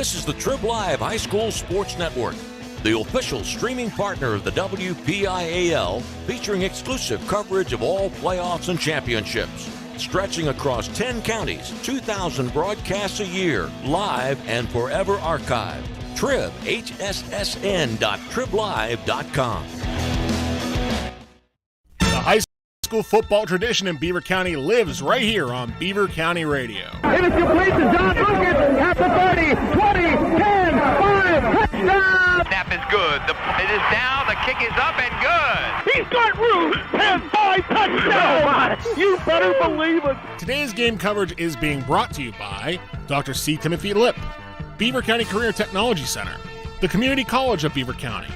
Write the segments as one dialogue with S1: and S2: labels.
S1: This is the Trib Live High School Sports Network, the official streaming partner of the WPIAL, featuring exclusive coverage of all playoffs and championships. Stretching across 10 counties, 2,000 broadcasts a year, live and forever archived. Trib, hssn.triblive.com.
S2: The high school football tradition in Beaver County lives right here on Beaver County Radio.
S3: It is complete to John Lucas at the 30, 20, 10, 5, touchdown!
S4: Snap is good. It is down. The kick is up and good.
S3: He's got room. 10-5 touchdown! You better believe it.
S2: Today's game coverage is being brought to you by Dr. C. Timothy Lip, Beaver County Career Technology Center, the Community College of Beaver County,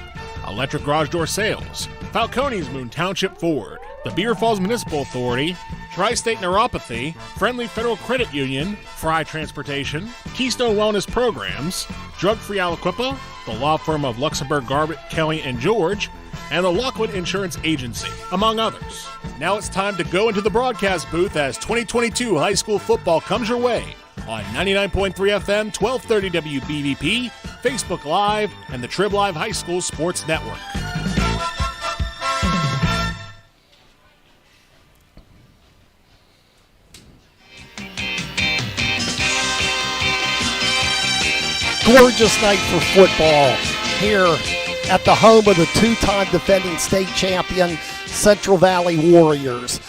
S2: Electric Garage Door Sales, Falcone's Moon Township Ford, the Beaver Falls Municipal Authority, Tri-State Neuropathy, Friendly Federal Credit Union, Fry Transportation, Keystone Wellness Programs, Drug-Free Aliquippa, the law firm of Luxembourg, Garbutt, Kelly, and George, and the Lockwood Insurance Agency, among others. Now it's time to go into the broadcast booth as 2022 high school football comes your way on 99.3 FM, 1230 WBVP, Facebook Live, and the Trib Live High School Sports Network.
S5: Gorgeous night for football here at the home of the two-time defending state champion Central Valley Warriors.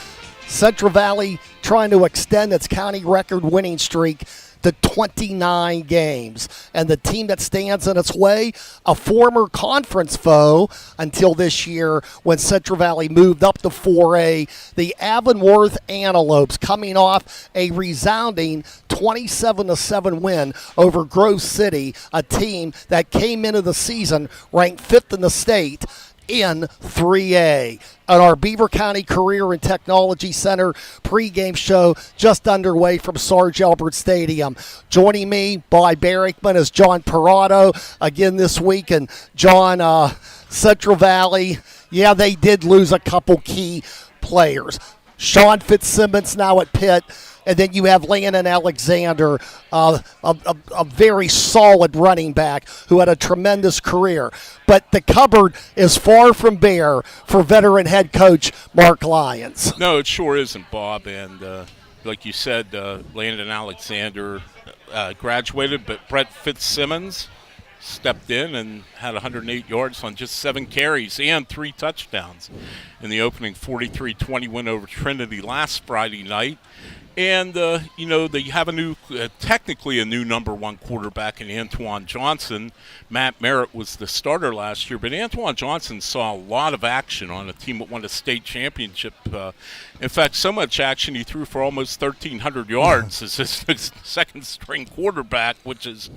S5: Central Valley trying to extend its county record winning streak to 29 games. And the team that stands in its way, a former conference foe until this year when Central Valley moved up to 4A, the Avonworth Antelopes, coming off a resounding 27-7 win over Grove City, a team that came into the season ranked 5th in the state in 3A. At our Beaver County Career and Technology Center pregame show just underway from Sarge Albert Stadium. Joining me by Barrickman is John Parado again this week. And John, Central Valley, yeah, they did lose a couple key players. Sean Fitzsimmons now at Pitt. And then you have Landon Alexander, a very solid running back who had a tremendous career. But the cupboard is far from bare for veteran head coach Mark Lyons.
S6: No, it sure isn't, Bob. And like you said, Landon Alexander graduated, but Brett Fitzsimmons stepped in and had 108 yards on just 7 carries and 3 touchdowns in the opening 43-20 win over Trinity last Friday night. And, they have technically a new number 1 quarterback in Antoine Johnson. Matt Merritt was the starter last year, but Antoine Johnson saw a lot of action on a team that won a state championship. In fact, so much action he threw for almost 1,300 yards as his second-string quarterback, which is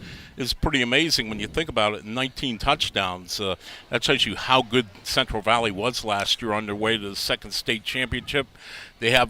S6: pretty amazing when you think about it. 19 touchdowns. That shows you how good Central Valley was last year on their way to the second state championship. They have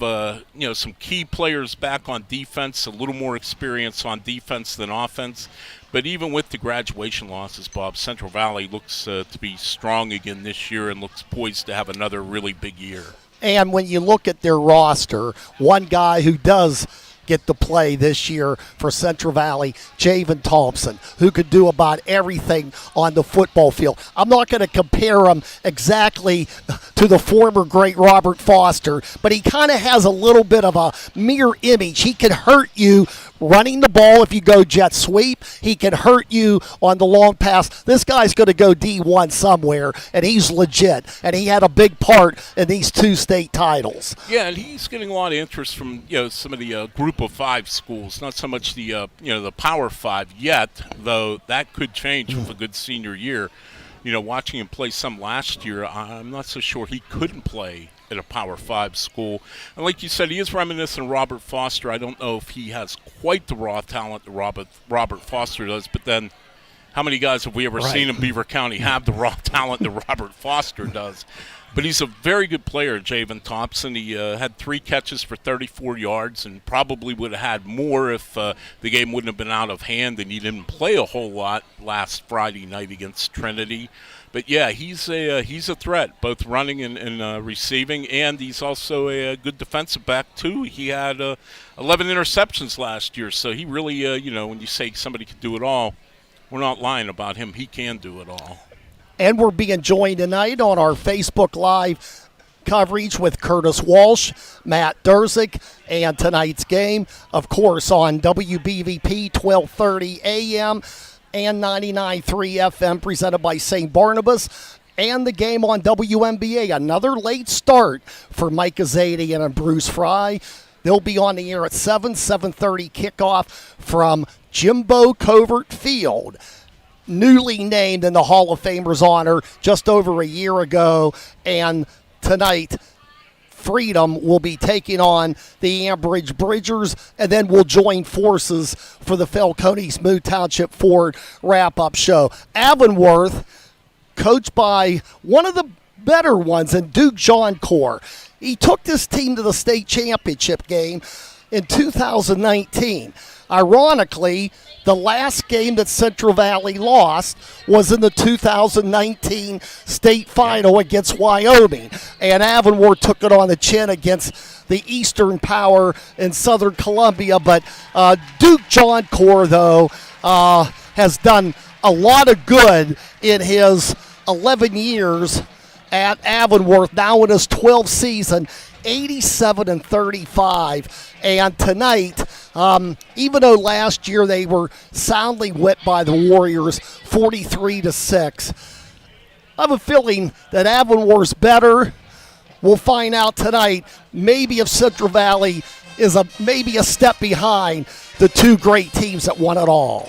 S6: some key players back on defense, a little more experience on defense than offense. But even with the graduation losses, Bob, Central Valley looks to be strong again this year and looks poised to have another really big year.
S5: And when you look at their roster, one guy who does get to play this year for Central Valley, Javen Thompson, who could do about everything on the football field. I'm not going to compare him exactly to the former great Robert Foster, but he kind of has a little bit of a mirror image. He can hurt you running the ball if you go jet sweep. He can hurt you on the long pass. This guy's going to go D1 somewhere, and he's legit, and he had a big part in these 2 state titles.
S6: Yeah, and he's getting a lot of interest from some of the group of 5 schools, not so much the the Power 5 yet, though that could change with a good senior year. Watching him play some last year, I'm not so sure he couldn't play at a Power 5 school. And like you said, he is reminiscent of Robert Foster. I don't know if he has quite the raw talent that Robert Foster does, but then how many guys have we ever seen in Beaver County have the raw talent that Robert Foster does? But he's a very good player, Javen Thompson. He had 3 catches for 34 yards and probably would have had more if the game wouldn't have been out of hand, and he didn't play a whole lot last Friday night against Trinity. But, yeah, he's a threat, both running and receiving, and he's also a good defensive back, too. He had 11 interceptions last year, so he really, when you say somebody could do it all, we're not lying about him. He can do it all.
S5: And we're being joined tonight on our Facebook Live coverage with Curtis Walsh, Matt Durzik, and tonight's game, of course, on WBVP 1230 AM and 99.3 FM, presented by St. Barnabas, and the game on WNBA. Another late start for Micah Zadian and Bruce Fry. They'll be on the air at 7:30 kickoff from Jimbo Covert Field, newly named in the Hall of Famers honor just over a year ago. And tonight, Freedom will be taking on the Ambridge Bridgers, and then we'll join forces for the Falcone Smoot Township Ford wrap-up show. Avonworth, coached by one of the better ones in Duke Joncourt. He took this team to the state championship game in 2019. Ironically, the last game that Central Valley lost was in the 2019 state final against Wyoming, and Avonworth took it on the chin against the Eastern Power in Southern Columbia. But Duke Joncourt, though, has done a lot of good in his 11 years at Avonworth, now in his 12th season, 87-35. And tonight, even though last year they were soundly whipped by the Warriors 43-6, I have a feeling that Avonworth's better. We'll find out tonight. Maybe if Central Valley is maybe a step behind the two great teams that won it all.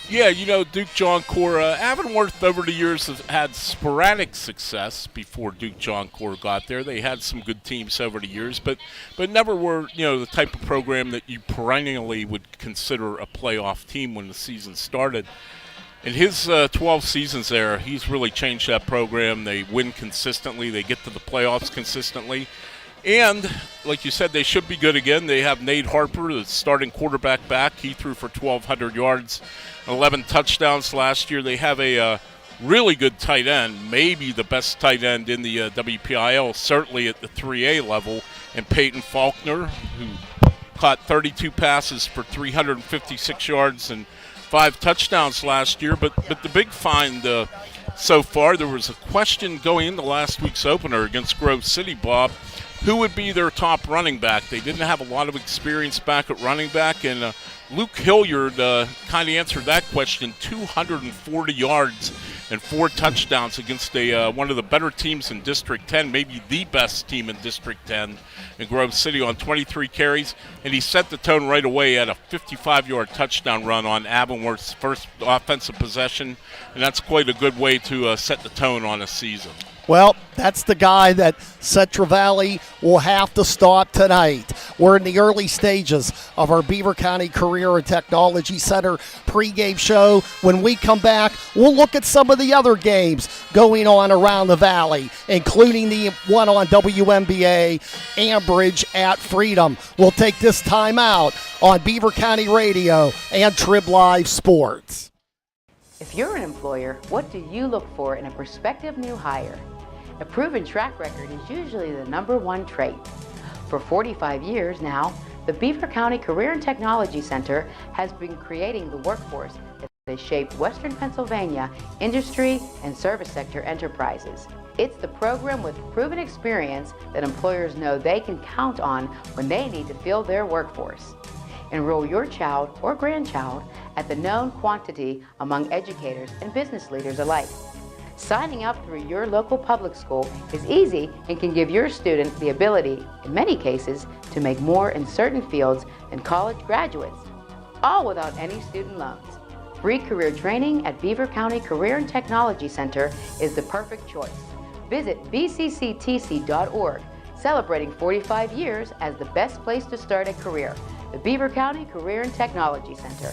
S6: Yeah, Duke Joncourt, Avonworth over the years has had sporadic success before Duke Joncourt got there. They had some good teams over the years, but never were, the type of program that you perennially would consider a playoff team when the season started. In his 12 seasons there, he's really changed that program. They win consistently. They get to the playoffs consistently. And, like you said, they should be good again. They have Nate Harper, the starting quarterback, back. He threw for 1,200 yards, 11 touchdowns last year. They have a really good tight end, maybe the best tight end in the WPIL, certainly at the 3A level, and Peyton Faulkner, who caught 32 passes for 356 yards and 5 touchdowns last year. But the big find so far, there was a question going into last week's opener against Grove City, Bob, who would be their top running back. They didn't have a lot of experience back at running back, and Luke Hilliard kind of answered that question. 240 yards and 4 touchdowns against one of the better teams in District 10, maybe the best team in District 10 in Grove City on 23 carries. And he set the tone right away at a 55-yard touchdown run on Avonworth's first offensive possession, and that's quite a good way to set the tone on a season.
S5: Well, that's the guy that Central Valley will have to stop tonight. We're in the early stages of our Beaver County Career and Technology Center pregame show. When we come back, we'll look at some of the other games going on around the valley, including the one on WNBA, Ambridge at Freedom. We'll take this time out on Beaver County Radio and Trib Live Sports.
S7: If you're an employer, what do you look for in a prospective new hire? A proven track record is usually the #1 trait. For 45 years now, the Beaver County Career and Technology Center has been creating the workforce that has shaped Western Pennsylvania industry and service sector enterprises. It's the program with proven experience that employers know they can count on when they need to fill their workforce. Enroll your child or grandchild at the known quantity among educators and business leaders alike. Signing up through your local public school is easy and can give your student the ability, in many cases, to make more in certain fields than college graduates, all without any student loans. Free career training at Beaver County Career and Technology Center is the perfect choice. Visit bcctc.org, celebrating 45 years as the best place to start a career. The Beaver County Career and Technology Center.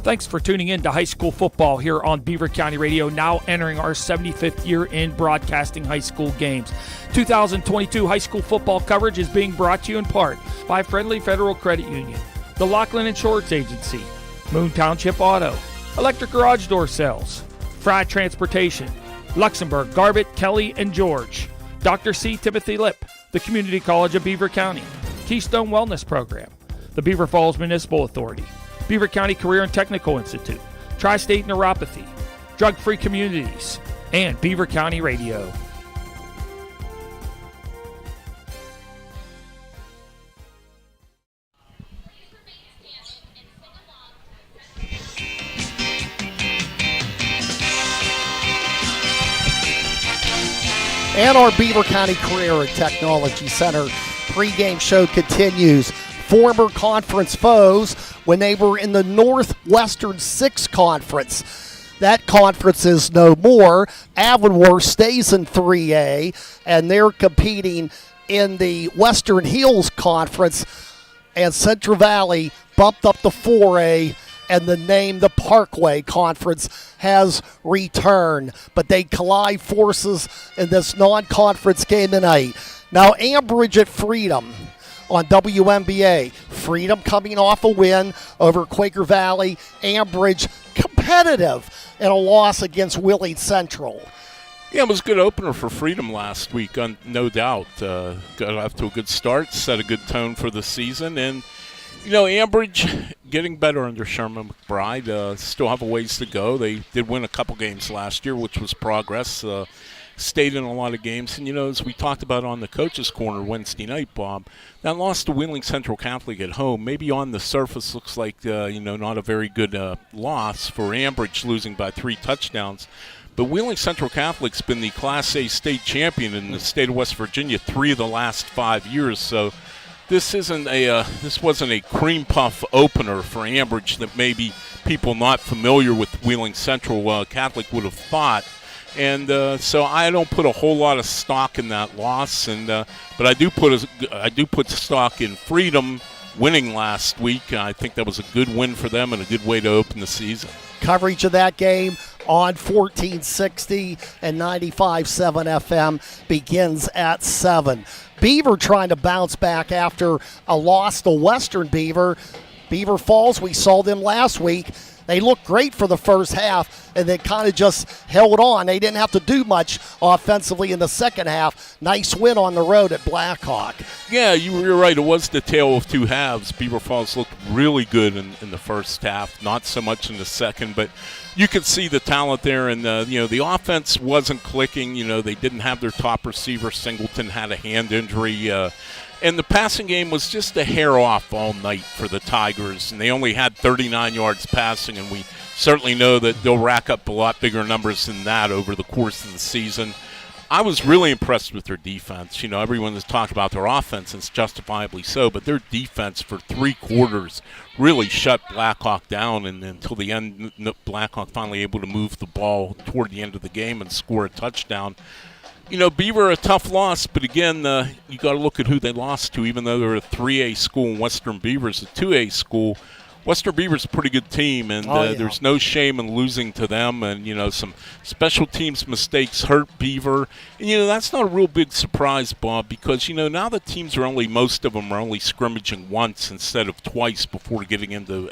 S8: Thanks for tuning in to high school football here on Beaver County Radio, now entering our 75th year in broadcasting high school games. 2022 high school football coverage is being brought to you in part by Friendly Federal Credit Union, the Laughlin Insurance Agency, Moon Township Auto, Electric Garage Door Sales, Fry Transportation, Luxembourg, Garbett, Kelly, and George, Dr. C. Timothy Lip, the Community College of Beaver County, Keystone Wellness Program, the Beaver Falls Municipal Authority, Beaver County Career and Technical Institute, Tri-State Neuropathy, Drug Free Communities, and Beaver County Radio.
S5: And our Beaver County Career and Technology Center pregame show continues. Former conference foes when they were in the Northwestern 6 Conference. That conference is no more. Avonworth stays in 3A, and they're competing in the Western Hills Conference. And Central Valley bumped up to 4A, and the name, the Parkway Conference, has returned. But they collide forces in this non-conference game tonight. Now, Ambridge at Freedom on WNBA. Freedom coming off a win over Quaker Valley. Ambridge competitive in a loss against Wheeling Central.
S6: Yeah, it was a good opener for Freedom last week, no doubt. Got off to a good start, set a good tone for the season, and you know, Ambridge getting better under Sherman McBride. Still have a ways to go. They did win a couple games last year, which was progress. Stayed in a lot of games. And, you know, as we talked about on the Coach's Corner Wednesday night, Bob, that loss to Wheeling Central Catholic at home, maybe on the surface looks like, not a very good loss for Ambridge, losing by 3 touchdowns. But Wheeling Central Catholic's been the Class A state champion in the state of West Virginia 3 of the last 5 years. So this wasn't a cream puff opener for Ambridge that maybe people not familiar with Wheeling Central Catholic would have thought. And so I don't put a whole lot of stock in that loss, but I do put stock in Freedom winning last week. I think that was a good win for them and a good way to open the season.
S5: Coverage of that game on 1460 and 95.7 FM begins at 7. Beaver trying to bounce back after a loss to Western Beaver. Beaver Falls, we saw them last week. They looked great for the first half and then kind of just held on. They didn't have to do much offensively in the second half. Nice win on the road at Blackhawk.
S6: Yeah, you're right. It was the tale of two halves. Beaver Falls looked really good in the first half, not so much in the second, but you could see the talent there, and the offense wasn't clicking. They didn't have their top receiver. Singleton had a hand injury. And the passing game was just a hair off all night for the Tigers, and they only had 39 yards passing, and we certainly know that they'll rack up a lot bigger numbers than that over the course of the season. I was really impressed with their defense. Everyone has talked about their offense, and it's justifiably so, but their defense for 3 quarters really shut Blackhawk down, and until the end, Blackhawk finally able to move the ball toward the end of the game and score a touchdown. Beaver, a tough loss, but again, you got to look at who they lost to, even though they're a 3A school and Western Beaver's a 2A school. Western Beaver's a pretty good team, and there's no shame in losing to them. And, some special teams mistakes hurt Beaver. And, that's not a real big surprise, Bob, because, now the teams most of them are only scrimmaging once instead of twice before getting into,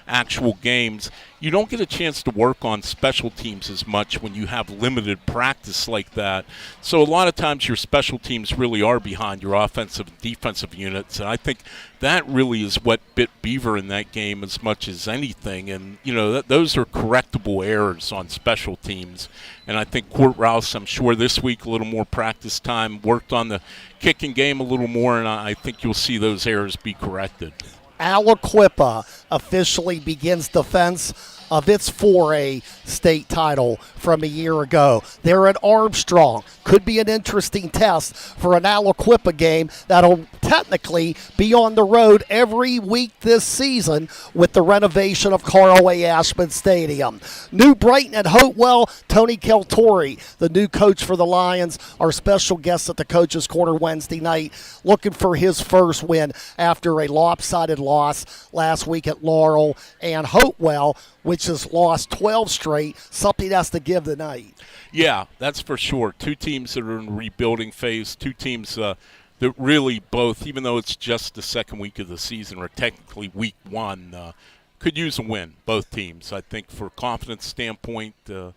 S6: actual games. You don't get a chance to work on special teams as much when you have limited practice like that. So a lot of times your special teams really are behind your offensive and defensive units, and I think that really is what bit Beaver in that game as much as anything. And, those are correctable errors on special teams. And I think Court Rouse, I'm sure this week a little more practice time, worked on the kicking game a little more, and I think you'll see those errors be corrected.
S5: Aliquippa officially begins defense of its 4A state title from a year ago. They're at Armstrong. Could be an interesting test for an Aliquippa game that'll technically be on the road every week this season with the renovation of Carl A. Ashman Stadium. New Brighton at Hopewell, Tony Keltori, the new coach for the Lions, our special guest at the Coach's Corner Wednesday night, looking for his first win after a lopsided loss last week at Laurel, and Hopewell, which has lost 12 straight, something has to give tonight.
S6: Yeah, that's for sure. 2 teams that are in rebuilding phase, 2 teams that really both, even though it's just the second week of the season, or technically week 1, could use a win, both teams. I think for confidence standpoint to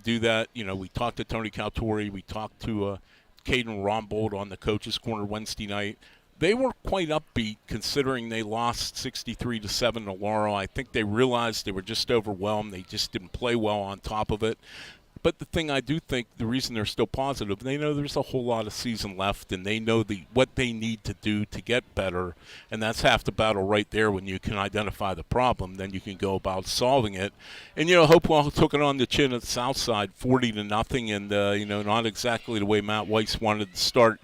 S6: do that, we talked to Tony Caltori, we talked to Caden Rombold on the Coach's Corner Wednesday night. they were quite upbeat considering they lost 63-7 to Laurel. I think they realized they were just overwhelmed. They just didn't play well on top of it. But the thing I do think, the reason they're still positive, they know there's a whole lot of season left, and they know what they need to do to get better, and that's half the battle right there. When you can identify the problem, then you can go about solving it. And, Hopewell took it on the chin at Southside, 40-0, and, not exactly the way Matt Weiss wanted to start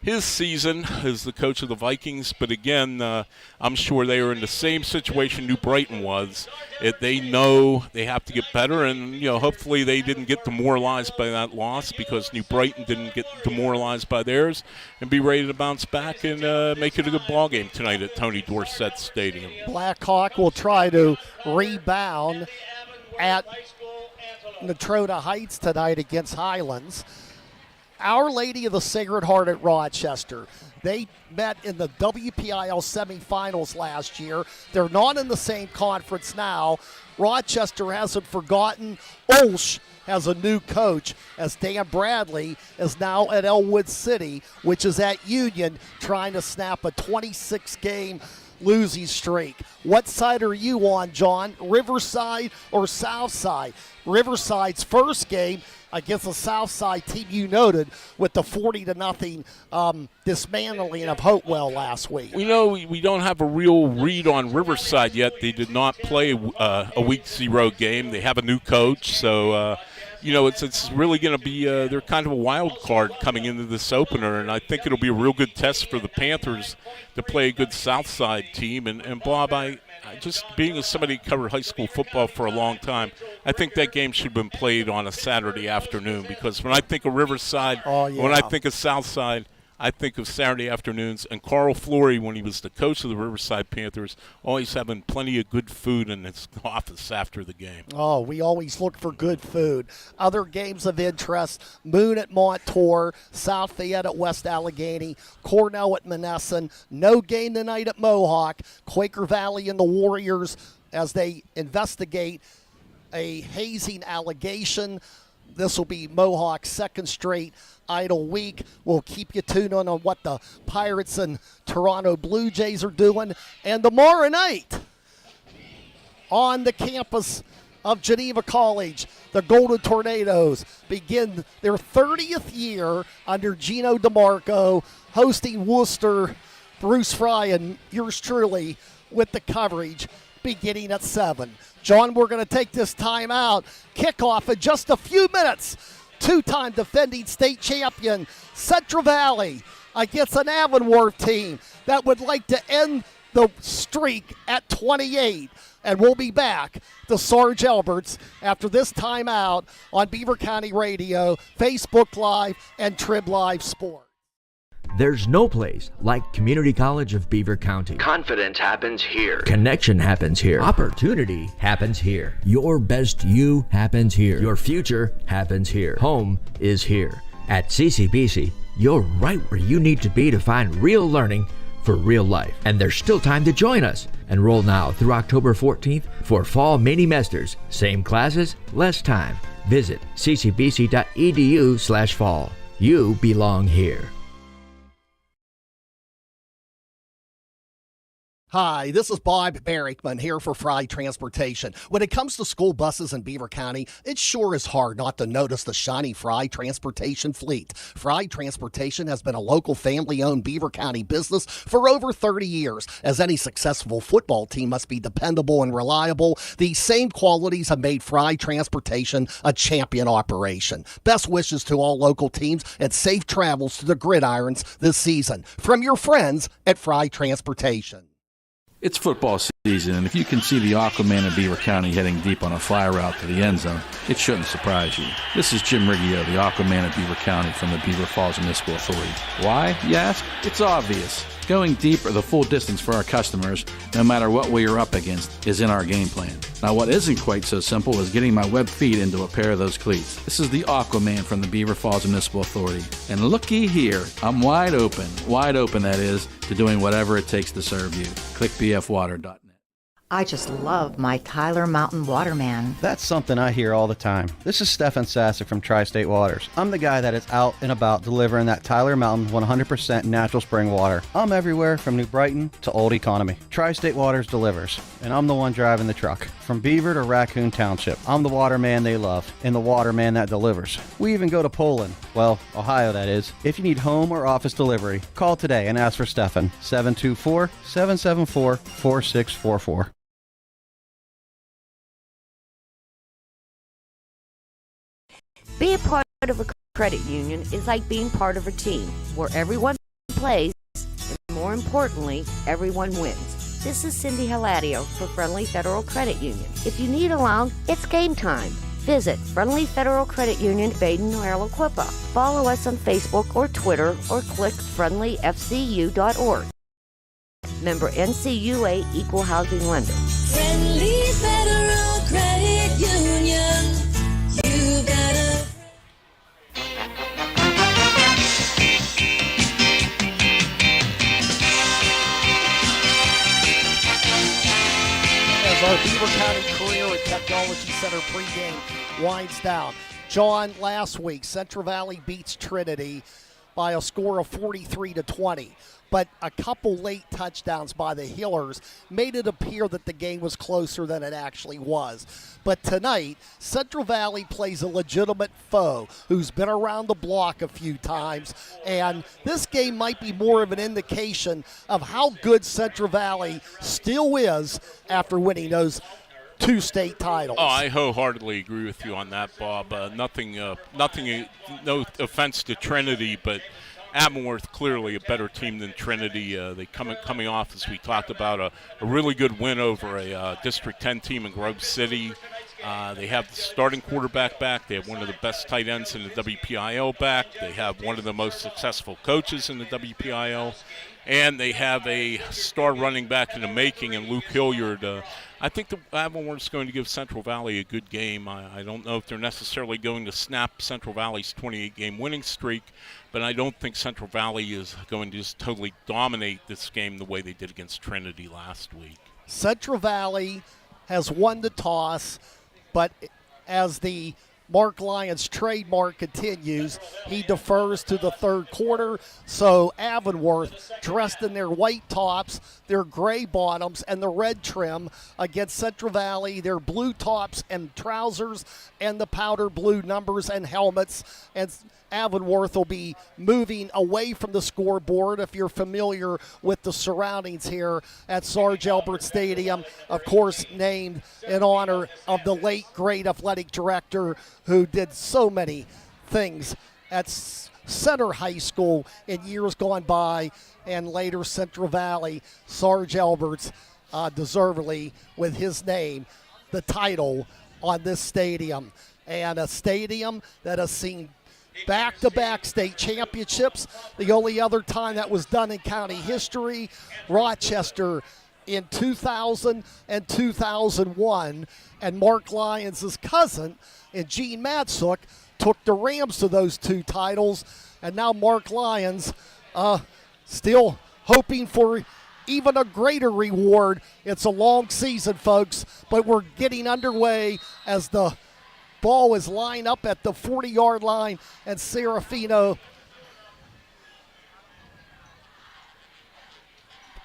S6: his season as the coach of the Vikings. But again, I'm sure they are in the same situation New Brighton was. They know they have to get better, and hopefully they didn't get demoralized by that loss, because New Brighton didn't get demoralized by theirs, and be ready to bounce back and make it a good ball game tonight at Tony Dorsett Stadium.
S5: Blackhawk will try to rebound at Natrona Heights tonight against Highlands. Our Lady of the Sacred Heart at Rochester. They met in the WPIL semifinals last year. They're not in the same conference now. Rochester hasn't forgotten. Olsh has a new coach, as Dan Bradley is now at Elwood City, which is at Union, trying to snap a 26-game losing streak. What side are you on, John? Riverside or Southside? Riverside's first game against the Southside team you noted with the 40-0 dismantling of Hopewell last week.
S6: We know we don't have a real read on Riverside yet. They did not play a Week 0 game. They have a new coach, so it's really going to be they're kind of a wild card coming into this opener, and I think it'll be a real good test for the Panthers to play a good Southside team. And Bob, I just being somebody who covered high school football for a long time, I think that game should have been played on a Saturday afternoon, because when I think of Riverside, when I think of Southside, I think of Saturday afternoons. And Carl Flory, when he was the coach of the Riverside Panthers, always having plenty of good food in his office after the game.
S5: Oh, we always look for good food. Other games of interest: Moon at Montour, South Fayette at West Allegheny, Cornell at Monessen. No game tonight at Mohawk. Quaker Valley and the Warriors as they investigate a hazing allegation. This will be Mohawk's second straight idle week. We'll keep you tuned on what the Pirates and Toronto Blue Jays are doing. And tomorrow night, on the campus of Geneva College, the Golden Tornadoes begin their 30th year under Gino DeMarco, hosting Worcester. Bruce Fry and yours truly with the coverage beginning at 7. John, we're going to take this time out. Kickoff in just a few minutes. Two-time defending state champion Central Valley against an Avonworth team that would like to end the streak at 28. And we'll be back to Sarge Alberts after this timeout on Beaver County Radio, Facebook Live, and Trib Live Sport.
S9: There's no place like Community College of Beaver County.
S10: Confidence happens here.
S9: Connection happens here. Opportunity happens here. Your best you happens here. Your future happens here. Home is here. At CCBC, you're right where you need to be to find real learning for real life. And there's still time to join us. Enroll now through October 14th for fall mini-mesters. Same classes, less time. Visit ccbc.edu/fall. You belong here.
S5: Hi, this is Bob Barrickman here for Fry Transportation. When it comes to school buses in Beaver County, it sure is hard not to notice the shiny Fry Transportation fleet. Fry Transportation has been a local family-owned Beaver County business for over 30 years. As any successful football team must be dependable and reliable, these same qualities have made Fry Transportation a champion operation. Best wishes to all local teams and safe travels to the gridirons this season. From your friends at Fry Transportation.
S11: It's football season, and if you can see the Aquaman of Beaver County heading deep on a fly route to the end zone, it shouldn't surprise you. This is Jim Riggio, the Aquaman of Beaver County from the Beaver Falls Municipal Authority. Why, you ask? It's obvious. Going deep or the full distance for our customers, no matter what we are up against, is in our game plan. Now, what isn't quite so simple is getting my web feet into a pair of those cleats. This is the Aquaman from the Beaver Falls Municipal Authority. And looky here, I'm wide open that is, to doing whatever it takes to serve you. Click bfwater.net.
S10: I just love my Tyler Mountain Waterman.
S12: That's something I hear all the time. This is Stefan Sasek from Tri-State Waters. I'm the guy that is out and about delivering that Tyler Mountain 100% natural spring water. I'm everywhere from New Brighton to Old Economy. Tri-State Waters delivers, and I'm the one driving the truck. From Beaver to Raccoon Township, I'm the waterman they love and the waterman that delivers. We even go to Poland, well, Ohio that is. If you need home or office delivery, call today and ask for Stefan, 724-774-4644.
S13: Being part of a credit union is like being part of a team where everyone plays and, more importantly, everyone wins. This is Cindy Haladio for Friendly Federal Credit Union. If you need a loan, it's game time. Visit Friendly Federal Credit Union, Baden-Neuerl-Quippa. Follow us on Facebook or Twitter or click friendlyfcu.org. Member NCUA Equal Housing Lender.
S14: Friendly Federal Credit Union. You gotta.
S5: As our Beaver County Career and Technology Center pregame winds down. John, last week, Central Valley beats Trinity by a score of 43-20. But a couple late touchdowns by the Hillers made it appear that the game was closer than it actually was. But tonight, Central Valley plays a legitimate foe who's been around the block a few times, and this game might be more of an indication of how good Central Valley still is after winning those 2 state titles.
S6: Oh, I wholeheartedly agree with you on that, Bob. No offense to Trinity, but Avonworth clearly a better team than Trinity. They coming off, as we talked about, a really good win over a District 10 team in Grove City. They have the starting quarterback back. They have one of the best tight ends in the WPIL back. They have one of the most successful coaches in the WPIL. And they have a star running back in the making in Luke Hilliard. I think the Avonworth's going to give Central Valley a good game. I don't know if they're necessarily going to snap Central Valley's 28-game winning streak, but I don't think Central Valley is going to just totally dominate this game the way they did against Trinity last week.
S5: Central Valley has won the toss, but as the Mark Lyons trademark continues, he defers to the third quarter. So Avonworth, dressed in their white tops, their gray bottoms, and the red trim, against Central Valley, their blue tops and trousers, and the powder blue numbers and helmets. And Avonworth will be moving away from the scoreboard, if you're familiar with the surroundings here at Sarge Elbert Stadium, of course named in honor of the late great athletic director who did so many things at Center High School in years gone by, and later Central Valley. Sarge Elbert's deservedly, with his name, the title on this stadium, and a stadium that has seen back-to-back state championships. The only other time that was done in county history, Rochester in 2000 and 2001, and Mark Lyons' cousin and Gene Matsuk took the Rams to those 2 titles, and now Mark Lyons still hoping for even a greater reward. It's a long season, folks, but we're getting underway as the ball is lined up at the 40-yard line, and Serafino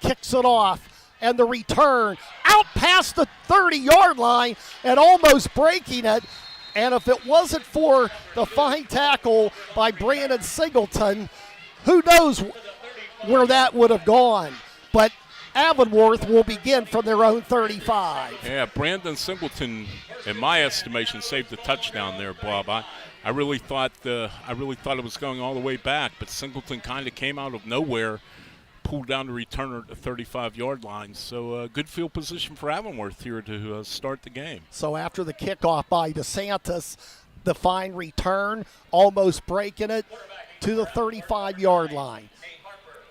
S5: kicks it off, and the return out past the 30-yard line and almost breaking it. And if it wasn't for the fine tackle by Brandon Singleton, who knows where that would have gone. But Avonworth will begin from their own 35.
S6: Yeah, Brandon Singleton, in my estimation, saved the touchdown there, Bob. I really thought it was going all the way back, but Singleton kind of came out of nowhere, pulled down the returner at the 35-yard line. So good field position for Avonworth here to start the game.
S5: So after the kickoff by DeSantis, the fine return, almost breaking it to the 35-yard line.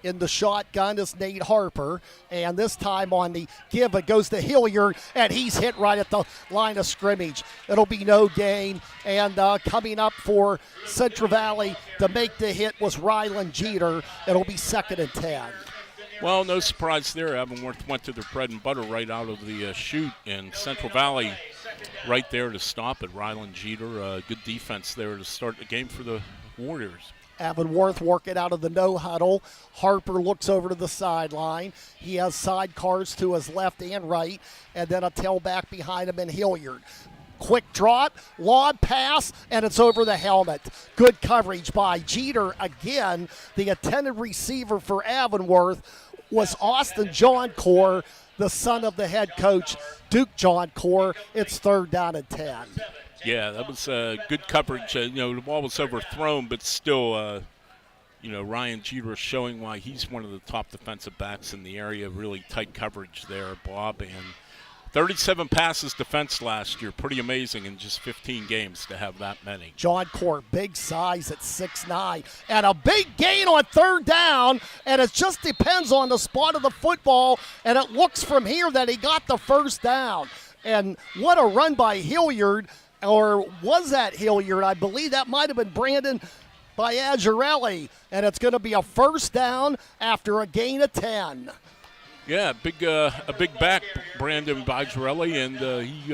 S5: In the shotgun is Nate Harper, and this time on the give, it goes to Hilliard, and he's hit right at the line of scrimmage. It'll be no gain, and coming up for Central Valley to make the hit was Ryland Jeter. It'll be 2nd and 10.
S6: Well, no surprise there. Avonworth went to their bread and butter right out of the chute, and Central Valley right there to stop it. Ryland Jeter, good defense there to start the game for the Warriors.
S5: Avonworth working out of the no huddle. Harper looks over to the sideline. He has sidecars to his left and right, and then a tailback behind him in Hilliard. Quick drop, lob pass, and it's over the helmet. Good coverage by Jeter again. The intended receiver for Avonworth was Austin John Core, the son of the head coach, Duke John Core. It's 3rd down and 10.
S6: Yeah, that was good coverage. The ball was overthrown, but still, Ryan Jeter is showing why he's one of the top defensive backs in the area. Really tight coverage there, Bob. And 37 passes defense last year. Pretty amazing in just 15 games to have that many.
S5: John Core, big size at 6'9", and a big gain on 3rd down, and it just depends on the spot of the football, and it looks from here that he got the 1st down. And what a run by Hilliard. Or was that Hilliard? I believe that might have been Brandon Biagirelli. And it's going to be a 1st down after a gain of 10.
S6: Yeah, a big back, Brandon Biagirelli, and he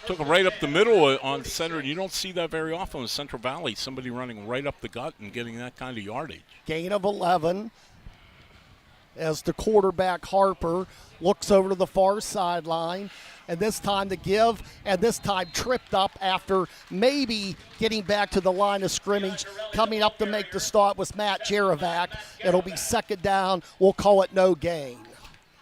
S6: took it right up the middle on center. And you don't see that very often in Central Valley, somebody running right up the gut and getting that kind of yardage.
S5: Gain of 11 as the quarterback, Harper, looks over to the far sideline. And this time to give, and this time tripped up after maybe getting back to the line of scrimmage. Coming up to make the start was Matt Jerevac. It'll be 2nd down. We'll call it no gain.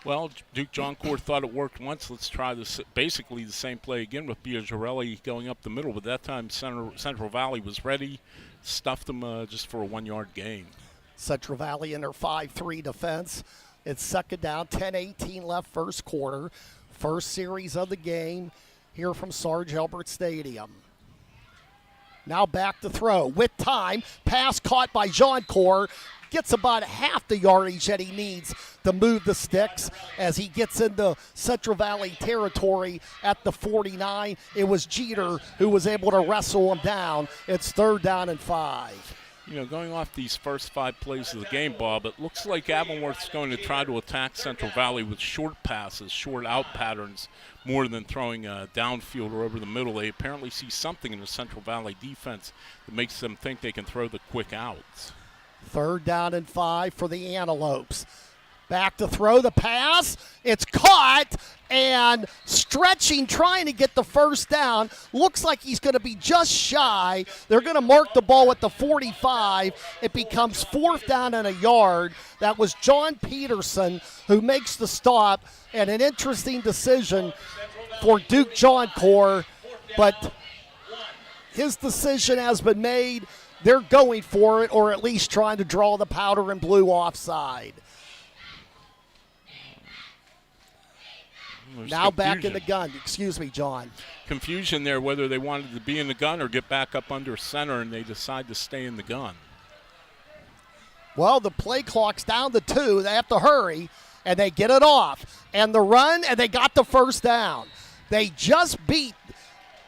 S6: Well, Duke John Core thought it worked once. Let's try this. Basically the same play again with Biagirelli going up the middle, but that time Central Valley was ready, stuffed them just for a 1-yard gain.
S5: Central Valley in their 5-3 defense. It's 2nd down, 10-18 left, 1st quarter. First series of the game here from Sarge Elbert Stadium. Now back to throw with time. Pass caught by John Core. Gets about half the yardage that he needs to move the sticks as he gets into Central Valley territory at the 49. It was Jeter who was able to wrestle him down. It's 3rd down and 5.
S6: Going off these first 5 plays of the game, Bob, it looks like Avonworth's going to try to attack Central Valley with short passes, short out patterns, more than throwing downfield or over the middle. They apparently see something in the Central Valley defense that makes them think they can throw the quick outs.
S5: 3rd down and 5 for the Antelopes. Back to throw the pass. It's caught and stretching, trying to get the 1st down. Looks like he's going to be just shy. They're going to mark the ball at the 45. It becomes 4th down and a yard. That was John Peterson who makes the stop, and an interesting decision for Duke John Core, but his decision has been made. They're going for it, or at least trying to draw the powder and blue offside. Now back in the gun. Excuse me, John.
S6: Confusion there whether they wanted to be in the gun or get back up under center, and they decide to stay in the gun.
S5: Well, the play clock's down to 2. They have to hurry, and they get it off. And the run, and they got the 1st down. They just beat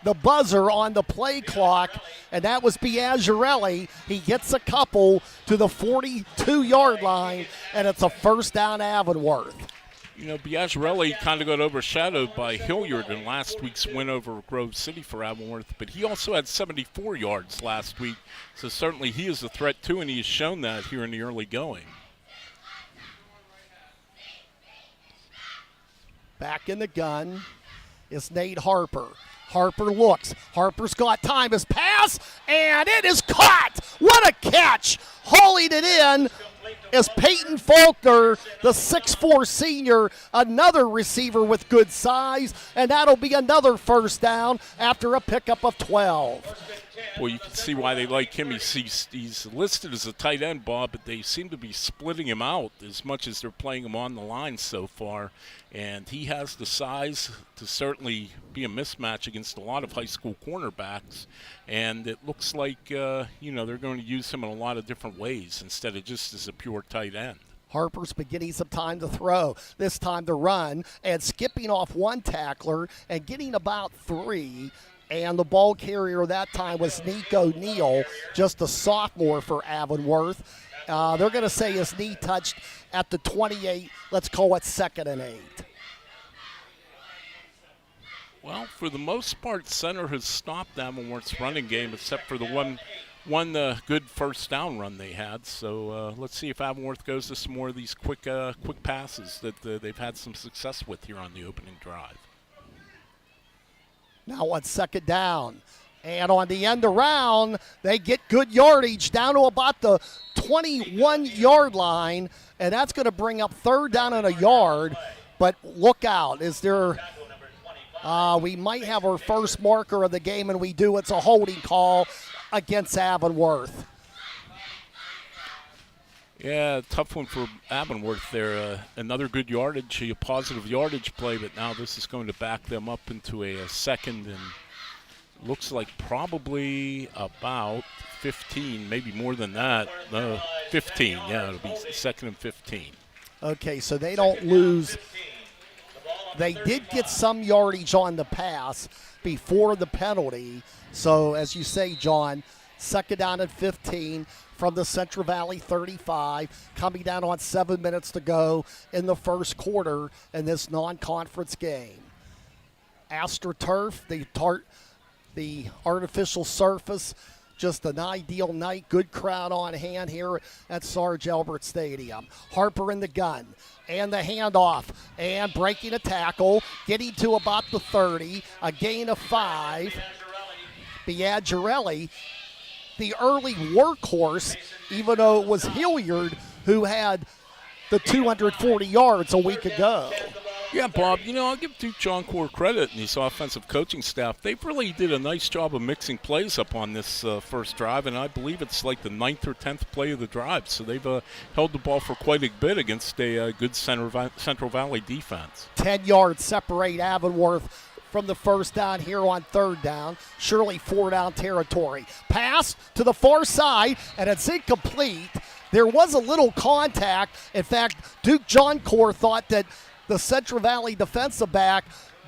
S5: the buzzer on the play clock, and that was Biagirelli. He gets a couple to the 42-yard line, and it's a 1st down Avonworth.
S6: Biagirelli kind of got overshadowed by Hilliard in last week's win over Grove City for Avonworth, but he also had 74 yards last week, so certainly he is a threat too, and he has shown that here in the early going.
S5: Back in the gun is Nate Harper. Harper looks. Harper's got time. His pass, and it is caught. What a catch. Hauling it in is Peyton Faulkner, the 6'4 senior, another receiver with good size, and that'll be another 1st down after a pickup of 12.
S6: Well, you can see why they like him. He's listed as a tight end, Bob, but they seem to be splitting him out as much as they're playing him on the line so far. And he has the size to certainly be a mismatch against a lot of high school cornerbacks. And it looks like, they're going to use him in a lot of different ways instead of just as a pure tight end.
S5: Harper's beginning some time to throw, this time to run, and skipping off one tackler and getting about 3. And the ball carrier that time was Nico Neal, just a sophomore for Avonworth. They're going to say his knee touched at the 28. Let's call it 2nd and 8.
S6: Well, for the most part, center has stopped Avonworth's running game, except for the one good first down run they had. So let's see if Avonworth goes to some more of these quick passes that they've had some success with here on the opening drive.
S5: Now on 2nd down. And on the end around, they get good yardage down to about the 21-yard line, and that's going to bring up 3rd down and a yard. But look out. Is there we might have our first marker of the game, and we do. It's a holding call against Avonworth.
S6: Yeah, tough one for Avonworth there. Another good yardage, a positive yardage play, but now this is going to back them up into a second and looks like probably about 15, maybe more than that. 15, yeah, it'll be 2nd and 15.
S5: Okay, so they don't lose. They did get some yardage on the pass before the penalty. So, as you say, John, 2nd down and 15 from the Central Valley 35, coming down on 7 minutes to go in the first quarter in this non-conference game. AstroTurf, the artificial surface, just an ideal night. Good crowd on hand here at Sarge Albert Stadium. Harper in the gun. And the handoff. And breaking a tackle. Getting to about the 30. A gain of 5. Biagirelli, the early workhorse, even though it was Hilliard who had the 240 yards a week ago.
S6: Yeah, Bob, I'll give Duke John Core credit and his offensive coaching staff. They really did a nice job of mixing plays up on this first drive, and I believe it's like the 9th or 10th play of the drive. So they've held the ball for quite a bit against a good Central Valley defense. 10
S5: yards separate Avonworth from the first down here on 3rd down. Surely 4-down territory. Pass to the far side, and it's incomplete. There was a little contact. In fact, Duke John Core thought that the Central Valley defensive back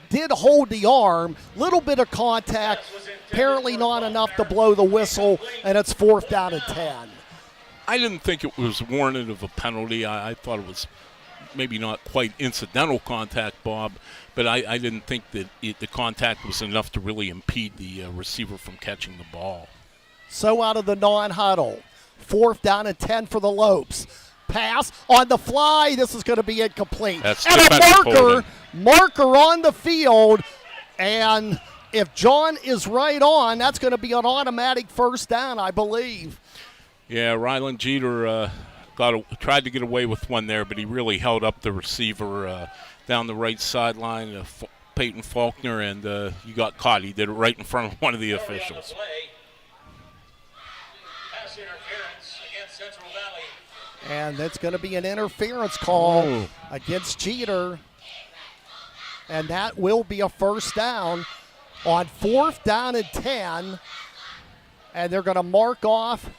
S5: did hold the arm. Little bit of contact, apparently not enough to blow the whistle, and it's 4th down and 10.
S6: I didn't think it was warranted of a penalty. I thought it was maybe not quite incidental contact, Bob, but I didn't think that the contact was enough to really impede the receiver from catching the ball.
S5: So out of the non-huddle, 4th down and 10 for the Lopes. Pass on the fly. This is going to be incomplete.
S6: That's
S5: and a marker on the field. And if John is right on, that's going to be an automatic 1st down, I believe.
S6: Yeah, Ryland Jeter tried to get away with one there, but he really held up the receiver down the right sideline, Peyton Faulkner, and he got caught. He did it right in front of one of the officials.
S5: And that's going to be an interference call against Jeter. And that will be a 1st down on 4th down and 10. And they're going to mark off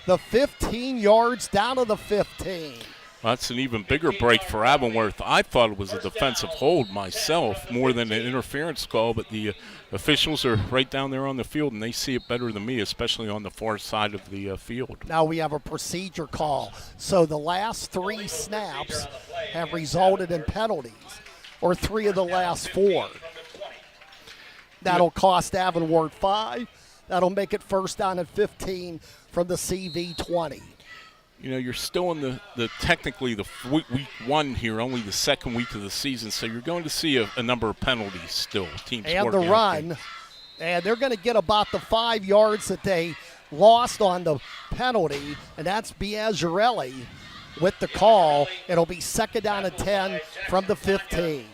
S5: the 15 yards down to the 15.
S6: That's an even bigger break for Avonworth. I thought it was a defensive hold myself more than an interference call, but the officials are right down there on the field, and they see it better than me, especially on the far side of the field.
S5: Now we have a procedure call. So the last 3 snaps have resulted in penalties, or 3 of the last 4. That'll cost Avonworth 5. That'll make it 1st down and 15 from the CV 20.
S6: You're still in the technically the week 1 here, only the 2nd week of the season, so you're going to see a number of penalties still. Teams
S5: and the run, and they're going to get about the 5 yards that they lost on the penalty, and that's Biagirelli with the call. It'll be 2nd down and 10 from the 15.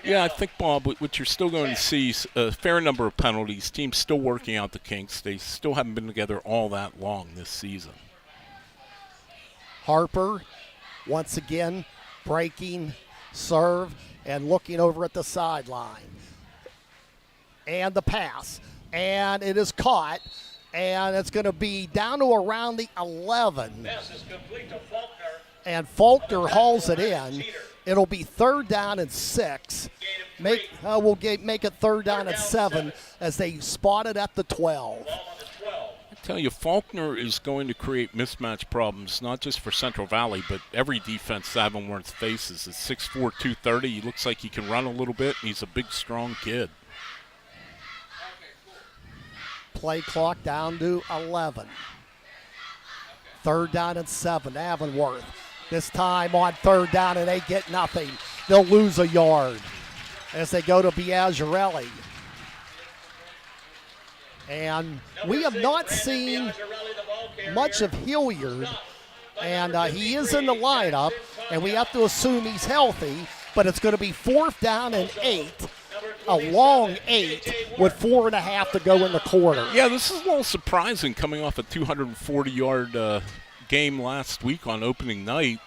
S6: Yeah, I think, Bob, what you're still going to see is a fair number of penalties. Teams still working out the kinks. They still haven't been together all that long this season.
S5: Harper, once again, breaking, serve, and looking over at the sideline. And the pass. And it is caught. And it's going to be down to around the 11. And Faulkner hauls it in. It'll be 3rd down and 6. We'll make it 3rd down and 7 as they spot it at the 12.
S6: Tell you, Faulkner is going to create mismatch problems, not just for Central Valley, but every defense Avonworth faces. It's 6'4", 230. He looks like he can run a little bit, and he's a big, strong kid.
S5: Play clock down to 11. 3rd down and 7, Avonworth. This time on 3rd down, and they get nothing. They'll lose a yard as they go to Biagirelli. And we have not seen much of Hilliard, and he is in the lineup, and we have to assume he's healthy, but it's going to be 4th down and 8, a long 8 with 4.5 to go in the quarter.
S6: Yeah, this is a little surprising coming off a 240-yard game last week on opening night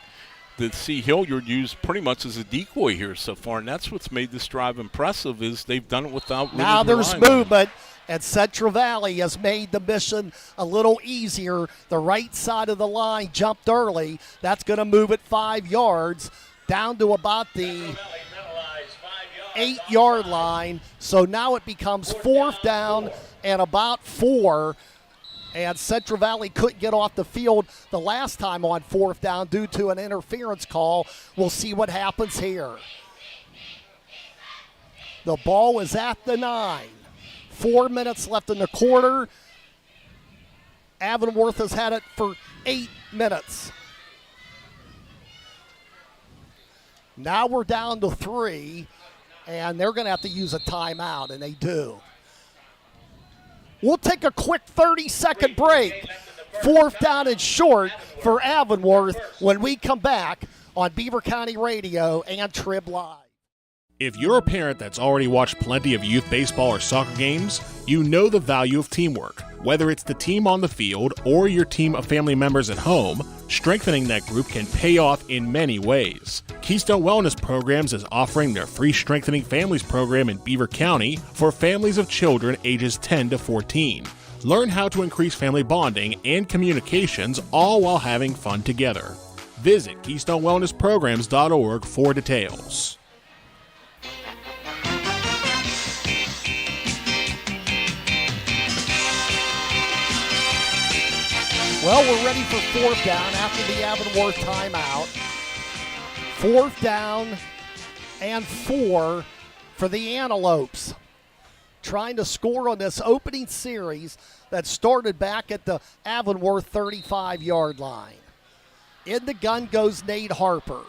S6: to see Hilliard used pretty much as a decoy here so far, and that's what's made this drive impressive is they've done it without really
S5: now there's
S6: relying on him.
S5: movement. And Central Valley has made the mission a little easier. The right side of the line jumped early. That's going to move it 5 yards down to about the 8-yard line. So now it becomes 4th down and about 4. And Central Valley couldn't get off the field the last time on 4th down due to an interference call. We'll see what happens here. The ball is at the 9. 4 minutes left in the quarter. Avonworth has had it for 8 minutes. Now we're down to 3, and they're going to have to use a timeout, and they do. We'll take a quick 30-second break. 4th down and short for Avonworth when we come back on Beaver County Radio and Trib Live.
S2: If you're a parent that's already watched plenty of youth baseball or soccer games, you know the value of teamwork. Whether it's the team on the field or your team of family members at home, strengthening that group can pay off in many ways. Keystone Wellness Programs is offering their free Strengthening Families program in Beaver County for families of children ages 10 to 14. Learn how to increase family bonding and communications, all while having fun together. Visit KeystoneWellnessPrograms.org for details.
S5: Well, we're ready for 4th down after the Avonworth timeout. 4th down and 4 for the Antelopes. Trying to score on this opening series that started back at the Avonworth 35-yard line. In the gun goes Nate Harper.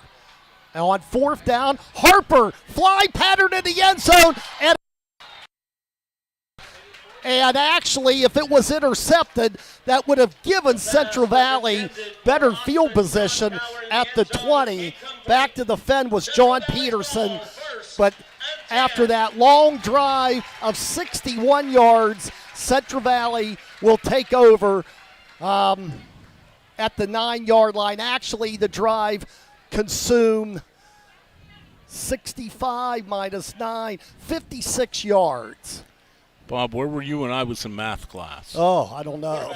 S5: And on 4th down, Harper fly pattern in the end zone, and actually, if it was intercepted, that would have given Central Valley better field position at the 20. Back to the fend was John Peterson. But after that long drive of 61 yards, Central Valley will take over at the 9-yard line. Actually, the drive consumed 65 minus 9, 56 yards.
S6: Bob, where were you when I was in math class?
S5: Oh, I don't know.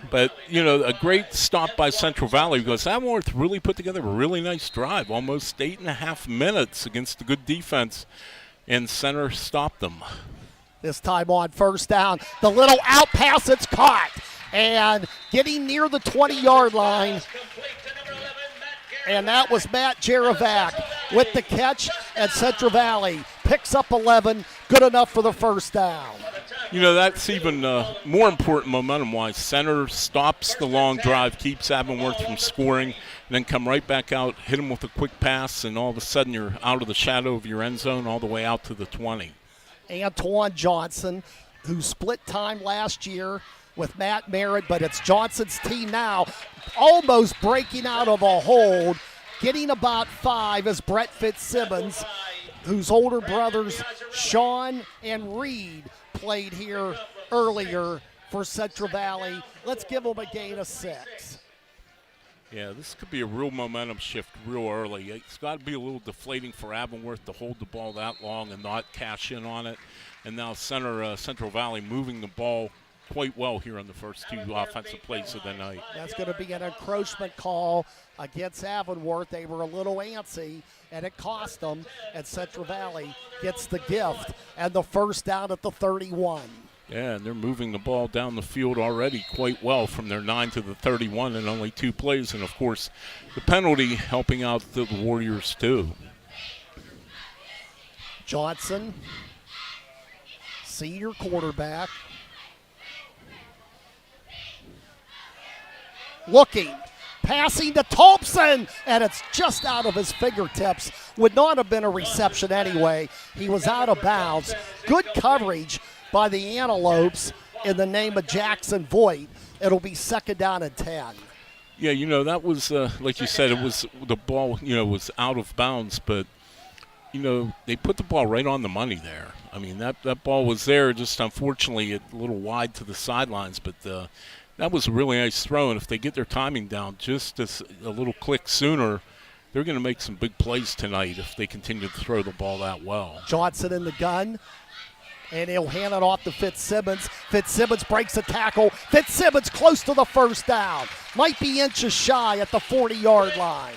S6: But, you know, a great stop by Central Valley because Avonworth really put together a really nice drive, almost 8.5 minutes against a good defense, and center stopped them.
S5: This time on 1st down, the little out pass, it's caught, and getting near the 20-yard line. And that was Matt Jaravac with the catch, and Central Valley picks up 11, good enough for the 1st down.
S6: You know, that's even more important momentum-wise. Center stops the long drive, keeps Avonworth from scoring, and then come right back out, hit him with a quick pass, and all of a sudden you're out of the shadow of your end zone all the way out to the 20.
S5: Antoine Johnson, who split time last year with Matt Merritt, but it's Johnson's team now, almost breaking out of a hold, getting about 5 as Brett Fitzsimmons, whose older brothers Sean and Reed played here earlier for Central Valley. Let's give them a gain of 6.
S6: Yeah, this could be a real momentum shift real early. It's got to be a little deflating for Avonworth to hold the ball that long and not cash in on it. And now Central Valley moving the ball quite well here on the first 2 offensive plays of the night.
S5: That's going to be an encroachment call against Avonworth. They were a little antsy, and it cost them, and Central Valley gets the gift and the 1st down at the 31.
S6: Yeah, and they're moving the ball down the field already quite well from their 9 to the 31 in only 2 plays. And, of course, the penalty helping out the Warriors, too.
S5: Johnson, senior quarterback, looking, passing to Thompson, and it's just out of his fingertips. Would not have been a reception anyway. He was out of bounds. Good coverage by the Antelopes in the name of Jackson Voigt. It'll be 2nd down and 10.
S6: Yeah, that was, like you said, it was the ball, was out of bounds, but, they put the ball right on the money there. I mean, that ball was there, just unfortunately a little wide to the sidelines, but that was a really nice throw, and if they get their timing down just a little click sooner, they're going to make some big plays tonight if they continue to throw the ball that well.
S5: Johnson in the gun, and he'll hand it off to Fitzsimmons. Fitzsimmons breaks a tackle. Fitzsimmons close to the 1st down. Might be inches shy at the 40-yard line.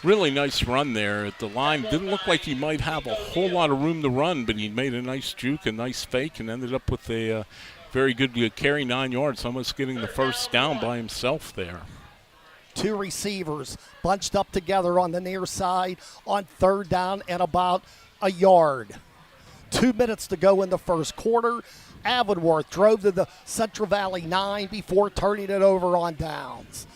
S6: Really nice run there at the line. Didn't look like he might have a whole lot of room to run, but he made a nice juke, a nice fake, and ended up with a very good carry, 9 yards, almost getting the 1st down by himself there.
S5: 2 receivers bunched up together on the near side on 3rd down and about a yard. 2 minutes to go in the 1st quarter. Avonworth drove to the Central Valley 9 before turning it over on downs.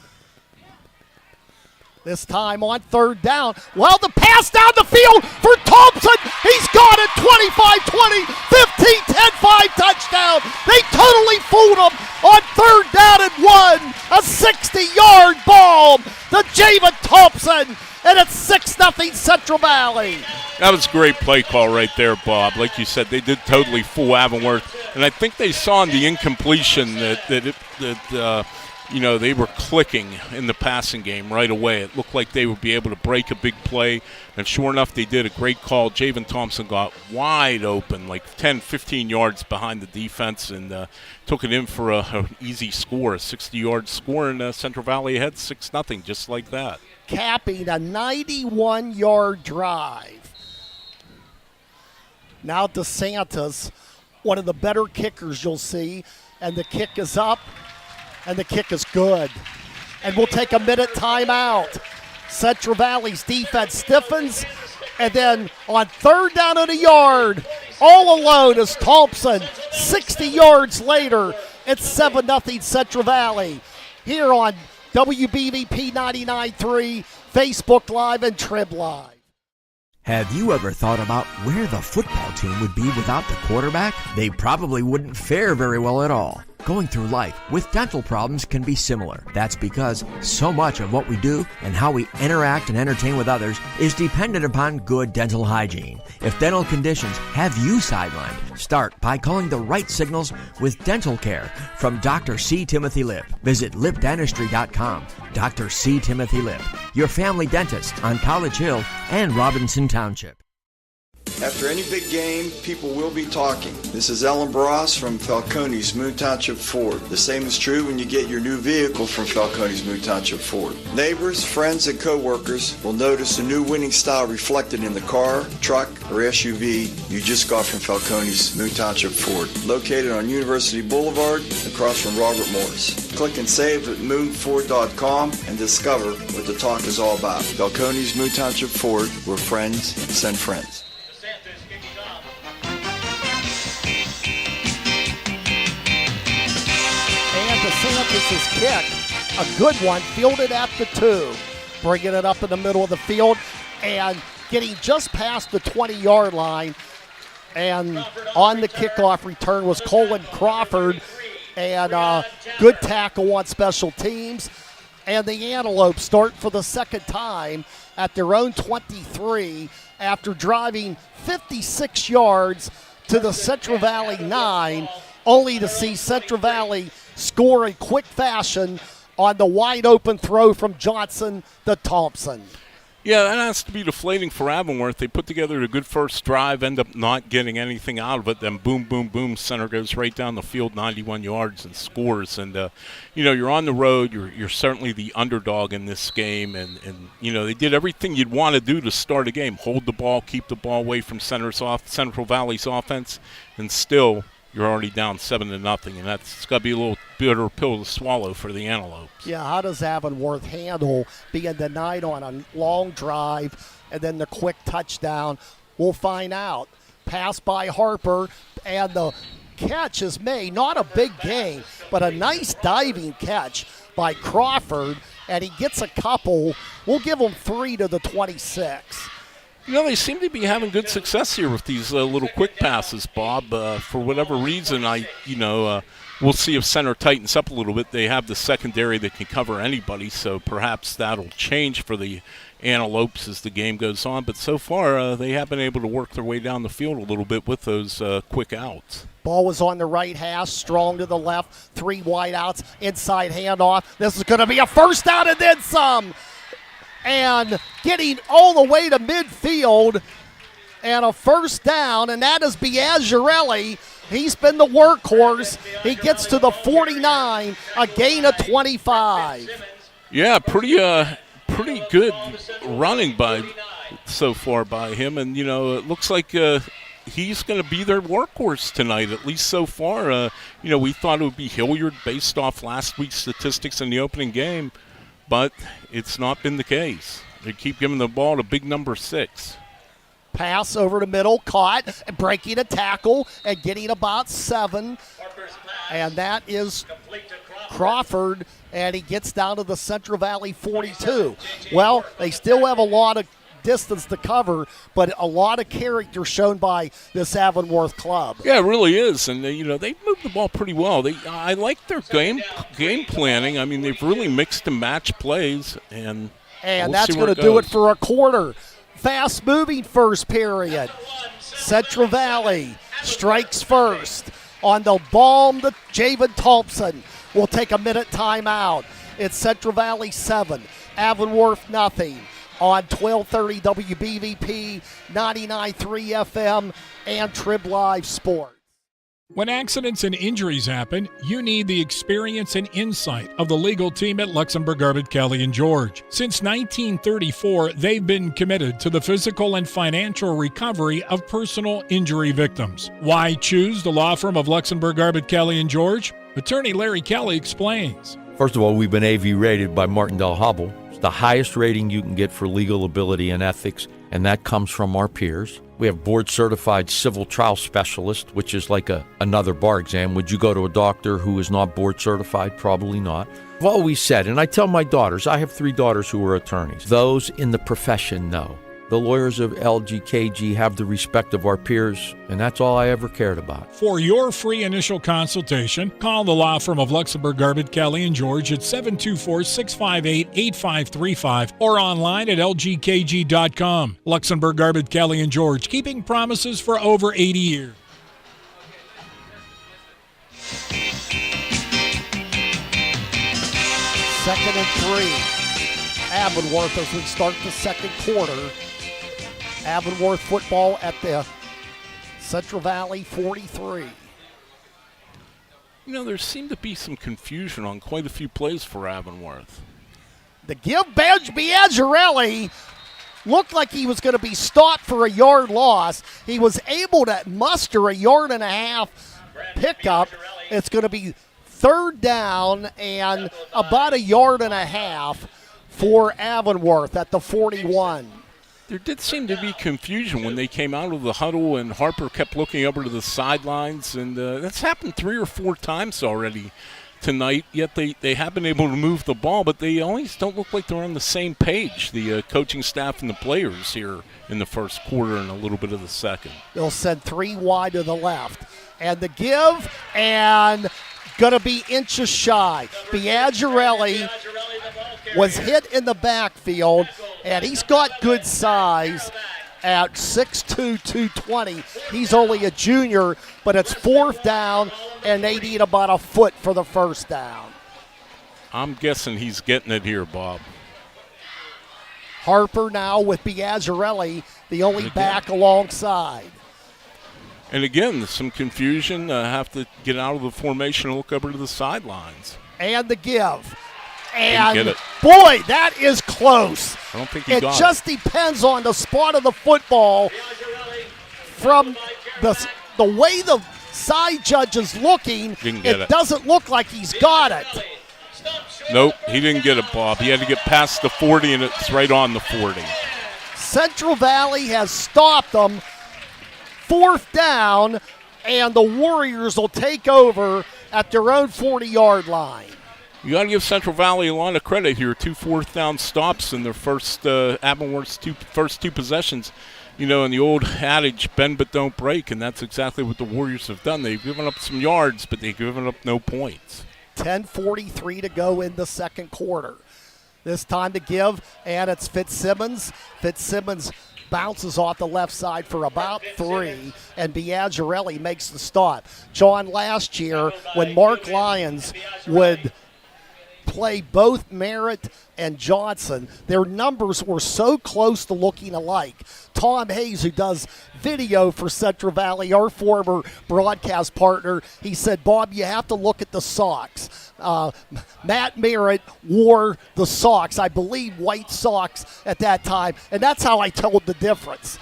S5: This time on 3rd down. Well, the pass down the field for Thompson. He's got it. 25-20, 15-10-5 touchdown. They totally fooled him on 3rd down and 1. A 60-yard ball to Javen Thompson, and it's 6-0 Central Valley.
S6: That was a great play call right there, Bob. Like you said, they did totally fool Avonworth, and I think they saw in the incompletion that they were clicking in the passing game right away. It looked like they would be able to break a big play, and sure enough, they did. A great call. Javen Thompson got wide open, like 10, 15 yards behind the defense, and took it in for an easy score, a 60-yard score, and Central Valley ahead 6-0, just like that.
S5: Capping a 91-yard drive. Now DeSantis, one of the better kickers you'll see, and the kick is up. And the kick is good. And we'll take a minute timeout. Central Valley's defense stiffens. And then on 3rd down and a yard, all alone is Thompson. 60 yards later, it's 7-0 Central Valley. Here on WBVP 99.3, Facebook Live, and Trib Live.
S9: Have you ever thought about where the football team would be without the quarterback? They probably wouldn't fare very well at all. Going through life with dental problems can be similar. That's because so much of what we do and how we interact and entertain with others is dependent upon good dental hygiene. If dental conditions have you sidelined, start by calling the right signals with dental care from Dr. C. Timothy Lip. Visit lipdentistry.com. Dr. C. Timothy Lip, your family dentist on College Hill and Robinson Township.
S15: After any big game, people will be talking. This is Ellen Barras from Falcone's Moon Township Ford. The same is true when you get your new vehicle from Falcone's Moon Township Ford. Neighbors, friends, and co-workers will notice the new winning style reflected in the car, truck, or SUV you just got from Falcone's Moon Township Ford. Located on University Boulevard across from Robert Morris. Click and save at moonford.com and discover what the talk is all about. Falcone's Moon Township Ford, where friends send friends.
S5: DeSantis' kick, a good one, fielded at the 2, bringing it up in the middle of the field and getting just past the 20-yard line. And on the kickoff return was Colin Crawford, and good tackle on special teams. And the Antelopes start for the 2nd time at their own 23 after driving 56 yards to the Central Valley 9, only to see Central Valley score in quick fashion on the wide open throw from Johnson to Thompson.
S6: Yeah, that has to be deflating for Avonworth. They put together a good first drive, end up not getting anything out of it. Then boom, boom, boom, center goes right down the field, 91 yards and scores. And, you're on the road. You're certainly the underdog in this game. And they did everything you'd want to do to start a game. Hold the ball, keep the ball away from Central Valley's offense, and still you're already down 7-0. And that's got to be a little bitter pill to swallow for the Antelopes.
S5: Yeah, how does Avonworth handle being denied on a long drive and then the quick touchdown? We'll find out. Pass by Harper, and the catch is made. Not a big gain, but a nice diving catch by Crawford, and he gets a couple. We'll give him 3 to the 26.
S6: They seem to be having good success here with these little quick passes, Bob. For whatever reason, we'll see if center tightens up a little bit. They have the secondary that can cover anybody, so perhaps that'll change for the Antelopes as the game goes on. But so far, they have been able to work their way down the field a little bit with those quick outs.
S5: Ball was on the right hash, strong to the left, 3 wide outs, inside handoff. This is going to be a first down and then some. And getting all the way to midfield and a first down, and that is Biagirelli. He's been the workhorse. He gets to the 49, a gain of 25.
S6: Yeah, pretty good running so far by him, and it looks like he's going to be their workhorse tonight, at least so far. We thought it would be Hilliard based off last week's statistics in the opening game, but it's not been the case. They keep giving the ball to big number 6.
S5: Pass over the middle, caught, breaking a tackle, and getting about 7. And that is Crawford, and he gets down to the Central Valley 42. Well, they still have a lot of distance to cover, but a lot of character shown by this Avonworth club.
S6: Yeah, it really is, and they moved the ball pretty well. I like their game planning. I mean, they've really mixed and matched plays, and
S5: that's going to do it for a quarter. Fast-moving first period. Central Valley strikes first on the bomb to Javen Thompson. We'll take a minute timeout. It's Central Valley 7, Avonworth nothing. On 1230 WBVP, 99.3 FM, and Trib Live Sports.
S16: When accidents and injuries happen, you need the experience and insight of the legal team at Luxembourg, Garbett, Kelly & George. Since 1934, they've been committed to the physical and financial recovery of personal injury victims. Why choose the law firm of Luxembourg, Garbett, Kelly & George? Attorney Larry Kelly explains.
S17: First of all, we've been AV rated by Martindale Hubbell. It's the highest rating you can get for legal ability and ethics, and that comes from our peers. We have board-certified civil trial specialist, which is like another bar exam. Would you go to a doctor who is not board-certified? Probably not. I've always said, and I tell my daughters, I have 3 daughters who are attorneys. Those in the profession know. The lawyers of LGKG have the respect of our peers, and that's all I ever cared about.
S16: For your free initial consultation, call the law firm of Luxembourg, Garbett, Kelly & George at 724-658-8535 or online at lgkg.com. Luxembourg, Garbett, Kelly & George, keeping promises for over 80 years.
S5: Second and 3. Avonworth as we start the second quarter. Avonworth football at the Central Valley 43.
S6: There seemed to be some confusion on quite a few plays for Avonworth.
S5: The give Biagirelli looked like he was going to be stopped for a yard loss. He was able to muster a 1.5 yard pickup. It's going to be 3rd down and about a 1.5 yard for Avonworth at the 41.
S6: There did seem to be confusion when they came out of the huddle and Harper kept looking over to the sidelines, and that's happened 3 or 4 times already tonight, yet they have been able to move the ball, but they always don't look like they're on the same page, the coaching staff and the players here in the first quarter and a little bit of the second.
S5: They'll send 3 wide to the left, and the give, and going to be inches shy. Biagirelli was hit in the backfield, and he's got good size at 6'2", 220. He's only a junior, but it's 4th down, and they need about a foot for the first down.
S6: I'm guessing he's getting it here, Bob.
S5: Harper now with Biaggiarelli, the only back alongside.
S6: And again, some confusion. Have to get out of the formation and look over to the sidelines.
S5: And the give.
S6: Didn't get
S5: And
S6: it.
S5: boy, that is close.
S6: I don't think he
S5: It
S6: got
S5: just depends on the spot of the football from the way the side judge is looking.
S6: Didn't get it.
S5: Doesn't look like he's got it.
S6: Nope, he didn't get it, Bob. He had to get past the 40, and it's right on the 40.
S5: Central Valley has stopped them. 4th down, and the Warriors will take over at their own 40-yard line.
S6: You got to give Central Valley a lot of credit here. 2 4th-down stops in their first Avonworth's first two possessions. You know, in the old adage, bend but don't break, and that's exactly what the Warriors have done. They've given up some yards, but they've given up no points.
S5: 10:43 to go in the second quarter. This time to give, and it's Fitzsimmons. Fitzsimmons bounces off the left side for about 3, and Biaggiarelli makes the stop. John, last year, when Mark Lyons would play both Merritt and Johnson, their numbers were so close to looking alike. Tom Hayes, who does video for Central Valley, our former broadcast partner, he said, Bob, you have to look at the socks. Matt Merritt wore the socks, I believe white socks at that time, and that's how I told the difference.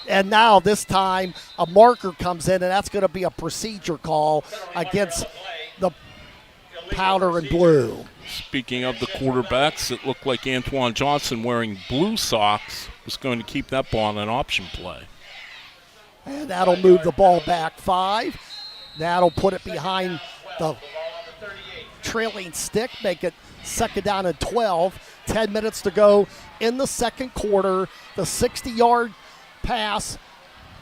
S5: And now this time a marker comes in, and that's going to be a procedure call against the powder and blue.
S6: Speaking of the quarterbacks, it looked like Antoine Johnson wearing blue socks was going to keep that ball in an option play.
S5: And that'll move the ball back 5. That'll put it behind the trailing stick, make it 2nd down and 12. 10 minutes to go in the second quarter. The 60-yard pass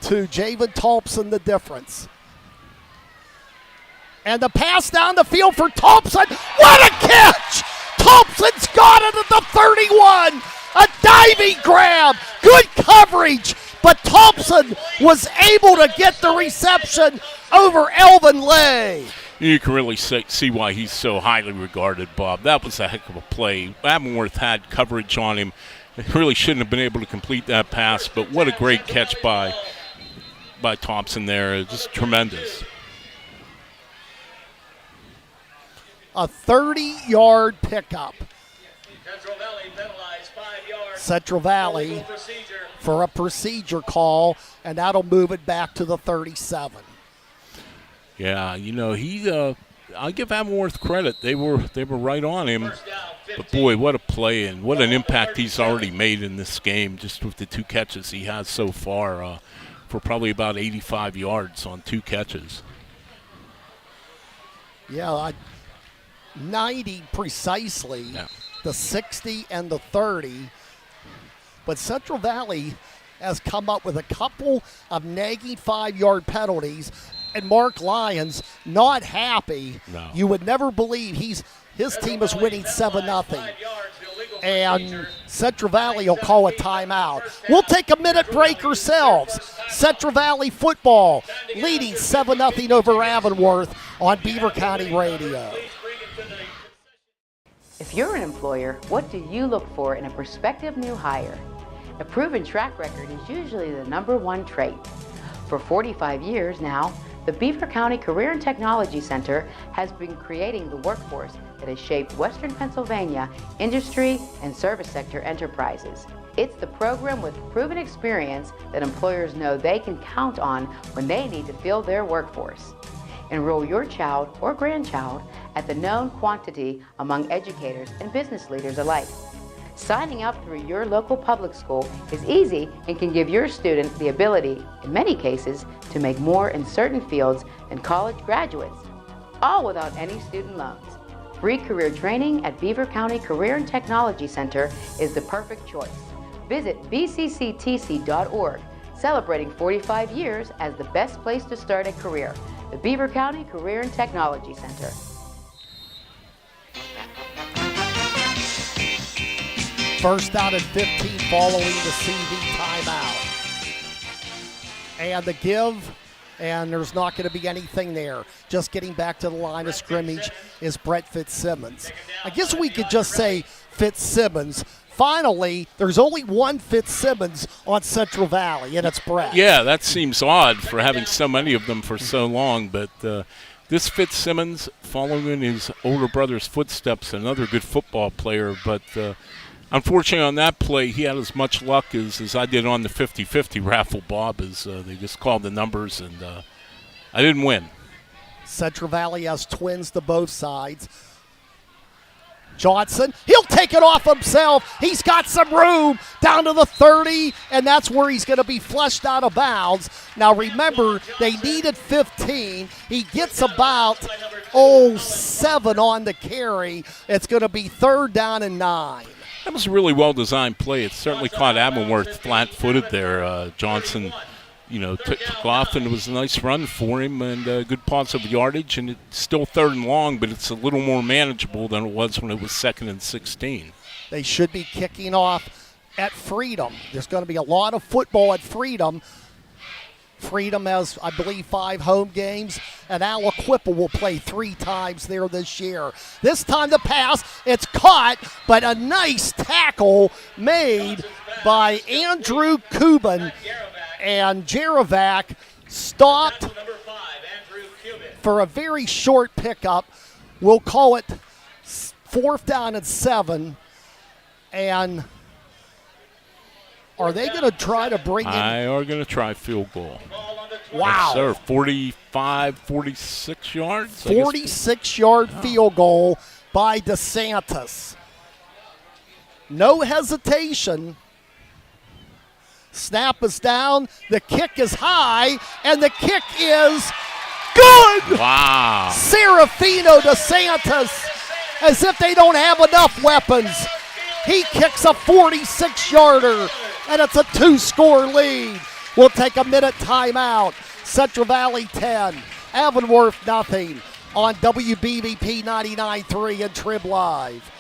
S5: to Javen Thompson, the difference. And the pass down the field for Thompson. What a catch! Thompson's got it at the 31. A diving grab. Good coverage. But Thompson was able to get the reception over Elvin Lay.
S6: You can really see why he's so highly regarded, Bob. That was a heck of a play. Avonworth had coverage on him. He really shouldn't have been able to complete that pass, but what a great catch by Thompson there. Just tremendous.
S5: A 30-yard pickup. Central Valley for a procedure call, and that'll move it back to the 37.
S6: Yeah, you know, I'll give Avonworth credit. They were right on him. But, boy, what a play and what an impact he's already made in this game just with the 2 catches he has so far for probably about 85 yards on 2 catches.
S5: Yeah, 90 precisely,
S6: yeah.
S5: The 60 and the 30. But Central Valley has come up with a couple of nagging 5-yard penalties, and Mark Lyons not happy.
S6: No.
S5: You would never believe his team is winning 7-0. And Central Valley will call a timeout. We'll take a minute break ourselves. Central Valley football leading 7-0 over Avonworth on Beaver County Radio.
S7: If you're an employer, what do you look for in a prospective new hire? A proven track record is usually the #1 trait. For 45 years now, the Beaver County Career and Technology Center has been creating the workforce that has shaped Western Pennsylvania industry and service sector enterprises. It's the program with proven experience that employers know they can count on when they need to fill their workforce. Enroll your child or grandchild at the known quantity among educators and business leaders alike. Signing up through your local public school is easy and can give your student the ability, in many cases, to make more in certain fields than college graduates, all without any student loans. Free career training at Beaver County Career and Technology Center is the perfect choice. Visit bcctc.org, celebrating 45 years as the best place to start a career. The Beaver County Career and Technology Center.
S5: First down and 15 following the CV timeout. And the give, and there's not going to be anything there. Just getting back to the line of scrimmage is Brett Fitzsimmons. I guess we could just say Fitzsimmons. Finally, there's only one Fitzsimmons on Central Valley, and it's Brett.
S6: Yeah, that seems odd for having so many of them for so long, but this Fitzsimmons, following in his older brother's footsteps, another good football player, but unfortunately on that play, he had as much luck as I did on the 50-50 raffle, Bob, as they just called the numbers, and I didn't win.
S5: Central Valley has twins to both sides. Johnson, he'll take it off himself. He's got some room down to the 30, and that's where he's going to be flushed out of bounds. Now remember, they needed 15. He gets about 7 on the carry. It's going to be 3rd down and 9.
S6: That was a really well-designed play. It certainly caught Avonworth flat-footed there. Johnson, took off, and it was a nice run for him and good positive yardage, and it's still 3rd and long, but it's a little more manageable than it was when it was 2nd and 16.
S5: They should be kicking off at Freedom. There's going to be a lot of football at Freedom. Freedom has, I believe, 5 home games, and Aliquippa will play 3 times there this year. This time the pass, it's caught, but a nice tackle made by Andrew Cuban, and Jerovac stopped for a very short pickup. We'll call it 4th down and 7, and are they going to try to bring in?
S6: They are going to try field goal.
S5: Wow.
S6: Yes, sir. 45, 46 yards?
S5: 46-yard field goal by DeSantis. No hesitation. Snap is down. The kick is high, and the kick is good.
S6: Wow.
S5: Serafino DeSantis, as if they don't have enough weapons. He kicks a 46-yarder, and it's a 2-score lead. We'll take a minute timeout. Central Valley 10, Avonworth nothing on WBBP 99.3 and Trib Live.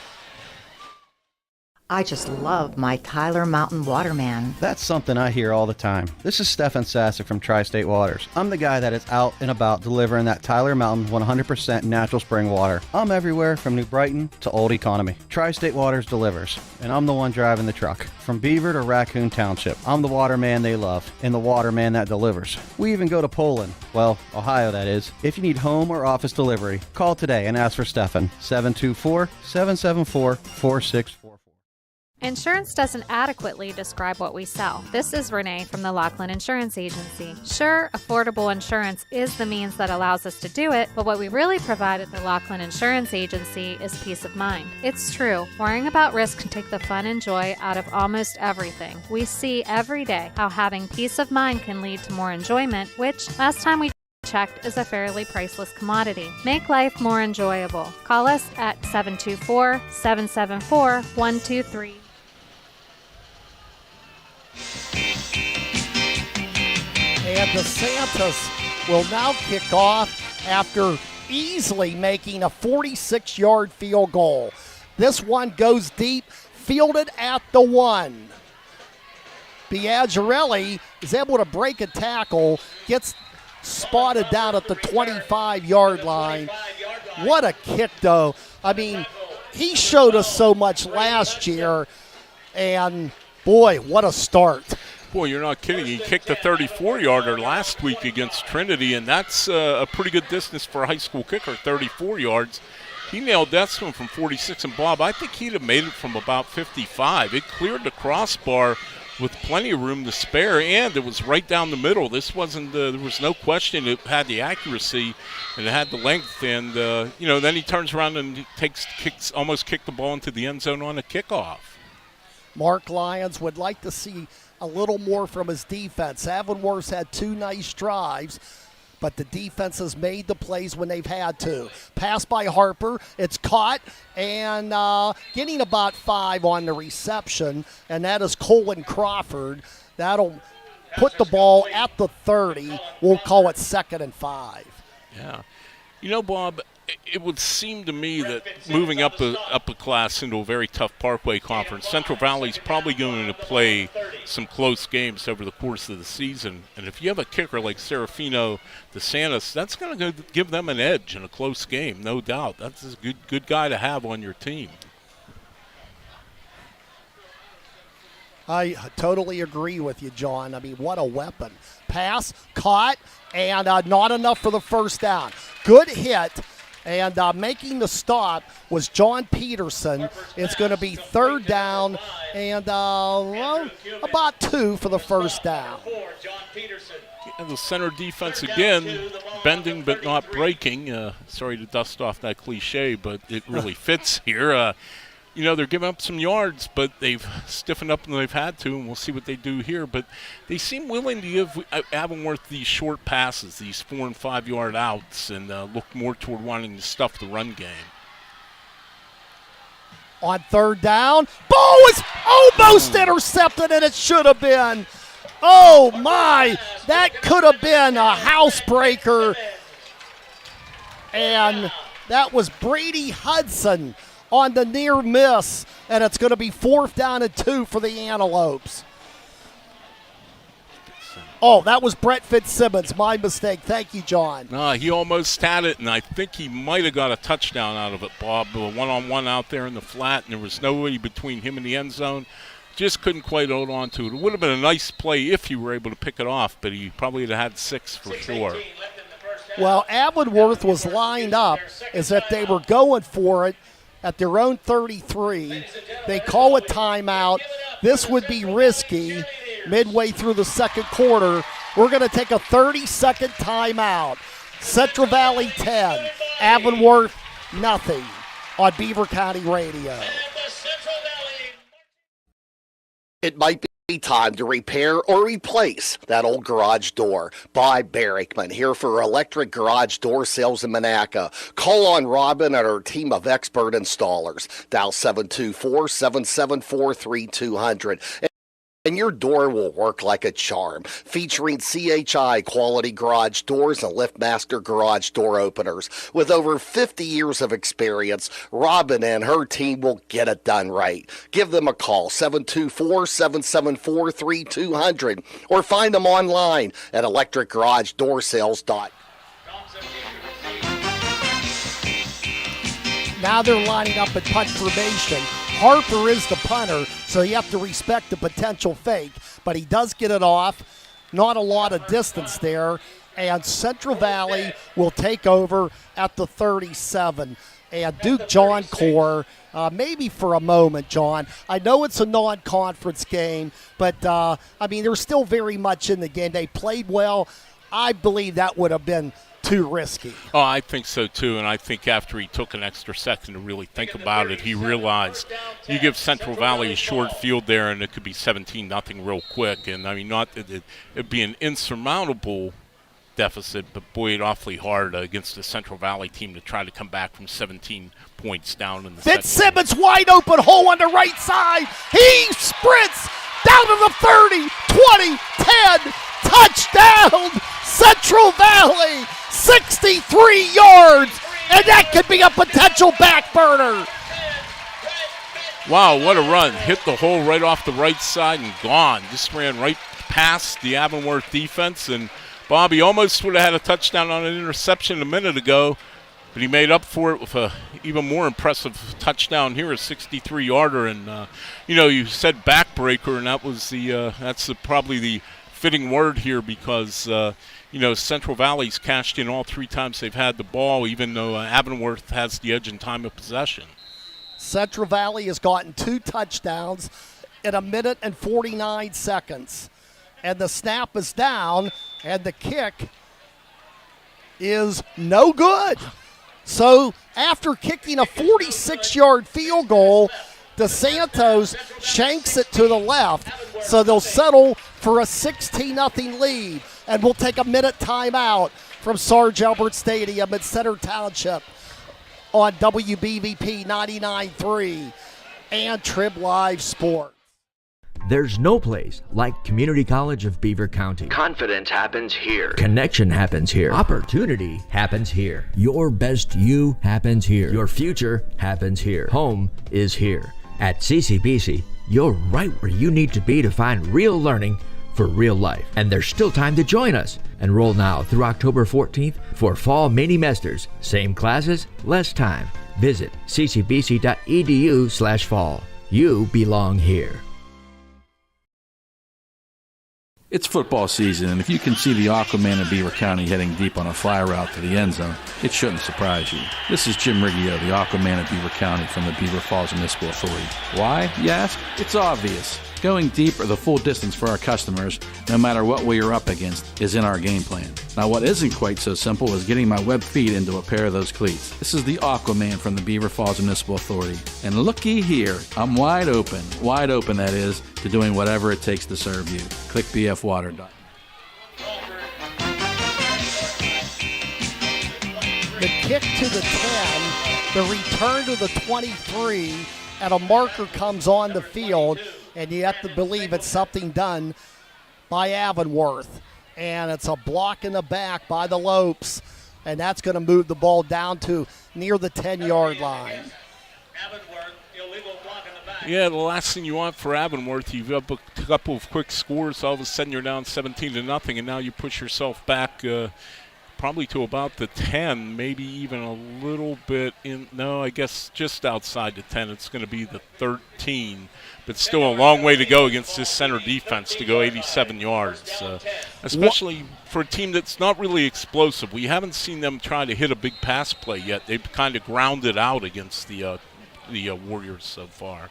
S10: I just love my Tyler Mountain Waterman.
S12: That's something I hear all the time. This is Stefan Sasek from Tri-State Waters. I'm the guy that is out and about delivering that Tyler Mountain 100% natural spring water. I'm everywhere from New Brighton to Old Economy. Tri-State Waters delivers, and I'm the one driving the truck. From Beaver to Raccoon Township, I'm the waterman they love and the waterman that delivers. We even go to Poland, well, Ohio that is. If you need home or office delivery, call today and ask for Stefan, 724-774-4644.
S18: Insurance doesn't adequately describe what we sell. This is Renee from the Laughlin Insurance Agency. Sure, affordable insurance is the means that allows us to do it, but what we really provide at the Laughlin Insurance Agency is peace of mind. It's true, worrying about risk can take the fun and joy out of almost everything. We see every day how having peace of mind can lead to more enjoyment, which, last time we checked, is a fairly priceless commodity. Make life more enjoyable. Call us at 724-774-123.
S5: And DeSantis will now kick off after easily making a 46-yard field goal. This one goes deep, fielded at the 1. Biagirelli is able to break a tackle, gets spotted down at the 25-yard line. What a kick, though. I mean, he showed us so much last year, and boy, what a start.
S6: Boy, you're not kidding. He kicked a 34-yarder last week against Trinity, and that's a pretty good distance for a high school kicker, 34 yards. He nailed that one from 46, and Bob, I think he'd have made it from about 55. It cleared the crossbar with plenty of room to spare, and it was right down the middle. This wasn't, there was no question it had the accuracy and it had the length, and, then he turns around and almost kicked the ball into the end zone on a kickoff.
S5: Mark Lyons would like to see a little more from his defense. Avonworth's had 2 nice drives, but the defense has made the plays when they've had to. Pass by Harper, it's caught, and getting about 5 on the reception, and that is Colin Crawford. That'll put the ball at the 30. We'll call it 2nd and 5.
S6: Yeah. You know, Bob, it would seem to me that moving up a class into a very tough Parkway Conference, Central Valley's probably going to play some close games over the course of the season. And if you have a kicker like Serafino DeSantis, that's going to give them an edge in a close game, no doubt. That's a good guy to have on your team.
S5: I totally agree with you, John. I mean, what a weapon. Pass, caught, and not enough for the first down. Good hit, and making the stop was John Peterson. It's going to be third down and about 2 for the first down.
S6: And the center defense again, bending but not breaking. Sorry to dust off that cliche, but it really fits here. They're giving up some yards, but they've stiffened up and they've had to, and we'll see what they do here. But they seem willing to give Avonworth these short passes, these 4- and 5-yard outs, and look more toward wanting to stuff the run game.
S5: On third down, ball was almost intercepted, and it should have been. Oh, my. That could have been a housebreaker. And that was Brady Hudson on the near miss, and it's going to be 4th down and 2 for the Antelopes. Oh, that was Brett Fitzsimmons. My mistake. Thank you, John.
S6: No, he almost had it, and I think he might have got a touchdown out of it, Bob. A one-on-one out there in the flat, and there was nobody between him and the end zone. Just couldn't quite hold on to it. It would have been a nice play if he were able to pick it off, but he probably would have had 6 for sure.
S5: Well, Avonworth was lined up as if they were going for it at their own 33. They call a timeout. This would be risky midway through the second quarter. We're going to take a 30-second timeout. Central Valley 10, Avonworth nothing on Beaver County Radio.
S19: It might be time to repair or replace that old garage door. By Barrickman, here for electric garage door sales in Monaca. Call on Robin and her team of expert installers. Dial 724-774-3200. And your door will work like a charm. Featuring CHI quality garage doors and LiftMaster garage door openers. With over 50 years of experience, Robin and her team will get it done right. Give them a call, 724-774-3200, or find them online at electricgarageDoorSales.com.
S5: Now they're lining up at punt formation. Harper is the punter, so you have to respect the potential fake, but he does get it off. Not a lot of distance there, and Central Valley will take over at the 37. And Duke John Core, maybe for a moment, John. I know it's a non-conference game, but, they're still very much in the game. They played well. I believe that would have been too risky.
S6: Oh, I think so too, and I think after he took an extra second to really think about it, he realized you give Central Valley a short field there and it could be 17-0 real quick. And not that it'd be an insurmountable deficit, but boy, it's awfully hard against the Central Valley team to try to come back from 17 points down in the
S5: Fitzsimmons wide open hole on the right side. He sprints down to the 30, 20, 10, touchdown, Central Valley, 63 yards, and that could be a potential back burner.
S6: Wow, what a run. Hit the hole right off the right side and gone. Just ran right past the Avonworth defense, and Bobby almost would have had a touchdown on an interception a minute ago, but he made up for it with a even more impressive touchdown here, a 63-yarder. And you said backbreaker, and that was probably the fitting word here because Central Valley's cashed in all 3 times they've had the ball, even though Avonworth has the edge in time of possession.
S5: Central Valley has gotten 2 touchdowns in 1 minute and 49 seconds, and the snap is down, and the kick is no good. So after kicking a 46-yard field goal, DeSantos shanks it to the left, so they'll settle for a 16-0 lead. And we'll take a minute timeout from Sarge Albert Stadium in Center Township on WBVP 99.3 and Trib Live Sports.
S9: There's no place like Community College of Beaver County. Confidence happens here. Connection happens here. Opportunity happens here. Your best you happens here. Your future happens here. Home is here. At CCBC, you're right where you need to be to find real learning for real life. And there's still time to join us. Enroll now through October 14th for fall mini-mesters. Same classes, less time. Visit ccbc.edu/fall. You belong here.
S11: It's football season, and if you can see the Aquaman of Beaver County heading deep on a fly route to the end zone, it shouldn't surprise you. This is Jim Riggio, the Aquaman of Beaver County from the Beaver Falls Municipal Authority. Why, you ask? It's obvious. Going deep or the full distance for our customers, no matter what we are up against, is in our game plan. Now, what isn't quite so simple is getting my web feet into a pair of those cleats. This is the Aquaman from the Beaver Falls Municipal Authority. And looky here, I'm wide open that is, to doing whatever it takes to serve you. Click bfwater.com.
S5: The kick to the 10, the return to the 23, and a marker comes on the field, and you have to believe it's something done by Avonworth. And it's a block in the back by the Lopes, and that's going to move the ball down to near the 10-yard line.
S6: Yeah, the last thing you want for Avonworth, you've got a couple of quick scores, all of a sudden you're down 17-0, and now you push yourself back probably to about the 10, maybe even a little bit in, no, I guess just outside the 10. It's going to be the 13, but still a long way to go against this center defense to go 87 yards, especially for a team that's not really explosive. We haven't seen them try to hit a big pass play yet. They've kind of grounded out against the Warriors so far.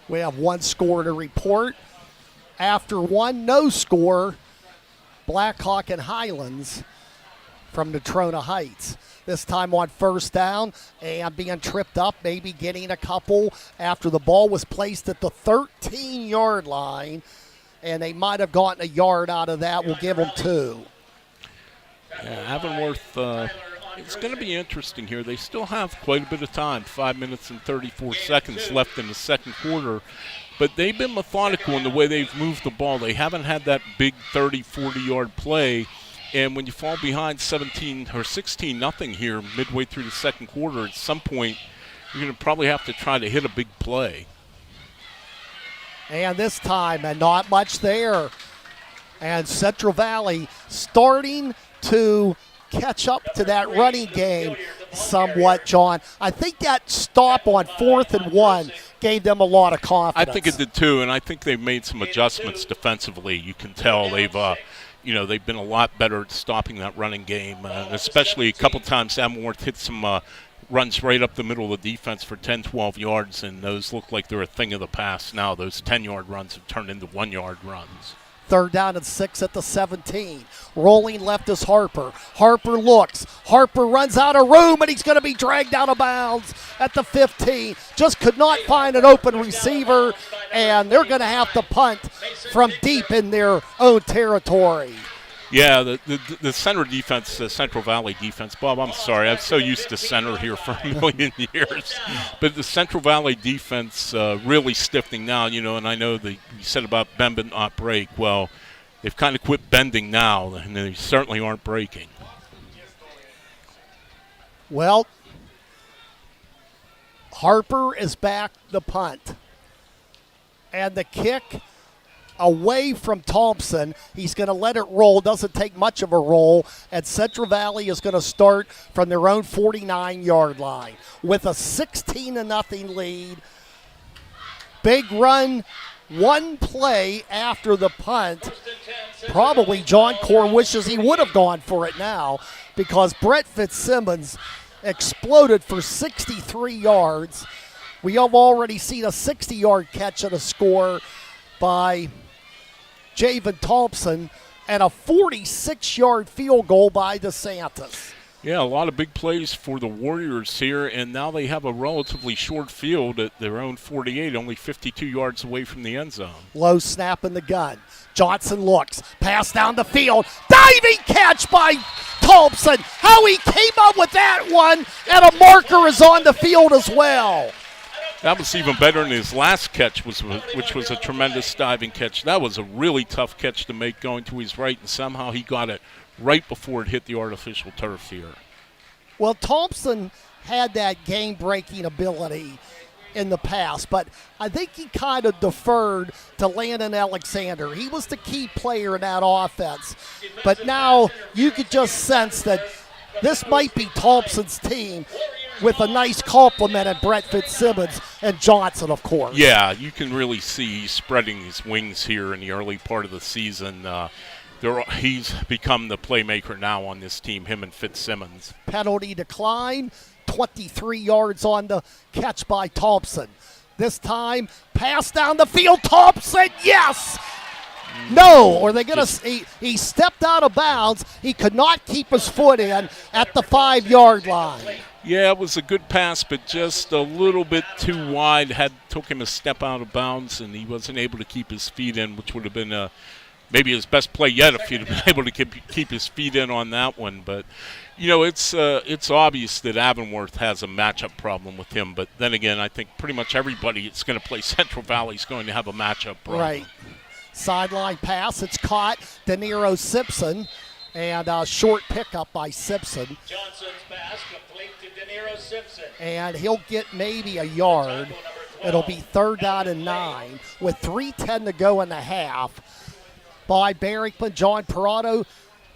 S5: We have one score to report. After one, no score, Blackhawk and Highlands from Natrona Heights. This time on first down and being tripped up, maybe getting a couple after the ball was placed at the 13-yard line, and they might have gotten a yard out of that. We'll give them 2.
S6: Yeah, Avonworth, it's going to be interesting here. They still have quite a bit of time, 5 minutes and 34 seconds left in the second quarter. But they've been methodical in the way they've moved the ball. They haven't had that big 30, 40-yard play. And when you fall behind 17 or 16-0 here midway through the second quarter, at some point you're going to probably have to try to hit a big play.
S5: And this time, and not much there. And Central Valley starting to catch up to that running game somewhat, John. I think that stop on 4th and 1 gave them a lot of confidence.
S6: I think it did too, and I think they've made some adjustments defensively. You can tell they've been a lot better at stopping that running game, especially a couple times Avonworth hit some runs right up the middle of the defense for 10, 12 yards, and those look like they're a thing of the past now. Those 10-yard runs have turned into 1-yard runs.
S5: 3rd down and 6 at the 17. Rolling left is Harper. Harper looks. Harper runs out of room, and he's going to be dragged out of bounds at the 15. Just could not find an open receiver, and they're going to have to punt from deep in their own territory.
S6: Yeah, the center defense, the Central Valley defense, Bob, I'm sorry. I'm so used to center here for a million years. But the Central Valley defense really stiffening now, and I know you said about bend but not break. Well, they've kind of quit bending now, and they certainly aren't breaking.
S5: Well, Harper is back the punt. And the kick away from Thompson. He's going to let it roll. Doesn't take much of a roll. And Central Valley is going to start from their own 49-yard line with a 16-0 lead. Big run, one play after the punt. Probably John Core wishes he would have gone for it now because Brett Fitzsimmons exploded for 63 yards. We have already seen a 60-yard catch and a score by Javen Thompson and a 46-yard field goal by DeSantis.
S6: Yeah, a lot of big plays for the Warriors here, and now they have a relatively short field at their own 48, only 52 yards away from the end zone.
S5: Low snap in the gun. Johnson looks, pass down the field, diving catch by Thompson. How he came up with that one, and a marker is on the field as well.
S6: That was even better than his last catch, which was a tremendous diving catch. That was a really tough catch to make going to his right, and somehow he got it right before it hit the artificial turf here.
S5: Well, Thompson had that game-breaking ability in the past, but I think he kind of deferred to Landon Alexander. He was the key player in that offense, but now you could just sense that this might be Thompson's team, with a nice compliment at Brett Fitzsimmons and Johnson, of course.
S6: Yeah, you can really see he's spreading his wings here in the early part of the season. He's become the playmaker now on this team, him and Fitzsimmons.
S5: Penalty decline, 23 yards on the catch by Thompson. This time, pass down the field, Thompson, yes! No, or they're going to. He stepped out of bounds. He could not keep his foot in at the 5-yard line.
S6: Yeah, it was a good pass, but just a little bit too wide. Took him a step out of bounds, and he wasn't able to keep his feet in, which would have been maybe his best play yet if he'd been able to keep his feet in on that one. But, it's obvious that Avonworth has a matchup problem with him. But then again, I think pretty much everybody that's going to play Central Valley is going to have a matchup problem.
S5: Right. Sideline pass. It's caught. De Niro Simpson. And a short pickup by Simpson.
S20: Johnson's pass complete to De Niro Simpson.
S5: And he'll get maybe a yard. It'll be 3rd down and 9 with 3:10 to go in the half. By Barrickman, John Parado,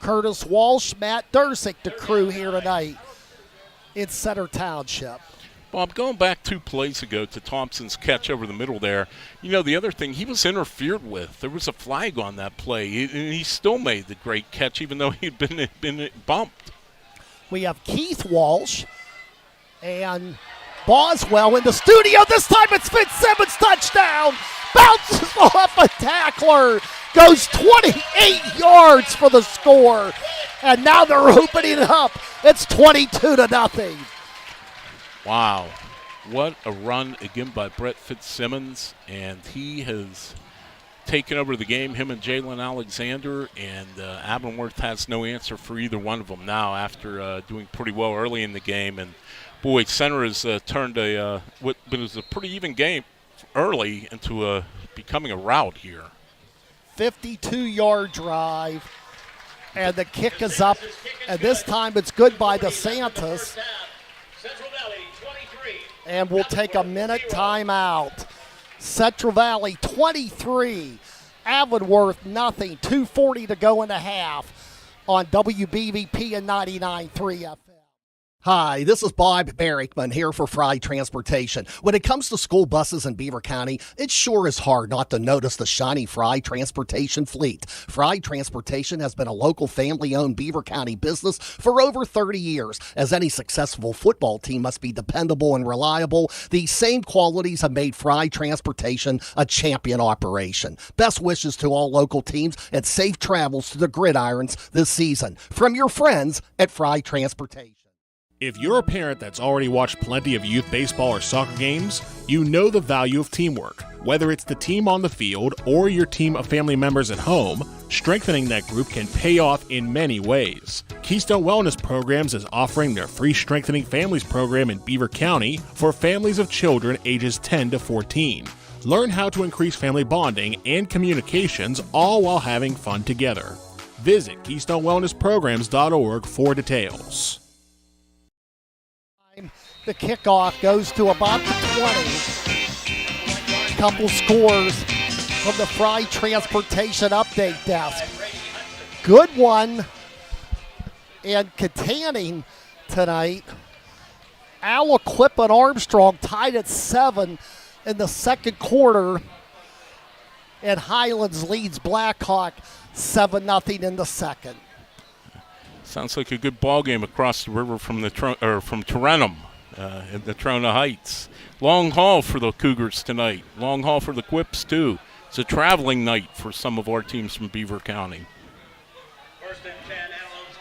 S5: Curtis Walsh, Matt Dursick, the crew here tonight in Center Township.
S6: Bob, going back 2 plays ago to Thompson's catch over the middle there, the other thing, he was interfered with. There was a flag on that play, and he still made the great catch even though he'd been bumped.
S5: We have Keith Walsh and Boswell in the studio. This time it's Fitzsimmons, touchdown. Bounces off a tackler. Goes 28 yards for the score. And now they're opening it up. It's 22-0.
S6: Wow, what a run again by Brett Fitzsimmons, and he has taken over the game, him and Jalen Alexander, and Avonworth has no answer for either one of them now after doing pretty well early in the game. And, boy, Center has turned what was a pretty even game early into becoming a rout here.
S5: 52-yard drive, and the kick is up, and this time it's good by DeSantis. And we'll take a minute timeout. Central Valley 23, Avonworth nothing. 2:40 to go in the half on WBVP and 99.3 FM. Hi, this is Bob Barrickman here for Fry Transportation. When it comes to school buses in Beaver County, it sure is hard not to notice the shiny Fry Transportation fleet. Fry Transportation has been a local family-owned Beaver County business for over 30 years. As any successful football team must be dependable and reliable, these same qualities have made Fry Transportation a champion operation. Best wishes to all local teams and safe travels to the gridirons this season. From your friends at Fry Transportation.
S2: If you're a parent that's already watched plenty of youth baseball or soccer games, you know the value of teamwork. Whether it's the team on the field or your team of family members at home, strengthening that group can pay off in many ways. Keystone Wellness Programs is offering their free Strengthening Families program in Beaver County for families of children ages 10 to 14. Learn how to increase family bonding and communications, all while having fun together. Visit KeystoneWellnessPrograms.org for details.
S5: The kickoff goes to about the 20. Couple scores from the Fry Transportation update desk. Good one in Katanning tonight. Aliquippa and Armstrong tied at 7 in the second quarter. And Highlands leads Blackhawk 7-0 in the second.
S6: Sounds like a good ball game across the river from Tarentum. In the Trona Heights. Long haul for the Cougars tonight. Long haul for the Quips, too. It's a traveling night for some of our teams from Beaver County.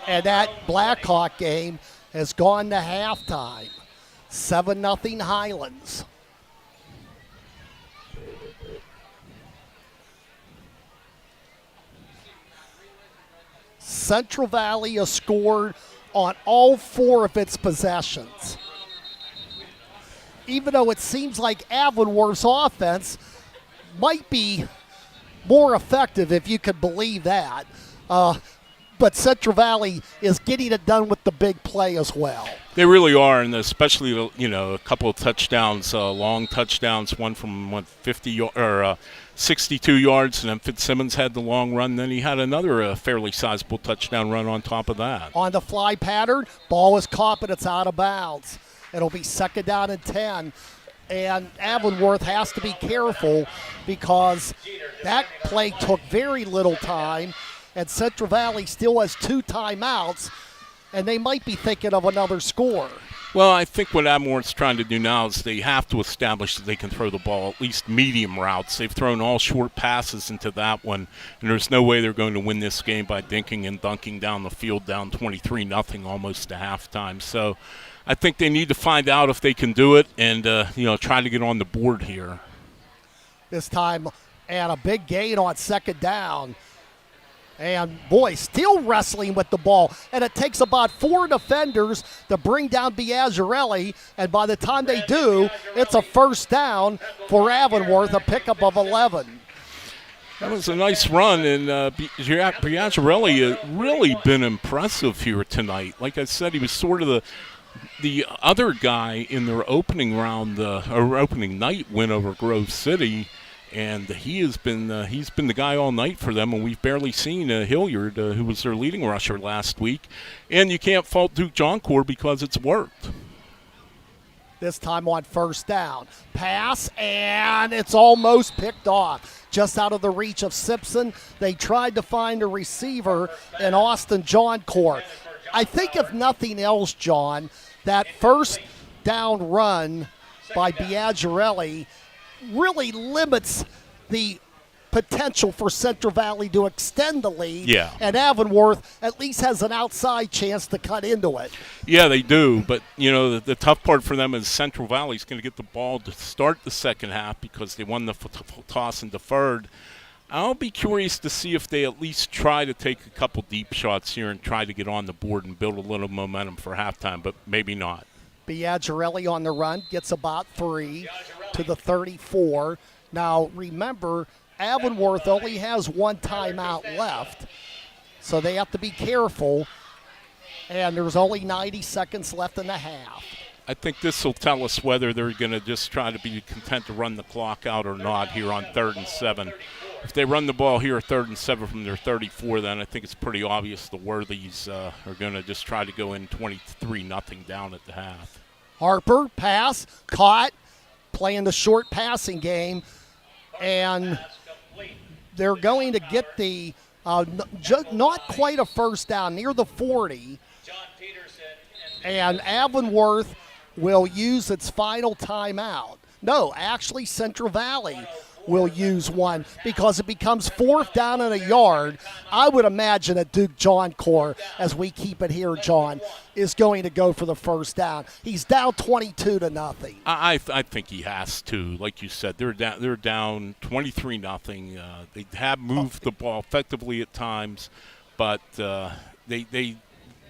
S5: And that Blackhawk game has gone to halftime. 7-0 Highlands. Central Valley has scored on all 4 of its possessions. even though it seems like Avonworth's offense might be more effective, if you could believe that. But Central Valley is getting it done with the big play as well.
S6: They really are, and especially, a couple of touchdowns, long touchdowns, one from 62 yards, and then Fitzsimmons had the long run. Then he had another fairly sizable touchdown run on top of that.
S5: On the fly pattern, ball is caught, but it's out of bounds. It'll be 2nd down and 10. And Avonworth has to be careful because that play took very little time, and Central Valley still has 2 timeouts, and they might be thinking of another score.
S6: Well, I think what Avonworth's trying to do now is they have to establish that they can throw the ball, at least medium routes. They've thrown all short passes into that one, and there's no way they're going to win this game by dinking and dunking down the field down 23-0 almost to halftime. So I think they need to find out if they can do it and, try to get on the board here.
S5: This time, and a big gain on 2nd down. And, boy, still wrestling with the ball. And it takes about 4 defenders to bring down Biagirelli. And by the time they do, it's a 1st down for Avonworth, a pickup of 11.
S6: That was a nice run, and Biagirelli has really been impressive here tonight. Like I said, he was sort of the other guy in their opening round, or opening night win over Grove City. And he's been the guy all night for them, and we've barely seen Hilliard, who was their leading rusher last week. And you can't fault Duke Johncourt because it's worked.
S5: This time on 1st down. Pass, and it's almost picked off. Just out of the reach of Simpson. They tried to find a receiver in Austin Johncourt. I think if nothing else, John, that 1st down run by Biagirelli really limits the potential for Central Valley to extend the lead.
S6: Yeah.
S5: And Avonworth at least has an outside chance to cut into it.
S6: Yeah, they do. But, the tough part for them is Central Valley's going to get the ball to start the second half because they won the toss and deferred. I'll be curious to see if they at least try to take a couple deep shots here and try to get on the board and build a little momentum for halftime, but maybe not.
S5: Biagirelli on the run gets about 3 to the 34. Now, remember, Avonworth only has 1 timeout left, so they have to be careful, and there's only 90 seconds left in the half.
S6: I think this will tell us whether they're going to just try to be content to run the clock out or not here on 3rd and 7. If they run the ball here 3rd and 7 from their 34, then I think it's pretty obvious the Worthies are going to just try to go in 23-0 down at the half.
S5: Harper, pass, caught, playing the short passing game, and they're going to get the not quite a 1st down, near the 40, and Avonworth will use its final timeout. No, actually Central Valley will use one because it becomes 4th down and a yard. I would imagine that Duke Johncourt, as we keep it here, John, is going to go for the 1st down. He's down 22-0.
S6: I think he has to. Like you said, they're down 23-0. They have moved the ball effectively at times, but the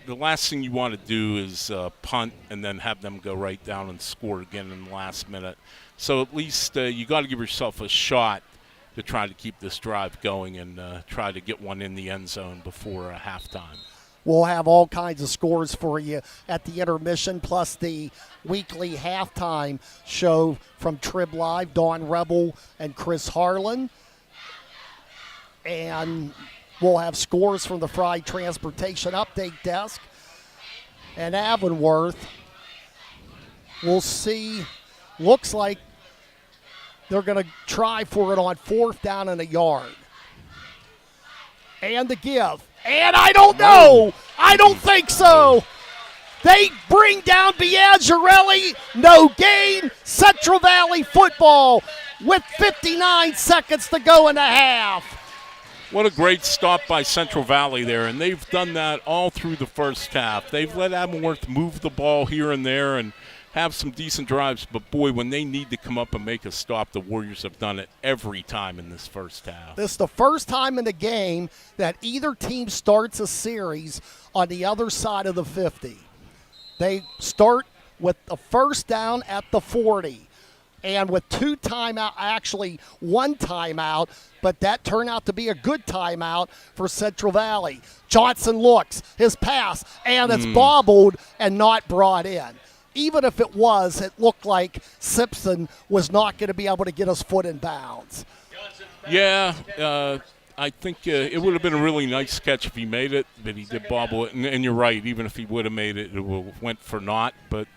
S6: last thing you want to do is punt and then have them go right down and score again in the last minute. So at least you got to give yourself a shot to try to keep this drive going and try to get one in the end zone before halftime.
S5: We'll have all kinds of scores for you at the intermission, plus the weekly halftime show from Trib Live, Dawn Rebel and Chris Harlan. And we'll have scores from the Fried Transportation Update Desk. And Avonworth, we'll see, looks like they're going to try for it on 4th down and a yard. And the give. And I don't know. I don't think so. They bring down Biagirelli. No gain. Central Valley football with 59 seconds to go in the half.
S6: What a great stop by Central Valley there, and they've done that all through the first half. They've let Avonworth move the ball here and there and have some decent drives, but boy, when they need to come up and make a stop, the Warriors have done it every time in this first half.
S5: This is the first time in the game that either team starts a series on the other side of the 50. They start with a first down at the 40. And with two timeout, actually one timeout, but that turned out to be a good timeout for Central Valley. Johnson looks, his pass, and it's bobbled and not brought in. Even if it was, it looked like Simpson was not going to be able to get his foot in bounds.
S6: Yeah, I think it would have been a really nice catch if he made it, but he did bobble it. And you're right, even if he would have made it, it went for naught. But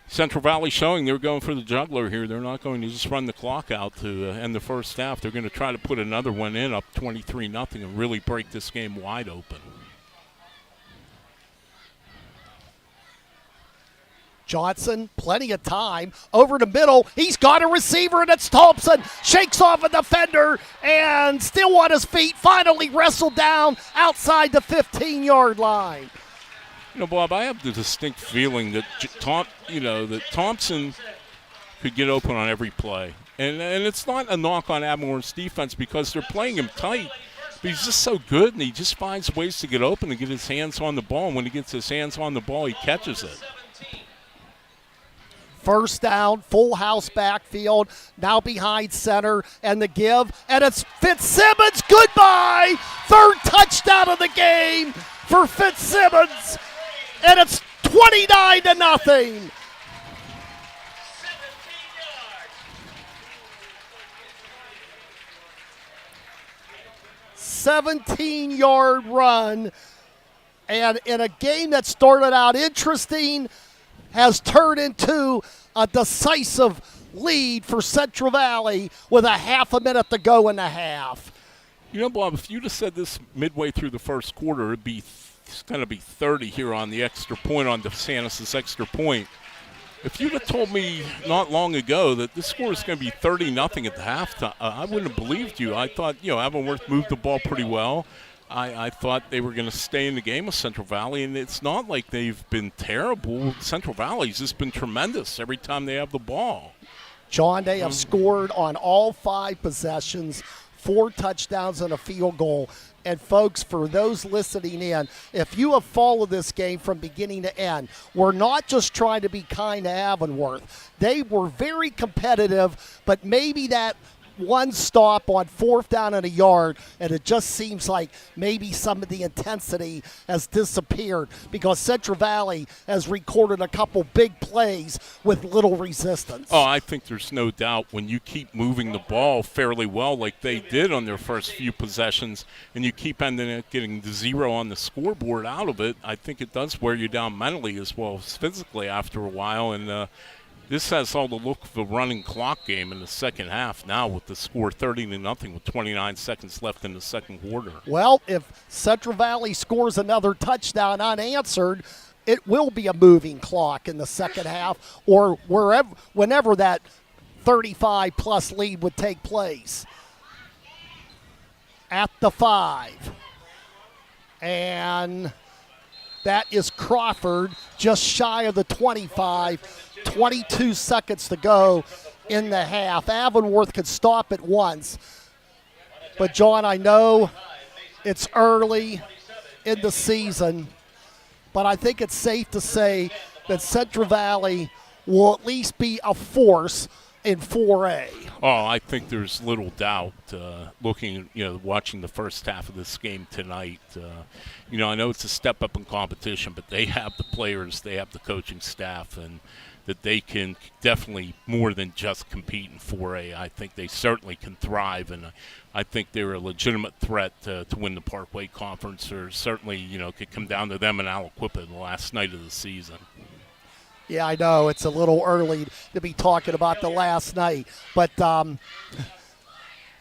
S6: Central Valley showing they're going for the juggler here. They're not going to just run the clock out to end the first half. They're going to try to put another one in up 23-0 and really break this game wide open.
S5: Johnson, plenty of time. Over the middle, he's got a receiver, and it's Thompson. Shakes off a defender and still on his feet. Finally wrestled down outside the 15-yard line.
S6: You know, Bob, I have the distinct feeling that that Thompson could get open on every play. And it's not a knock on Avonworth's defense because they're playing him tight. But he's just so good, and he just finds ways to get open and get his hands on the ball. And when he gets his hands on the ball, he catches it.
S5: First down, full house backfield, now behind center, and the give, and it's Fitzsimmons. Goodbye! Third touchdown of the game for Fitzsimmons, and it's 29-0. 17-yard run, and in a game that started out interesting, has turned into a decisive lead for Central Valley with a half a minute to go in the half.
S6: You know, Bob, if you'd have said this midway through the first quarter, it's going to be 30 here on the extra point, on DeSantis' extra point. If you'd have told me not long ago that this score is going to be 30-0 at the halftime, I wouldn't have believed you. I thought, Avonworth moved the ball pretty well. I thought they were going to stay in the game with Central Valley, and it's not like they've been terrible. Central Valley's just been tremendous every time they have the ball.
S5: John, they have scored on all 5 possessions, 4 touchdowns and a field goal. And, folks, for those listening in, if you have followed this game from beginning to end, we're not just trying to be kind to Avonworth. They were very competitive, but maybe that one stop on 4th down and a yard, and it just seems like maybe some of the intensity has disappeared because Central Valley has recorded a couple big plays with little resistance.
S6: Oh, I think there's no doubt when you keep moving the ball fairly well like they did on their first few possessions and you keep ending up getting the 0 on the scoreboard out of it, I think it does wear you down mentally as well as physically after a while. And this has all the look of a running clock game in the second half now with the score 30-0 with 29 seconds left in the second quarter.
S5: Well, if Central Valley scores another touchdown unanswered, it will be a moving clock in the second half or whenever that 35-plus lead would take place. At the 5. And that is Crawford just shy of the 25. 22 seconds to go in the half. Avonworth could stop it once. But, John, I know it's early in the season, but I think it's safe to say that Central Valley will at least be a force in 4A.
S6: Oh, I think there's little doubt watching the first half of this game tonight. I know it's a step up in competition, but they have the players, they have the coaching staff, and that they can definitely more than just compete in 4A. I think they certainly can thrive, and I think they're a legitimate threat to win the Parkway Conference, or certainly, could come down to them and Aliquippa the last night of the season.
S5: Yeah, I know it's a little early to be talking about the last night, but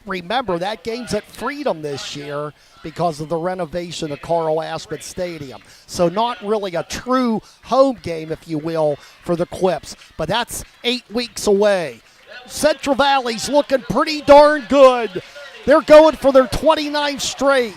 S5: remember that game's at Freedom this year because of the renovation of Carl Ashman Stadium. So not really a true home game, if you will, for the Quips, but that's 8 weeks away. Central Valley's looking pretty darn good. They're going for their 29th straight,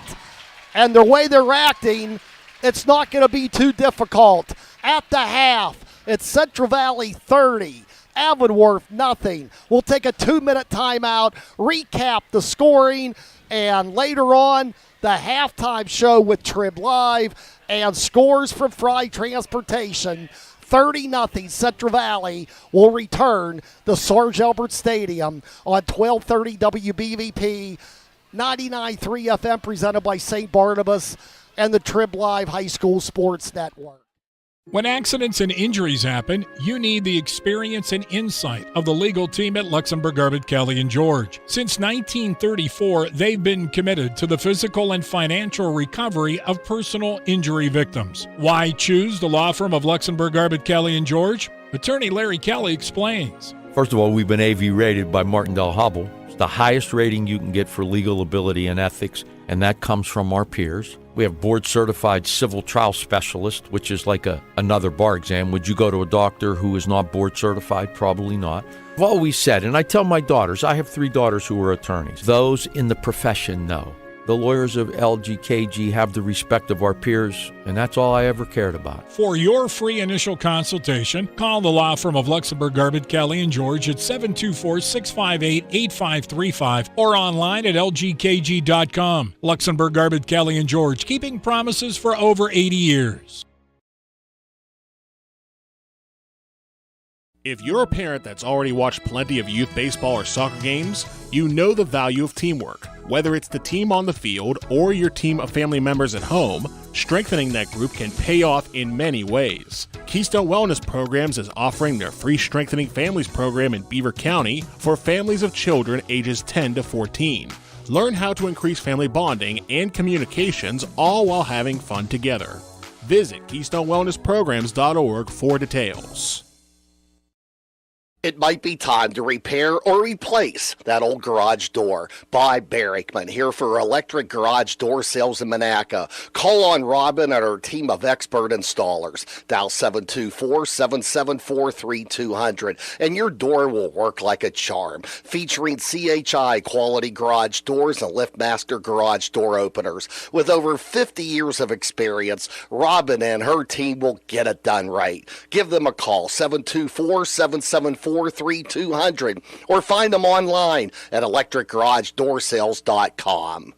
S5: and the way they're acting, it's not going to be too difficult. At the half, it's Central Valley 30. Avonworth, nothing. We'll take a 2-minute timeout, recap the scoring, and later on, the halftime show with Trib Live and scores from Fry Transportation. 30-0, Central Valley will return to Sarge Albert Stadium on 1230 WBVP, 99.3 FM, presented by St. Barnabas and the Trib Live High School Sports Network.
S16: When accidents and injuries happen, you need the experience and insight of the legal team at Luxembourg, Garbett, Kelly & George. Since 1934, they've been committed to the physical and financial recovery of personal injury victims. Why choose the law firm of Luxembourg, Garbett, Kelly & George? Attorney Larry Kelly explains.
S17: First of all, we've been AV rated by Martindale Hubbell. It's the highest rating you can get for legal ability and ethics, and that comes from our peers. We have board-certified civil trial specialist, which is like another bar exam. Would you go to a doctor who is not board-certified? Probably not. I've always said, and I tell my daughters, I have 3 daughters who are attorneys. Those in the profession know. The lawyers of LGKG have the respect of our peers, and that's all I ever cared about.
S16: For your free initial consultation, call the law firm of Luxembourg, Garbett, Kelly & George at 724-658-8535 or online at lgkg.com. Luxembourg, Garbett, Kelly & George, keeping promises for over 80 years.
S2: If you're a parent that's already watched plenty of youth baseball or soccer games, you know the value of teamwork. Whether it's the team on the field or your team of family members at home, strengthening that group can pay off in many ways. Keystone Wellness Programs is offering their free Strengthening Families program in Beaver County for families of children ages 10 to 14. Learn how to increase family bonding and communications, all while having fun together. Visit KeystoneWellnessPrograms.org for details.
S19: It might be time to repair or replace that old garage door. By Barrickman, here for electric garage door sales in Monaca. Call on Robin and her team of expert installers. Dial 724-774-3200, and your door will work like a charm. Featuring CHI quality garage doors and LiftMaster garage door openers. With over 50 years of experience, Robin and her team will get it done right. Give them a call, 724-774-3200, or find them online at electricgarageDoorsales.com.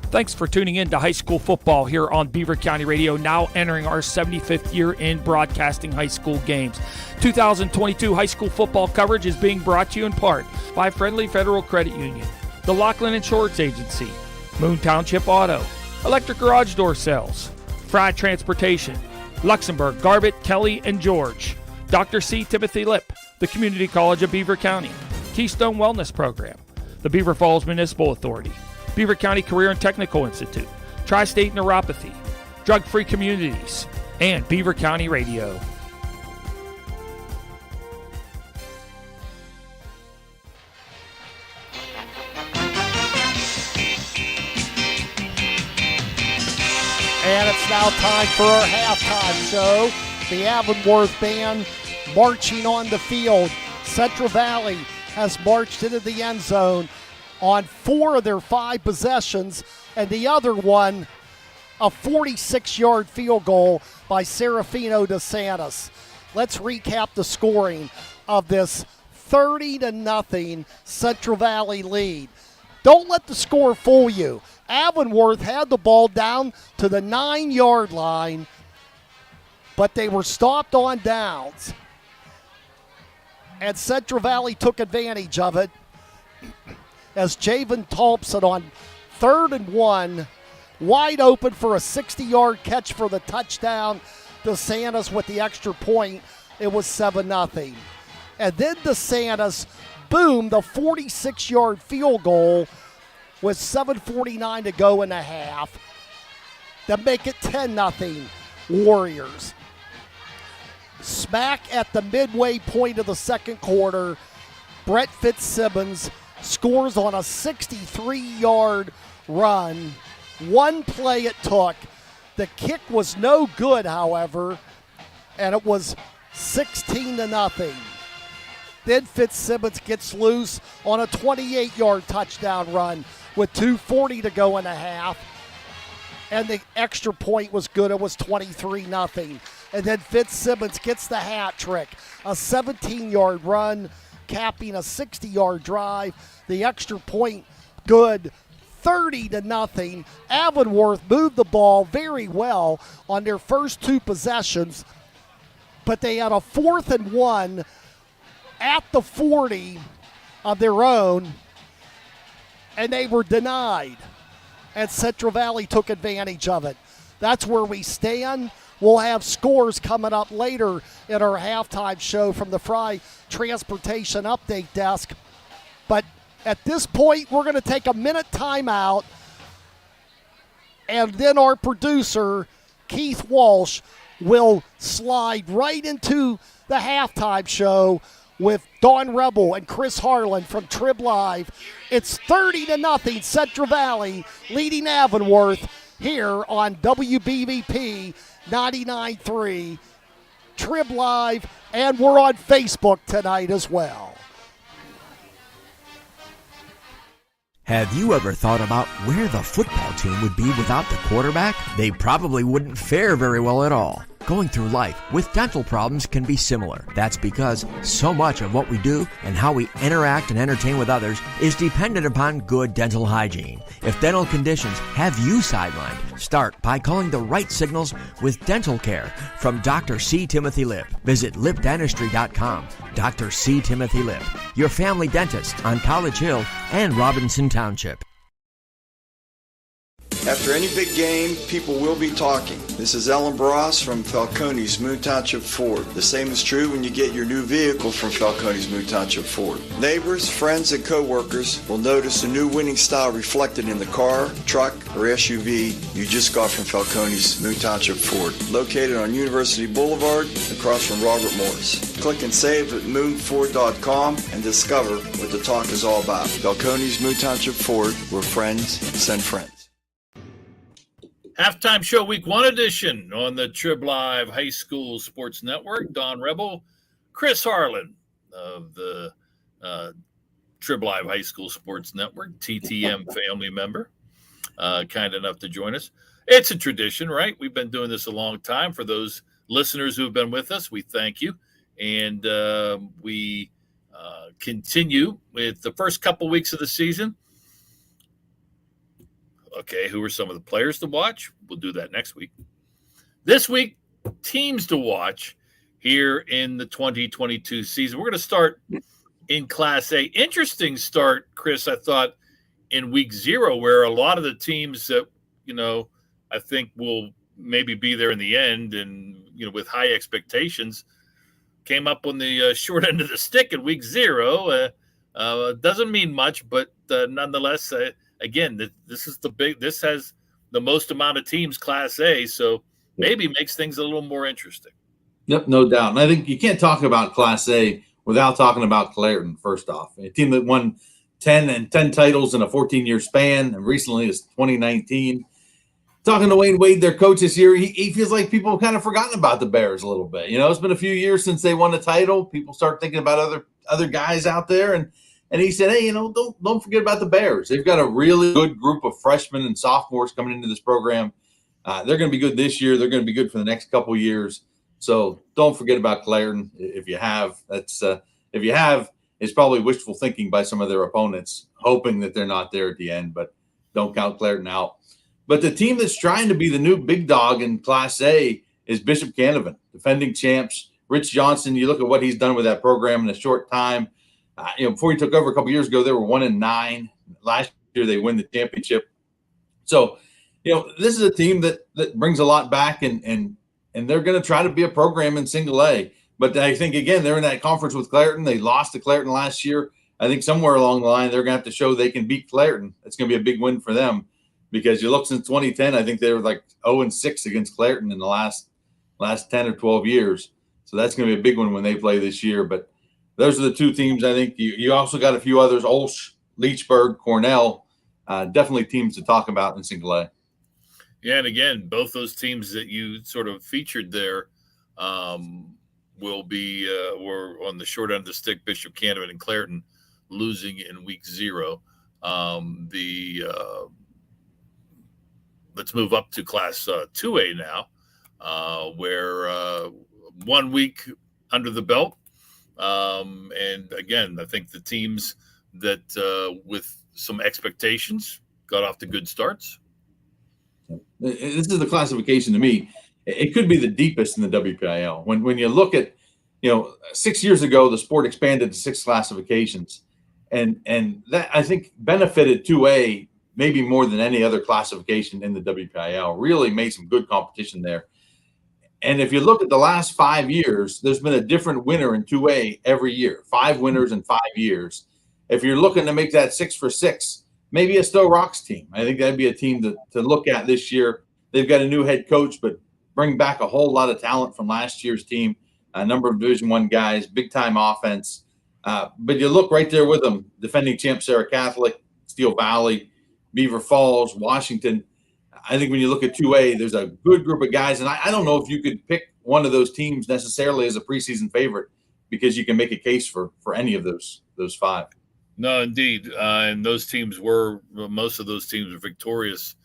S8: Thanks for tuning in to high school football here on Beaver County Radio, now entering our 75th year in broadcasting high school games. 2022 high school football coverage is being brought to you in part by Friendly Federal Credit Union, the Laughlin Insurance Agency, Moon Township Auto, Electric Garage Door Sales, Fry Transportation, Luxembourg, Garbett, Kelly & George, Dr. C. Timothy Lip, the Community College of Beaver County, Keystone Wellness Program, the Beaver Falls Municipal Authority, Beaver County Career and Technical Institute, Tri-State Neuropathy, Drug-Free Communities, and Beaver County Radio.
S5: And it's now time for our halftime show. The Avonworth band marching on the field. Central Valley has marched into the end zone on 4 of their 5 possessions, and the other one, a 46-yard field goal by Serafino DeSantis. Let's recap the scoring of this 30-0 Central Valley lead. Don't let the score fool you. Avonworth had the ball down to the 9-yard line, but they were stopped on downs. And Central Valley took advantage of it as Javen Thompson on 3rd and 1, wide open for a 60-yard catch for the touchdown. DeSantis with the extra point. It was 7-0. And then DeSantis boomed the 46-yard field goal with 7:49 to go in the half to make it 10-0 Warriors. Smack at the midway point of the second quarter, Brett Fitzsimmons scores on a 63-yard run. One play it took. The kick was no good, however, and it was 16-0. Then Fitzsimmons gets loose on a 28-yard touchdown run with 2:40 to go in the half. And the extra point was good. It was 23-0. And then Fitzsimmons gets the hat trick. A 17-yard run, capping a 60-yard drive. The extra point, good. 30-0. Avonworth moved the ball very well on their first two possessions, but they had a 4th and 1 at the 40 of their own, and they were denied, and Central Valley took advantage of it. That's where we stand. We'll have scores coming up later in our halftime show from the Fry Transportation Update Desk. But at this point, we're going to take a minute timeout, and then our producer, Keith Walsh, will slide right into the halftime show with Dawn Rebel and Chris Harlan from Trib Live. It's 30-0 Central Valley leading Avonworth here on WBVP 99.3, Trib Live, and we're on Facebook tonight as well.
S9: Have you ever thought about where the football team would be without the quarterback? They probably wouldn't fare very well at all. Going through life with dental problems can be similar. That's because so much of what we do and how we interact and entertain with others is dependent upon good dental hygiene. If dental conditions have you sidelined, start by calling the right signals with dental care from Dr. C. Timothy Lip. Visit lipdentistry.com. Dr. C. Timothy Lip, your family dentist on College Hill and Robinson Township.
S15: After any big game, people will be talking. This is Ellen Bross from Falcone's Moon Township Ford. The same is true when you get your new vehicle from Falcone's Moon Township Ford. Neighbors, friends, and co-workers will notice the new winning style reflected in the car, truck, or SUV you just got from Falcone's Moon Township Ford. Located on University Boulevard, across from Robert Morris. Click and save at moonford.com and discover what the talk is all about. Falcone's Moon Township Ford, where friends send friends.
S20: Halftime show week 1 edition on the Trib Live High School Sports Network. Don Rebel, Chris Harlan of the Trib Live High School Sports Network, TTM family member, kind enough to join us. It's a tradition, right? We've been doing this a long time. For those listeners who have been with us, we thank you. And we continue with the first couple weeks of the season. Okay, who are some of the players to watch? We'll do that next week. This week, teams to watch here in the 2022 season. We're going to start in Class A. Interesting start, Chris, I thought, in week 0, where a lot of the teams that, I think will maybe be there in the end and, with high expectations, came up on the short end of the stick in week 0. Doesn't mean much, but nonetheless, again, this has the most amount of teams, Class A, so maybe makes things a little more interesting.
S21: Yep, no doubt. And I think you can't talk about Class A without talking about Clairton, first off. A team that won 10 titles in a 14-year span, and recently is 2019. Talking to Wayne Wade, their coach this year, he feels like people have kind of forgotten about the Bears a little bit. It's been a few years since they won a title. People start thinking about other guys out there, and he said, hey, don't forget about the Bears. They've got a really good group of freshmen and sophomores coming into this program. They're going to be good this year. They're going to be good for the next couple of years. So don't forget about Clairton. If you have, it's probably wishful thinking by some of their opponents, hoping that they're not there at the end, but don't count Clairton out. But the team that's trying to be the new big dog in Class A is Bishop Canevin, defending champs. Rich Johnson, you look at what he's done with that program in a short time. Before he took over a couple years ago, they were 1-9. Last year, they win the championship. So, this is a team that brings a lot back, and they're going to try to be a program in single A. But I think, again, they're in that conference with Clairton. They lost to Clairton last year. I think somewhere along the line, they're going to have to show they can beat Clairton. It's going to be a big win for them, because you look since 2010, I think they were like 0-6 against Clairton in the last 10 or 12 years. So that's going to be a big one when they play this year. But those are the two teams. I think you also got a few others: Olsh, Leechburg, Cornell. Definitely teams to talk about in single A.
S20: Yeah, and again, both those teams that you sort of featured there will be were on the short end of the stick. Bishop Canevin and Clairton losing in week 0. Let's move up to Class 2A now, where 1 week under the belt. And again, I think the teams that with some expectations got off to good starts.
S21: This is the classification to me. It could be the deepest in the WPIL. When you look at, 6 years ago, the sport expanded to 6 classifications. And that, I think, benefited 2A maybe more than any other classification in the WPIL. Really made some good competition there. And if you look at the last 5 years, there's been a different winner in 2A every year. 5 winners in 5 years. If you're looking to make that 6 for 6, maybe a Stowe Rocks team. I think that'd be a team to look at this year. They've got a new head coach, but bring back a whole lot of talent from last year's team. A number of Division I guys, big-time offense. But you look right there with them, defending champ Sarah Catholic, Steel Valley, Beaver Falls, Washington. I think when you look at 2A, there's a good group of guys. And I don't know if you could pick one of those teams necessarily as a preseason favorite, because you can make a case for any of those 5.
S20: No, indeed. And most of those teams are victorious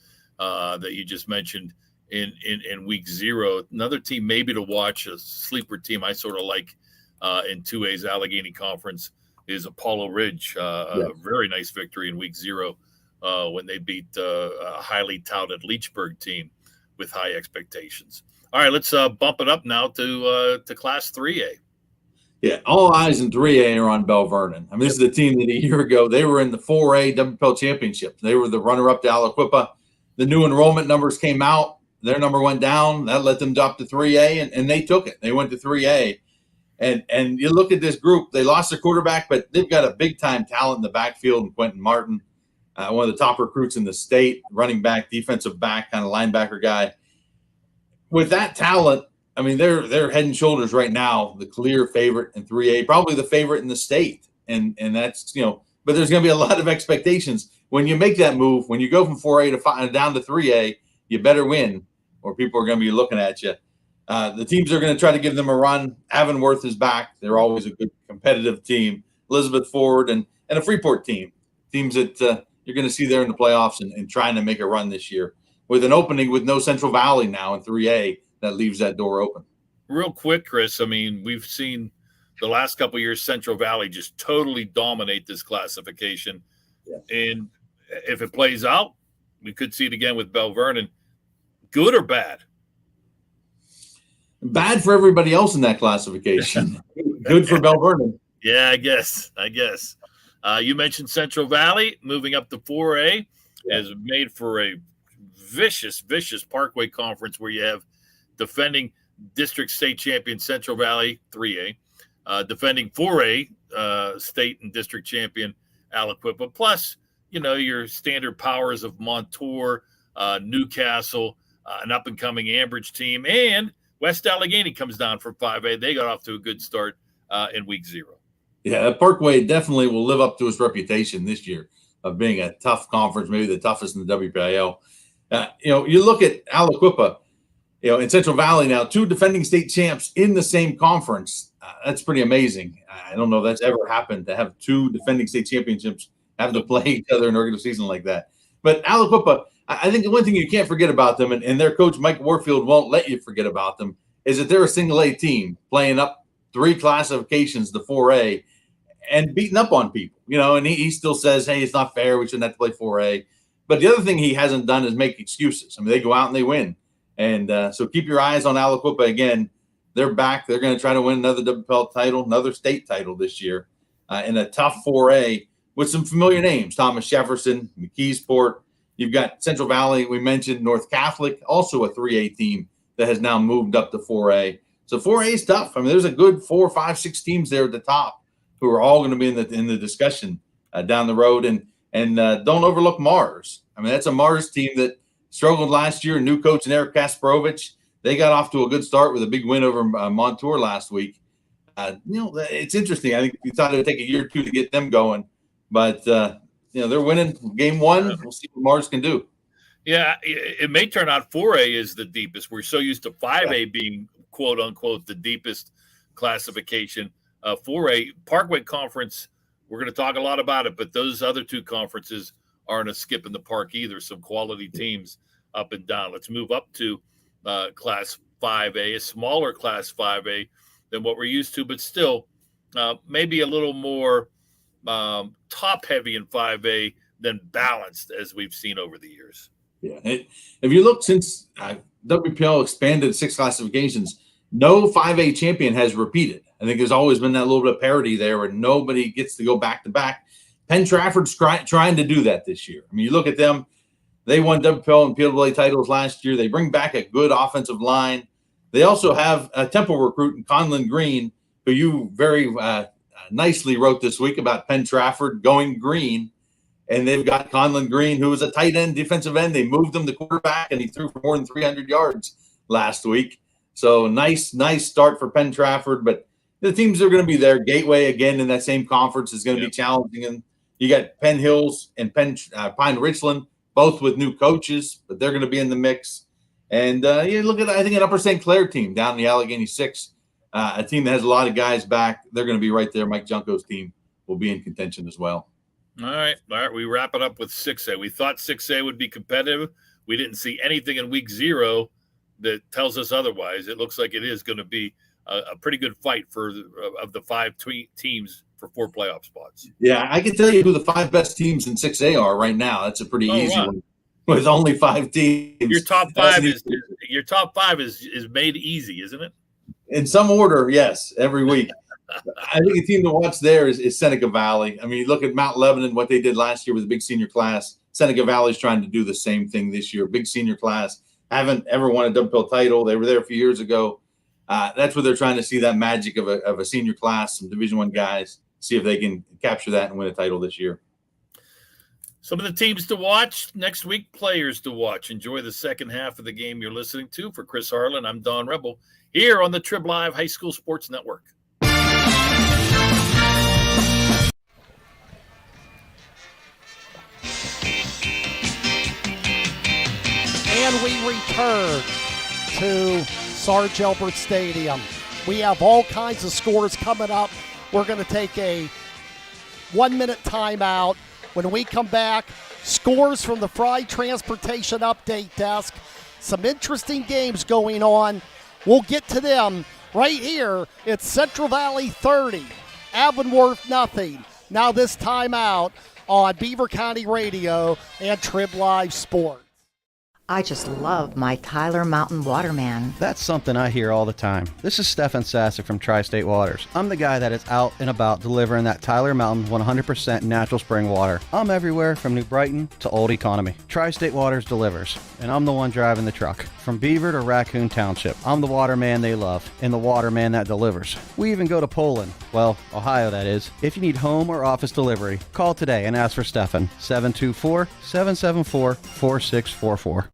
S20: that you just mentioned in week 0. Another team maybe to watch, a sleeper team I sort of like in 2A's Allegheny Conference, is Apollo Ridge. A very nice victory in week 0 when they beat a highly touted Leechburg team with high expectations. All right, let's bump it up now to Class 3A.
S21: Yeah, all eyes in 3A are on Bell Vernon. I mean, this is the team that a year ago, they were in the 4A WPL Championship. They were the runner-up to Aliquippa. The new enrollment numbers came out. Their number went down. That let them drop to 3A, and they took it. They went to 3A. And you look at this group, they lost their quarterback, but they've got a big-time talent in the backfield in Quentin Martin, one of the top recruits in the state, running back, defensive back, kind of linebacker guy. With that talent, I mean, they're head and shoulders right now, the clear favorite in 3A, probably the favorite in the state. And that's, but there's going to be a lot of expectations. When you make that move, when you go from 4A to 5, down to 3A, you better win, or people are going to be looking at you. The teams are going to try to give them a run. Avonworth is back. They're always a good competitive team. Elizabeth Ford and a Freeport team. Teams that you're going to see there in the playoffs and trying to make a run this year. With an opening with no Central Valley now in 3A, that leaves that door open.
S20: Real quick, Chris, I mean, we've seen the last couple of years Central Valley just totally dominate this classification. Yeah. And if it plays out, we could see it again with Bell Vernon. Good or bad?
S21: Bad for everybody else in that classification. Good for Bell Vernon.
S20: Yeah, I guess. You mentioned Central Valley moving up to 4A has made for a vicious Parkway Conference where you have defending district state champion Central Valley 3A, defending 4A state and district champion Aliquippa, plus your standard powers of Montour, Newcastle, an up and coming Ambridge team, and West Allegheny comes down from 5A. They got off to a good start in week 0.
S21: Yeah, Parkway definitely will live up to its reputation this year of being a tough conference, maybe the toughest in the WPIL. You look at Aliquippa, in Central Valley now, 2 defending state champs in the same conference. That's pretty amazing. I don't know if that's ever happened to have 2 defending state championships have to play each other in a regular season like that. But Aliquippa, I think the one thing you can't forget about them, and their coach Mike Warfield won't let you forget about them, is that they're a single A team playing up 3 classifications to 4A and beating up on people. And he still says, hey, it's not fair. We shouldn't have to play 4A. But the other thing he hasn't done is make excuses. I mean, they go out and they win. And so keep your eyes on Aliquippa again. They're back. They're going to try to win another WPL title, another state title this year in a tough 4A with some familiar names. Thomas Jefferson, McKeesport. You've got Central Valley. We mentioned North Catholic, also a 3A team that has now moved up to 4A. So 4A is tough. I mean, there's a good 4, 5, 6 teams there at the top who are all going to be in the discussion down the road. And don't overlook Mars. I mean, that's a Mars team that struggled last year. New coach and Eric Kasparovich. They got off to a good start with a big win over Montour last week. It's interesting. I think we thought it would take a year or 2 to get them going, but they're winning game 1. We'll see what Mars can do.
S20: Yeah, it may turn out 4A is the deepest. We're so used to 5A being quote unquote the deepest classification. 4A Parkway Conference. We're going to talk a lot about it, but those other 2 conferences aren't a skip in the park either. Some quality teams up and down. Let's move up to Class 5A, a smaller Class 5A than what we're used to, but still maybe a little more top heavy in 5A than balanced as we've seen over the years.
S21: Yeah. If you look since WPL expanded 6 classifications, no 5A champion has repeated. I think there's always been that little bit of parity there where nobody gets to go back to back. Penn Trafford's trying to do that this year. I mean, you look at them, they won WPL and PWA titles last year. They bring back a good offensive line. They also have a Temple recruit in Conlon Green, who you very nicely wrote this week about Penn Trafford going green. And they've got Conlon Green, who was a tight end, defensive end. They moved him to quarterback, and he threw for more than 300 yards last week. So nice start for Penn Trafford. But the teams are going to be there. Gateway, again, in that same conference is going to be challenging. And you got Penn Hills and Pine Richland, both with new coaches, but they're going to be in the mix. And you look at, I think, an Upper St. Clair team down in the Allegheny 6, a team that has a lot of guys back. They're going to be right there. Mike Junko's team will be in contention as well.
S20: All right. We wrap it up with 6A. We thought 6A would be competitive. We didn't see anything in week 0 that tells us otherwise. It looks like it is going to be a pretty good fight of the 5 teams for 4 playoff spots.
S21: Yeah, I can tell you who the 5 best teams in 6A are right now. That's a pretty easy one. With only 5 teams.
S20: Your top 5 is made easy, isn't it?
S21: In some order, yes, every week. I think a team to watch there is Seneca Valley. I mean, look at Mount Lebanon, what they did last year with a big senior class. Seneca Valley's trying to do the same thing this year. Big senior class. Haven't ever won a WPL title. They were there a few years ago. That's where they're trying to see that magic of a senior class, some Division I guys, see if they can capture that and win a title this year.
S20: Some of the teams to watch next week, players to watch. Enjoy the second half of the game you're listening to. For Chris Harlan, I'm Don Rebel here on the Trib Live High School Sports Network.
S5: And we return to Sarge Elbert Stadium. We have all kinds of scores coming up. We're going to take a 1-minute timeout. When we come back, scores from the Fry Transportation Update Desk. Some interesting games going on. We'll get to them right here. It's Central Valley 30, Avonworth nothing. Now this timeout on Beaver County Radio and Trib Live Sports.
S10: I just love my Tyler Mountain Waterman.
S12: That's something I hear all the time. This is Stefan Sasek from Tri-State Waters. I'm the guy that is out and about delivering that Tyler Mountain 100% natural spring water. I'm everywhere from New Brighton to Old Economy. Tri-State Waters delivers, and I'm the one driving the truck. From Beaver to Raccoon Township, I'm the waterman they love and the waterman that delivers. We even go to Poland, well, Ohio that is. If you need home or office delivery, call today and ask for Stefan, 724-774-4644.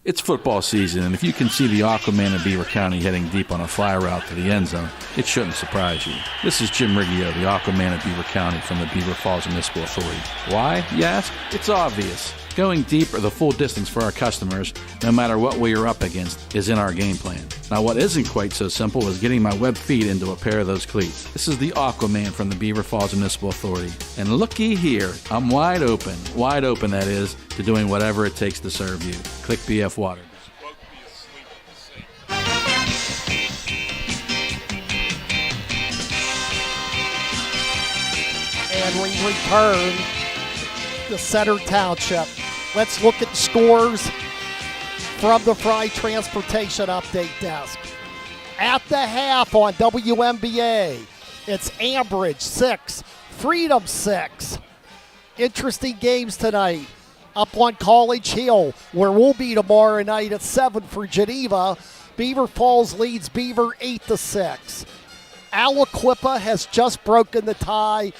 S11: It's football season, and if you can see the Aquaman of Beaver County heading deep on a fly route to the end zone, it shouldn't surprise you. This is Jim Riggio, the Aquaman of Beaver County from the Beaver Falls Municipal Authority. Why, you ask? It's obvious. Going deep or the full distance for our customers, no matter what we are up against, is in our game plan. Now, what isn't quite so simple is getting my web feet into a pair of those cleats. This is the Aquaman from the Beaver Falls Municipal Authority. And looky here, I'm wide open that is, to doing whatever it takes to serve you. Click BF Water.
S5: And we return to Center Township. Let's look at scores from the Fry Transportation Update Desk. At the half on WMBA, it's Ambridge 6, Freedom 6. Interesting games tonight. Up on College Hill, where we'll be tomorrow night at 7 for Geneva. Beaver Falls leads Beaver 8-6. Aliquippa has just broken the tie.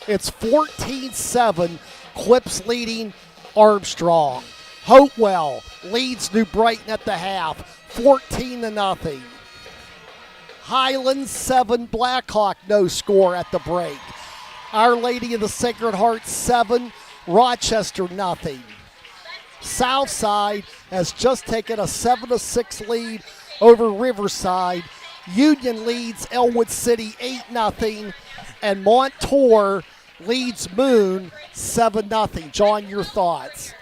S5: It's 14-7. Clips leading Armstrong. Hopewell leads New Brighton at the half, 14-0. Highlands 7, Blackhawk no score at the break. Our Lady of the Sacred Heart 7, Rochester nothing. Southside has just taken a 7-6 lead over Riverside. Union leads Elwood City 8-0, and Montour leads Moon 7-0. John, your thoughts?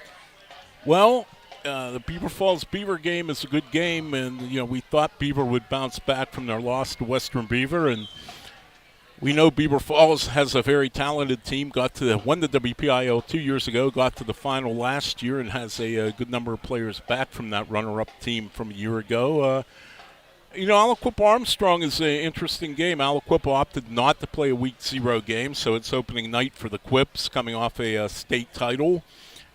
S6: Well, the Beaver Falls Beaver game is a good game, and we thought Beaver would bounce back from their loss to Western Beaver, and We know Beaver Falls has a very talented team. Won the WPIL 2 years ago, got to the final last year, and has a good number of players back from that runner-up team from a year ago. Aliquippa Armstrong is an interesting game. Aliquippa opted not to play a Week 0 game, so it's opening night for the Quips, coming off a state title.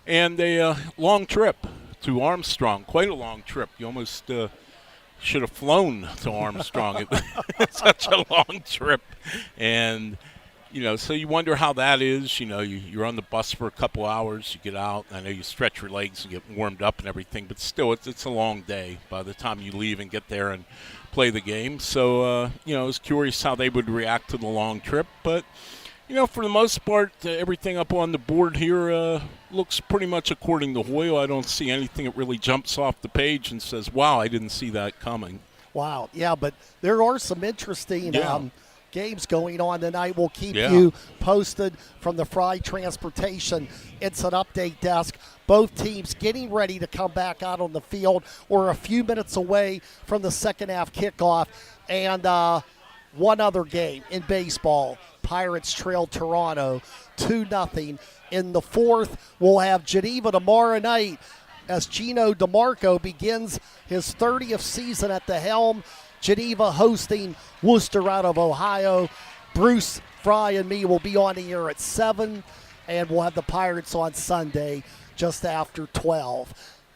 S6: And a long trip to Armstrong, quite a long trip. You almost should have flown to Armstrong. It's such a long trip. And, so you wonder how that is. You're on the bus for a couple hours. You get out. I know you stretch your legs and get warmed up and everything, but still, it's a long day by the time you leave and get there and play the game. So, I was curious how they would react to the long trip. But, for the most part, everything up on the board here looks pretty much according to Hoyle. I don't see anything that really jumps off the page and says, wow, I didn't see that coming.
S5: Wow, yeah, but there are some interesting games going on tonight. We'll keep you posted from the Fry Transportation Instant Update Desk. Both teams getting ready to come back out on the field. We're a few minutes away from the second half kickoff. And one other game in baseball. Pirates trail Toronto 2-0 in the fourth. We'll have Geneva tomorrow night as Gino DeMarco begins his 30th season at the helm. Geneva hosting Worcester out of Ohio. Bruce, Fry, and me will be on the air at 7, and we'll have the Pirates on Sunday just after 12.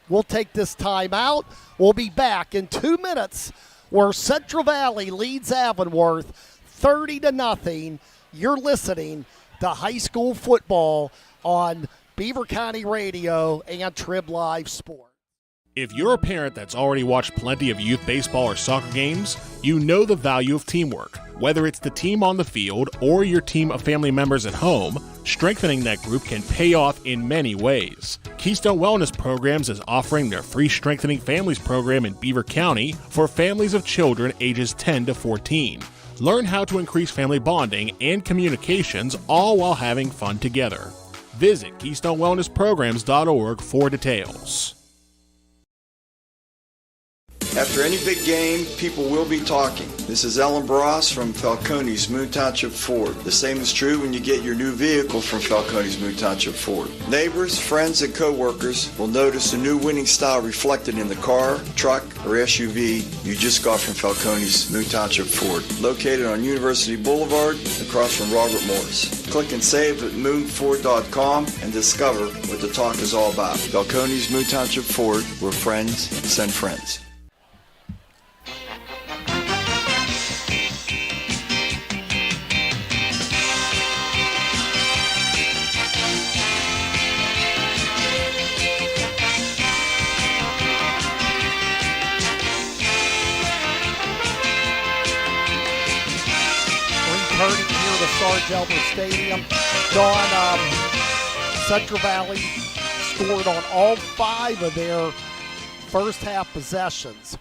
S5: We'll take this time out. We'll be back in 2 minutes where Central Valley leads Avonworth 30-0. You're listening to high school football on Beaver County Radio and Trib Live Sport.
S2: If you're a parent that's already watched plenty of youth baseball or soccer games, you know the value of teamwork. Whether it's the team on the field or your team of family members at home, strengthening that group can pay off in many ways. Keystone Wellness Programs is offering their free Strengthening Families program in Beaver County for families of children ages 10 to 14. Learn how to increase family bonding and communications, all while having fun together. Visit KeystoneWellnessPrograms.org for details.
S15: After any big game, people will be talking. This is Ellen Bross from Falcone's Moon Township Ford. The same is true when you get your new vehicle from Falcone's Moon Township Ford. Neighbors, friends, and co-workers will notice the new winning style reflected in the car, truck, or SUV you just got from Falcone's Moon Township Ford. Located on University Boulevard, across from Robert Morris. Click and save at moonford.com and discover what the talk is all about. Falcone's Moon Township Ford, where friends send friends.
S5: Sarge Elmer Stadium. Don, Central Valley scored on all 5 of their first half possessions.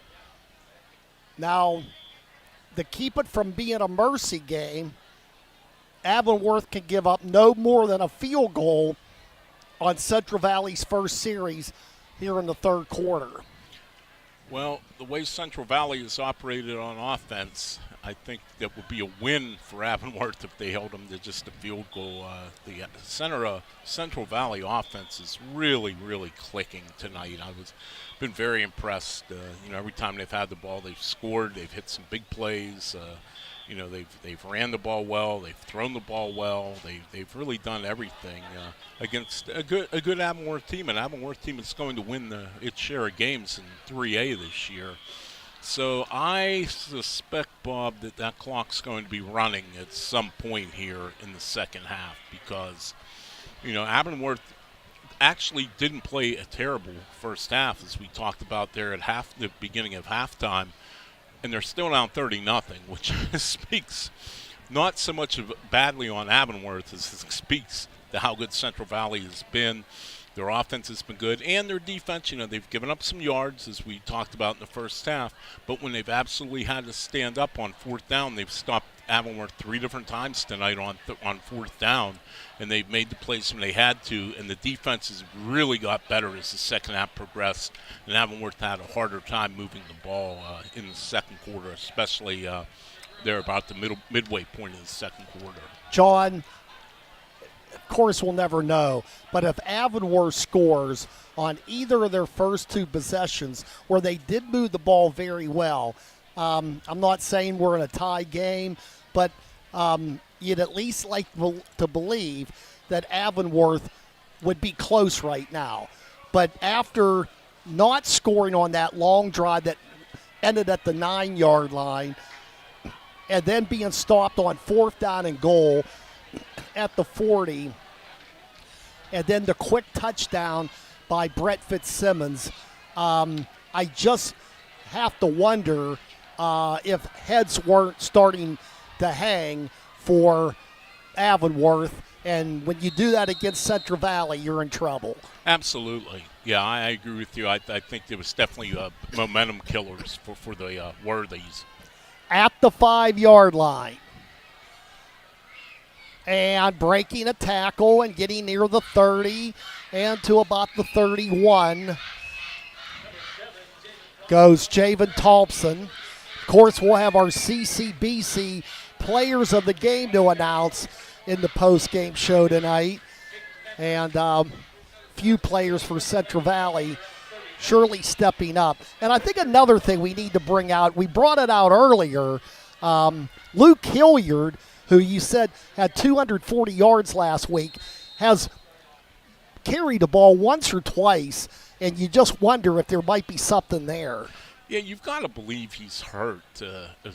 S5: Now, to keep it from being a mercy game, Avonworth can give up no more than a field goal on Central Valley's first series here in the third quarter.
S6: Well, the way Central Valley is operated on offense, I think that would be a win for Avonworth if they held them to just a field goal. The Central Valley offense is really, really clicking tonight. Been very impressed. Every time they've had the ball, they've scored. They've hit some big plays. They've ran the ball well. They've thrown the ball well. They've really done everything against a good Avonworth team, an Avonworth team that's going to win its share of games in 3A this year. So I suspect, Bob, that clock's going to be running at some point here in the second half because, Avonworth actually didn't play a terrible first half, as we talked about there at the beginning of halftime, and they're still down 30-0, which speaks not so much badly on Avonworth as it speaks to how good Central Valley has been. Their offense has been good, and their defense, they've given up some yards, as we talked about in the first half, but when they've absolutely had to stand up on fourth down, they've stopped Avonworth 3 different times tonight on fourth down, and they've made the plays when they had to, and the defense has really got better as the second half progressed, and Avonworth had a harder time moving the ball in the second quarter, especially there about the midway point of the second quarter.
S5: John, of course we'll never know, but if Avonworth scores on either of their first two possessions where they did move the ball very well, I'm not saying we're in a tie game, but you'd at least like to believe that Avonworth would be close right now. But after not scoring on that long drive that ended at the 9-yard line and then being stopped on 4th down and goal at the 40, and then the quick touchdown by Brett Fitzsimmons, I just have to wonder if heads weren't starting to hang for Avonworth. And when you do that against Central Valley, you're in trouble.
S6: Absolutely. Yeah, I agree with you. I think there was definitely momentum killers for the Worthies.
S5: At the 5-yard line. And breaking a tackle and getting near the 30 and to about the 31 goes Javen Thompson. Of course, we'll have our CCBC players of the game to announce in the post-game show tonight. And few players for Central Valley surely stepping up. And I think another thing we need to bring out, we brought it out earlier, Luke Hilliard, who you said had 240 yards last week, has carried the ball once or twice, and you just wonder if there might be something there.
S6: Yeah, you've got to believe he's hurt,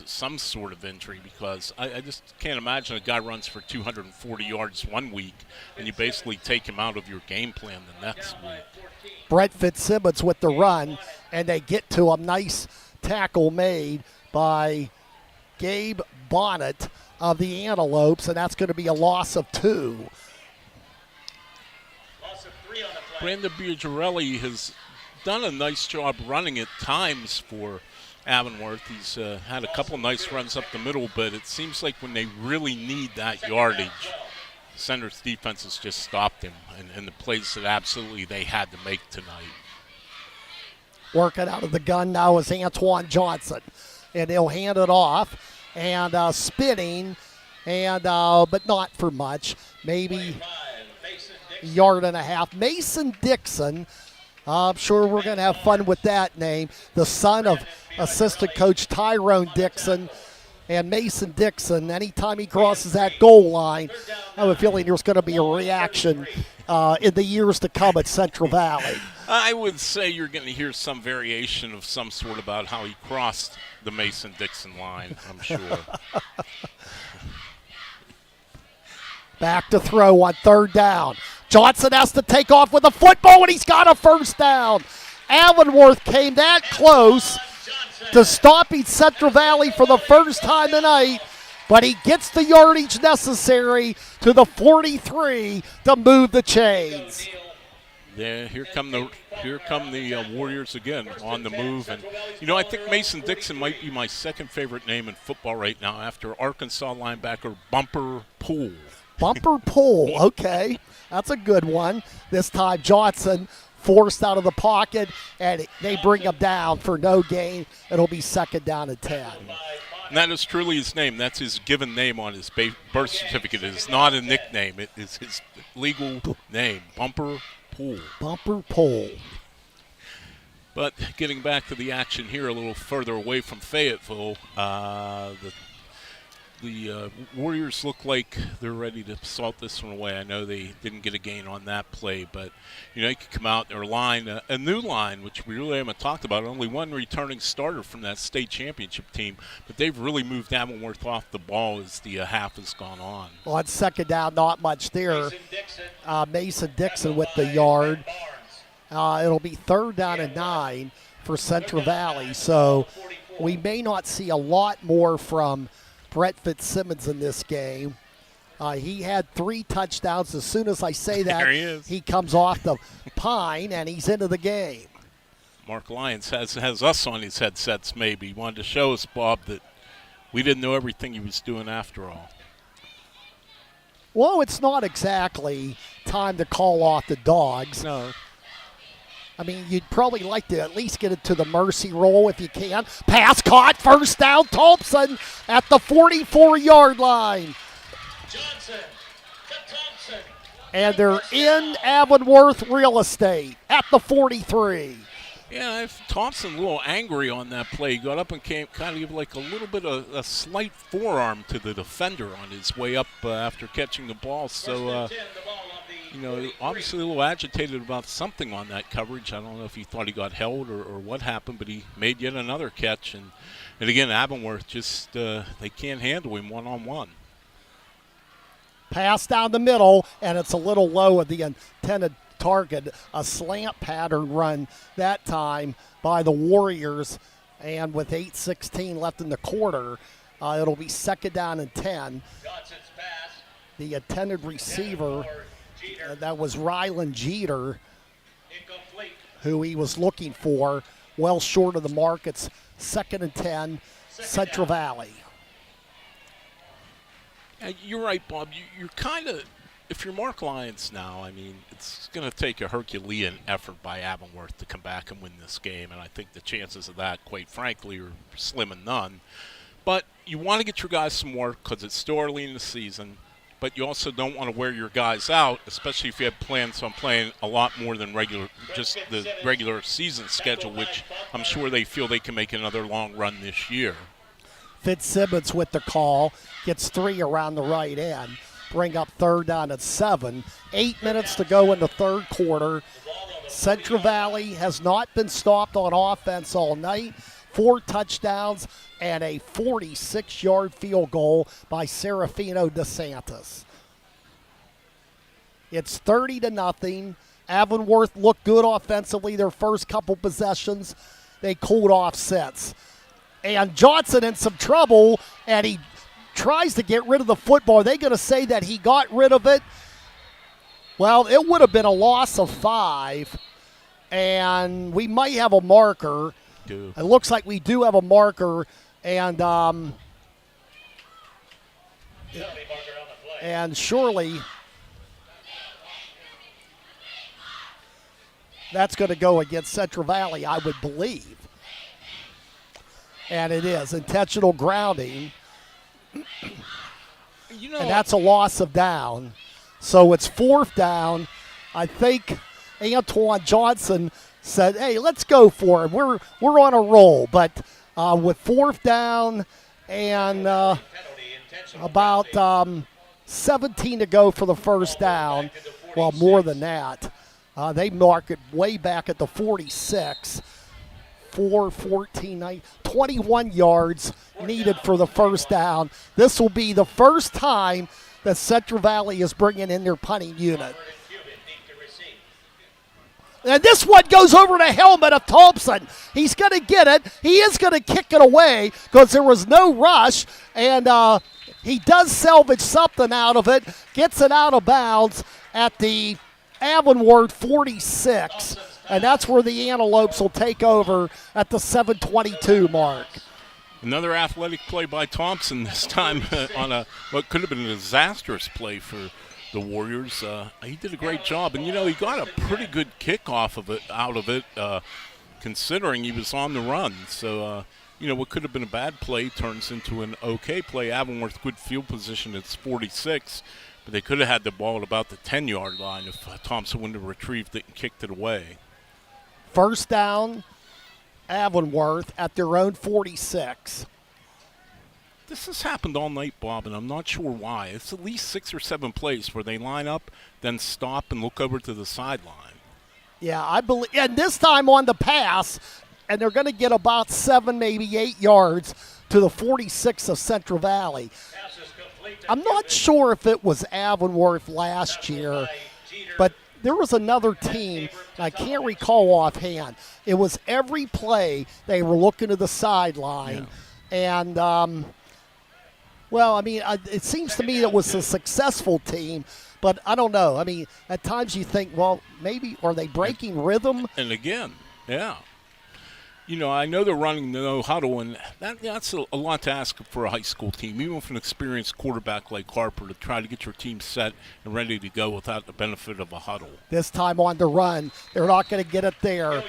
S6: some sort of injury, because I just can't imagine a guy runs for 240 yards one week and you basically take him out of your game plan the next week.
S5: Brett Fitzsimmons with the run, and they get to him. Nice tackle made by Gabe Bonnet of the Antelopes, and that's going to be a loss of 2.
S6: Brandon Biagirelli has done a nice job running at times for Avonworth. He's had a couple nice runs up the middle, but it seems like when they really need that yardage, Center's defense has just stopped him in the plays that absolutely they had to make tonight.
S5: Working out of the gun now is Antoine Johnson, and he'll hand it off and spinning, and but not for much, maybe a yard and a half. Mason Dixon, I'm sure we're going to have fun with that name, the son of assistant coach Tyrone Dixon. And Mason Dixon, anytime he crosses that goal line, I have a feeling there's going to be a reaction in the years to come at Central Valley.
S6: I would say you're going to hear some variation of some sort about how he crossed the Mason Dixon line, I'm sure.
S5: Back to throw on 3rd down. Johnson has to take off with a football, and he's got a 1st down. Avonworth came that close to stopping Central Valley for the first time tonight, but he gets the yardage necessary to the 43 to move the chains.
S6: Yeah, here come the Warriors again on the move. And, I think Mason Dixon might be my second favorite name in football right now after Arkansas linebacker Bumper Poole.
S5: Bumper Poole, okay. That's a good one. This time Johnson forced out of the pocket, and they bring him down for no gain. It'll be 2nd down and 10.
S6: And that is truly his name. That's his given name on his birth certificate. It is not a nickname. It is his legal name, Bumper Poole.
S5: Bumper Poole.
S6: But getting back to the action here a little further away from Fayetteville, the Warriors look like they're ready to salt this one away. I know they didn't get a gain on that play, but you could come out their line, a new line, which we really haven't talked about. Only one returning starter from that state championship team, but they've really moved Avonworth off the ball as the half has gone on.
S5: On 2nd down, not much there. Mason Dixon with the yard. It'll be 3rd down and 9 for Central Valley, so we may not see a lot more from Brett Fitzsimmons in this game. He had 3 touchdowns. As soon as I say that, he comes off the pine, and he's into the game.
S6: Mark Lyons has us on his headsets maybe. He wanted to show us, Bob, that we didn't know everything he was doing after all.
S5: Well, it's not exactly time to call off the dogs.
S6: No.
S5: I mean, you'd probably like to at least get it to the mercy roll if you can. Pass caught, first down, Thompson at the 44-yard line. And they're in Avonworth real estate at the 43.
S6: Yeah, if Thompson a little angry on that play. He got up and came kind of like a little bit of a slight forearm to the defender on his way up after catching the ball. So, obviously a little agitated about something on that coverage. I don't know if he thought he got held or what happened, but he made yet another catch. And again, Avonworth just they can't handle him one-on-one.
S5: Pass down the middle, and it's a little low at the intended target. A slant pattern run that time by the Warriors, and with 8:16 left in the quarter, it'll be second down and 10. The intended receiver, that was Rylan Jeter, who he was looking for, well short of the mark. It's second and 10, Central Valley.
S6: You're right, Bob. You're kind of, if you're Mark Lyons now, I mean, it's going to take a Herculean effort by Avonworth to come back and win this game, and I think the chances of that, quite frankly, are slim and none. But you want to get your guys some work because it's still early in the season, but you also don't want to wear your guys out, especially if you have plans on playing a lot more than just the regular season schedule, which I'm sure they feel they can make another long run this year.
S5: Fitzsimmons with the call, gets 3 around the right end. Bring up third down at 7. 8 minutes to go in the third quarter. Central Valley has not been stopped on offense all night. 4 touchdowns and a 46-yard field goal by Serafino DeSantis. It's 30-0. Avonworth looked good offensively their first couple possessions. They cooled off since. And Johnson in some trouble, and he tries to get rid of the football. Are they going to say that he got rid of it? Well, it would have been a loss of 5, and we might have a marker. It looks like we do have a marker, and surely that's going to go against Central Valley, I would believe. And it is intentional grounding. And that's a loss of down. So it's 4th down. I think Antoine Johnson said, hey, let's go for it. We're on a roll. But with 4th down and about 17 to go for the first down, well, more than that, they mark it way back at the 46. 4-14, 21 yards needed for the first down. This will be the first time that Central Valley is bringing in their punting unit. And this one goes over the helmet of Thompson. He's going to get it. He is going to kick it away because there was no rush, and he does salvage something out of it, gets it out of bounds at the Avonworth 46. And that's where the Antelopes will take over at the 7:22 mark.
S6: Another athletic play by Thompson, this time on what could have been a disastrous play for the Warriors. He did a great job. And, he got a pretty good kick out of it, considering he was on the run. So, what could have been a bad play turns into an okay play. Avonworth, good field position. It's 46. But they could have had the ball at about the 10-yard line if Thompson wouldn't have retrieved it and kicked it away.
S5: First down, Avonworth at their own 46.
S6: This has happened all night, Bob, and I'm not sure why. It's at least 6 or 7 plays where they line up, then stop and look over to the sideline.
S5: Yeah, I believe, and this time on the pass, and they're going to get about 7, maybe 8 yards to the 46 of Central Valley. I'm not sure if it was Avonworth last year, but there was another team, and I can't recall offhand. It was every play they were looking to the sideline. Yeah. And, it seems to me it was a successful team, but I don't know. I mean, at times you think, well, maybe are they breaking rhythm?
S6: And again, yeah. You know, I know they're running the no huddle, and that's a lot to ask for a high school team, even with an experienced quarterback like Harper, to try to get your team set and ready to go without the benefit of a huddle.
S5: This time on the run, they're not going to get it there.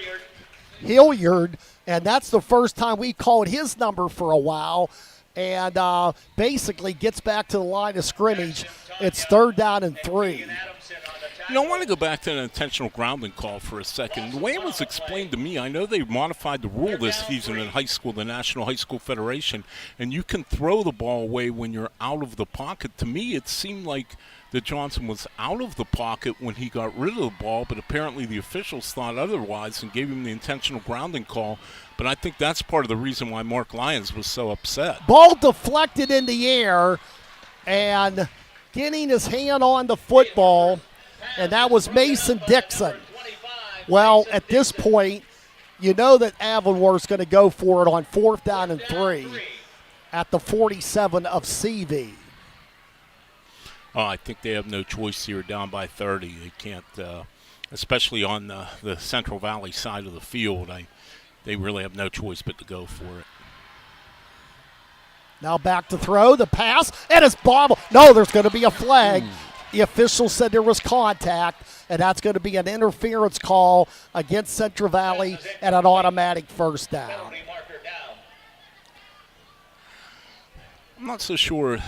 S5: Hilliard, and that's the first time we called his number for a while, and basically gets back to the line of scrimmage. It's 3rd down and 3.
S6: You know, I want to go back to an intentional grounding call for a second. The way it was explained to me, I know they modified the rule this season in high school, the National High School Federation, and you can throw the ball away when you're out of the pocket. To me, it seemed like that Johnson was out of the pocket when he got rid of the ball, but apparently the officials thought otherwise and gave him the intentional grounding call. But I think that's part of the reason why Mark Lyons was so upset.
S5: Ball deflected in the air, and getting his hand on the football, and that was Mason Dixon. Well, at this point, you know that Avonworth's going to go for it on 4th down and 3 at the 47 of CV.
S6: Oh, I think they have no choice here, down by 30. They can't, especially on the Central Valley side of the field. They really have no choice but to go for it.
S5: Now back to throw, the pass, and it's bobbled. No, there's going to be a flag. The official said there was contact, and that's going to be an interference call against Central Valley and an automatic 1st down.
S6: I'm not so sure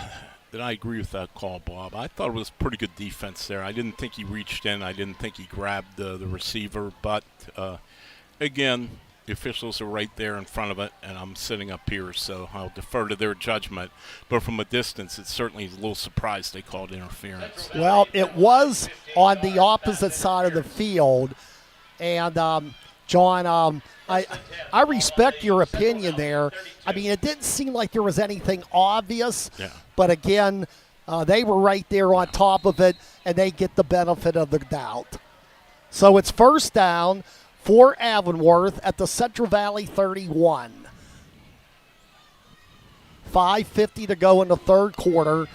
S6: that I agree with that call, Bob. I thought it was pretty good defense there. I didn't think he reached in. I didn't think he grabbed the receiver. But, again, the officials are right there in front of it, and I'm sitting up here, so I'll defer to their judgment. But from a distance, it's certainly a little surprised they called interference.
S5: Well, it was on the opposite side of the field. And, John, I respect your opinion there. I mean, it didn't seem like there was anything obvious.
S6: Yeah.
S5: But, again, they were right there on top of it, and they get the benefit of the doubt. So it's 1st down for Avonworth at the Central Valley 31. 5:50 to go in the 3rd quarter.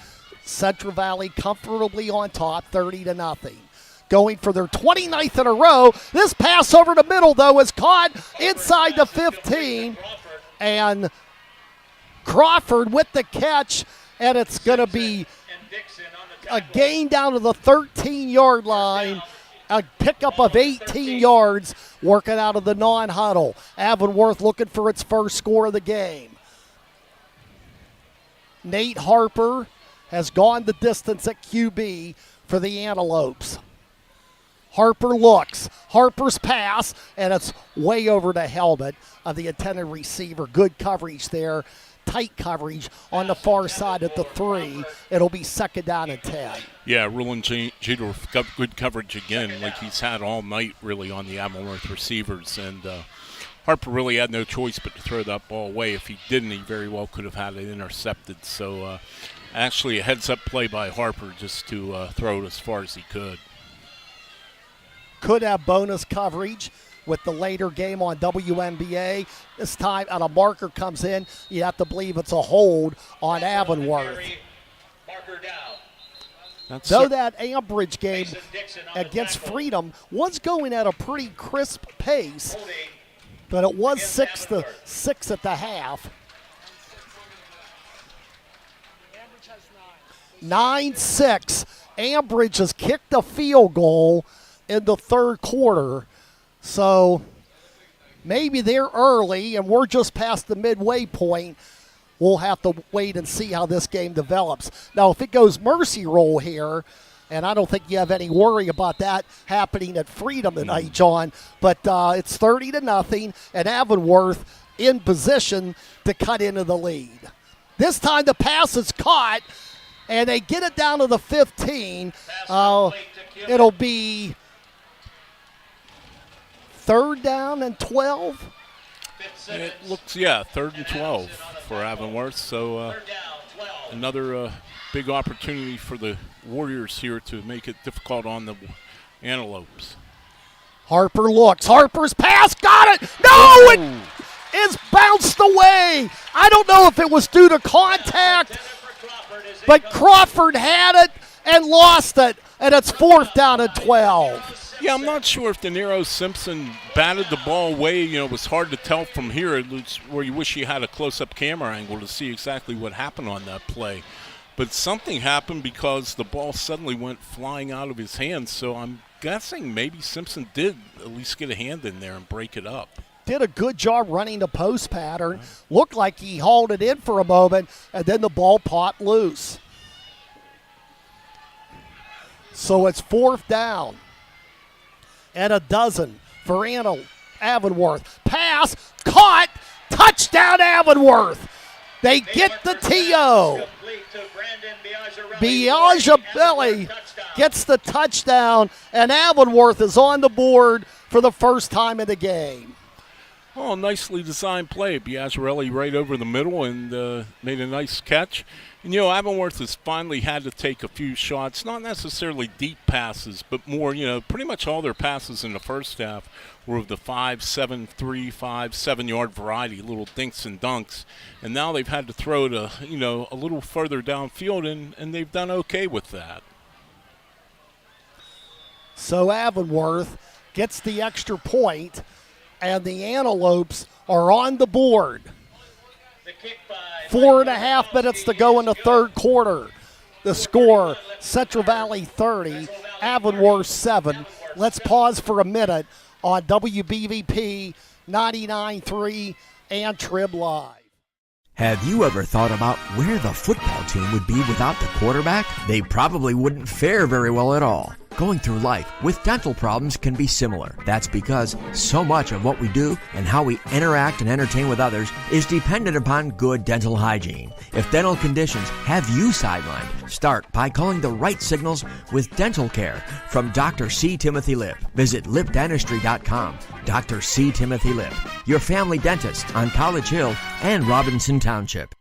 S5: Central Valley comfortably on top, 30-0. Going for their 29th in a row. This pass over the middle, though, is caught inside the 15. And Crawford with the catch, and it's going to be a gain down to the 13-yard line. A pickup of 18 yards working out of the non-huddle. Avonworth looking for its first score of the game. Nate Harper has gone the distance at QB for the Antelopes. Harper looks. Harper's pass, and it's way over the helmet of the intended receiver. Good coverage there. Tight coverage on the far side at the 3. It'll be 2nd down and 10.
S6: Yeah, Roland Jeter got good coverage again, like he's had all night, really, on the Avonworth receivers. And Harper really had no choice but to throw that ball away. If he didn't, he very well could have had it intercepted. So actually a heads-up play by Harper just to throw it as far as he could.
S5: Could have bonus coverage with the later game on WNBA. This time, a marker comes in. You have to believe it's a hold on Avonworth. Though that Ambridge game against Freedom was going at a pretty crisp pace, but it was 6-6 at the half. 9-6. Ambridge has kicked a field goal in the 3rd quarter. So maybe they're early, and we're just past the midway point. We'll have to wait and see how this game develops. Now, if it goes mercy roll here, and I don't think you have any worry about that happening at Freedom tonight, John, but it's 30-0, and Avonworth in position to cut into the lead. This time the pass is caught, and they get it down to the 15. It'll be 3rd down and 12.
S6: It looks, 3rd and 12 for Avonworth. So another big opportunity for the Warriors here to make it difficult on the Antelopes.
S5: Harper looks. Harper's pass. Got it. No, it is bounced away. I don't know if it was due to contact, but Crawford had it and lost it, and it's 4th down and 12.
S6: Yeah, I'm not sure if De Niro Simpson batted the ball away. It was hard to tell from here. It's where you wish you had a close-up camera angle to see exactly what happened on that play. But something happened because the ball suddenly went flying out of his hands. So I'm guessing maybe Simpson did at least get a hand in there and break it up.
S5: Did a good job running the post pattern. Looked like he hauled it in for a moment, and then the ball popped loose. So it's 4th down and a dozen for Avonworth. Pass, caught, touchdown Avonworth. They get the TO. Biagabelli gets the touchdown, and Avonworth is on the board for the first time in the game.
S6: Oh, nicely designed play. Biagabelli right over the middle and made a nice catch. And, Avonworth has finally had to take a few shots, not necessarily deep passes, but more, pretty much all their passes in the first half were of the 5, 7, 3, 5, 7-yard variety, little dinks and dunks. And now they've had to throw it, a little further downfield, and they've done okay with that.
S5: So Avonworth gets the extra point, and the Antelopes are on the board. 4.5 minutes to go in the third quarter. The score, Central Valley 30, Avonworth 7. Let's pause for a minute on WBVP 99.3 and Trib Live.
S9: Have you ever thought about where the football team would be without the quarterback? They probably wouldn't fare very well at all. Going through life with dental problems can be similar. That's because so much of what we do and how we interact and entertain with others is dependent upon good dental hygiene. If dental conditions have you sidelined, start by calling the right signals with dental care from Dr. C. Timothy Lip. Visit lipdentistry.com. Dr. C. Timothy Lip, your family dentist on College Hill and Robinson Township.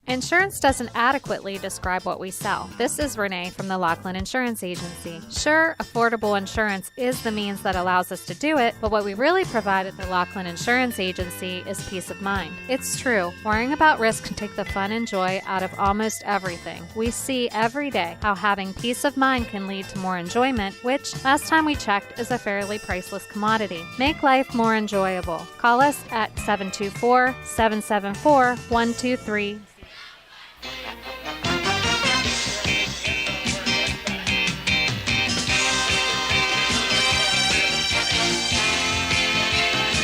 S18: Insurance doesn't adequately describe what we sell. This is Renee from the Laughlin Insurance Agency. Sure, affordable insurance is the means that allows us to do it, but what we really provide at the Laughlin Insurance Agency is peace of mind. It's true, worrying about risk can take the fun and joy out of almost everything. We see every day how having peace of mind can lead to more enjoyment, which, last time we checked, is a fairly priceless commodity. Make life more enjoyable. Call us at 724-774-123.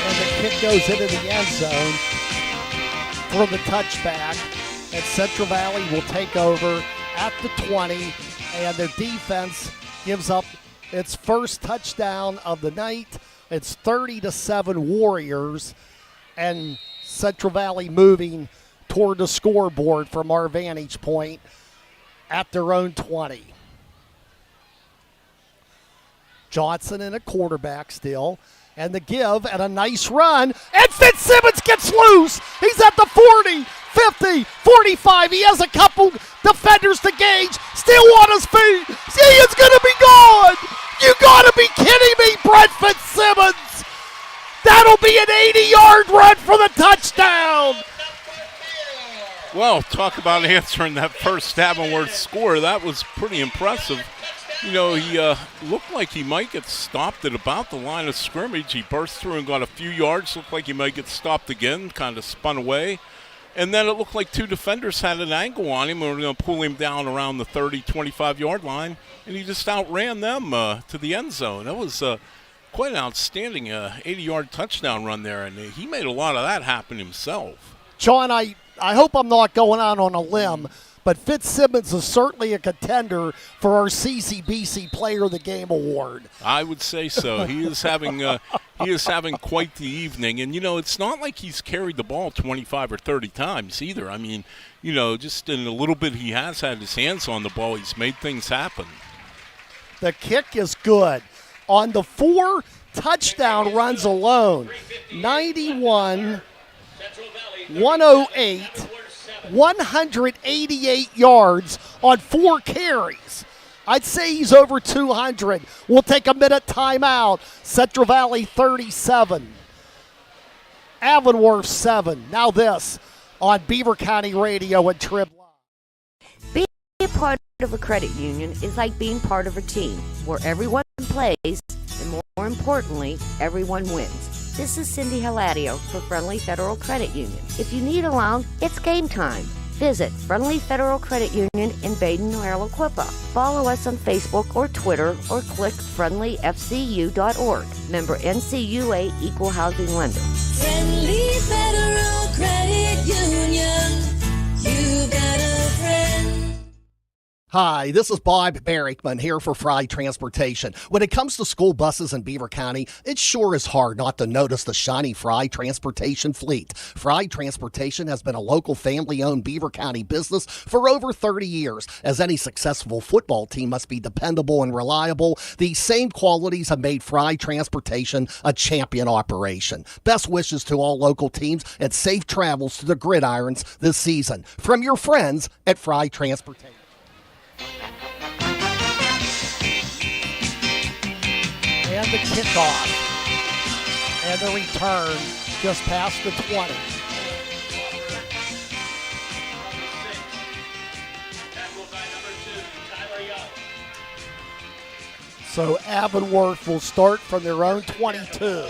S5: And the kick goes into the end zone for the touchback. And Central Valley will take over at the 20. And their defense gives up its first touchdown of the night. It's 30-7 Warriors. And Central Valley moving toward the scoreboard from our vantage point at their own 20. Johnson in a quarterback still, and the give and a nice run, and Fitzsimmons gets loose. He's at the 40, 50, 45. He has a couple defenders to gauge, still on his feet. He is going to be gone. You got to be kidding me, Brett Fitzsimmons. That'll be an 80-yard run for the touchdown.
S6: Well, talk about answering that first Avonworth score. That was pretty impressive. He looked like he might get stopped at about the line of scrimmage. He burst through and got a few yards. Looked like he might get stopped again, kind of spun away. And then it looked like two defenders had an angle on him and were going to pull him down around the 30, 25-yard line. And he just outran them to the end zone. That was quite an outstanding 80-yard touchdown run there. And he made a lot of that happen himself.
S5: John, I hope I'm not going out on a limb, but Fitzsimmons is certainly a contender for our CCBC Player of the Game award.
S6: I would say so. He is having quite the evening, and it's not like he's carried the ball 25 or 30 times either. I mean, just in a little bit he has had his hands on the ball. He's made things happen.
S5: The kick is good on the 4 touchdown runs alone. 91. 108, 188 yards on 4 carries. I'd say he's over 200. We'll take a minute timeout. Central Valley 37, Avonworth 7. Now this on Beaver County Radio and Trib Live.
S13: Being a part of a credit union is like being part of a team where everyone plays, and more importantly, everyone wins. This is Cindy Haladio for Friendly Federal Credit Union. If you need a loan, it's game time. Visit Friendly Federal Credit Union in Baden-Neuerl-Equipa. Follow us on Facebook or Twitter or click friendlyfcu.org. Member NCUA Equal Housing Lender.
S14: Friendly Federal Credit Union. You got a friend.
S5: Hi, this is Bob Barrickman here for Fry Transportation. When it comes to school buses in Beaver County, it sure is hard not to notice the shiny Fry Transportation fleet. Fry Transportation has been a local family-owned Beaver County business for over 30 years. As any successful football team must be dependable and reliable, these same qualities have made Fry Transportation a champion operation. Best wishes to all local teams and safe travels to the gridirons this season. From your friends at Fry Transportation. And the kickoff and the return just past the 20. So Avonworth will start from their own 22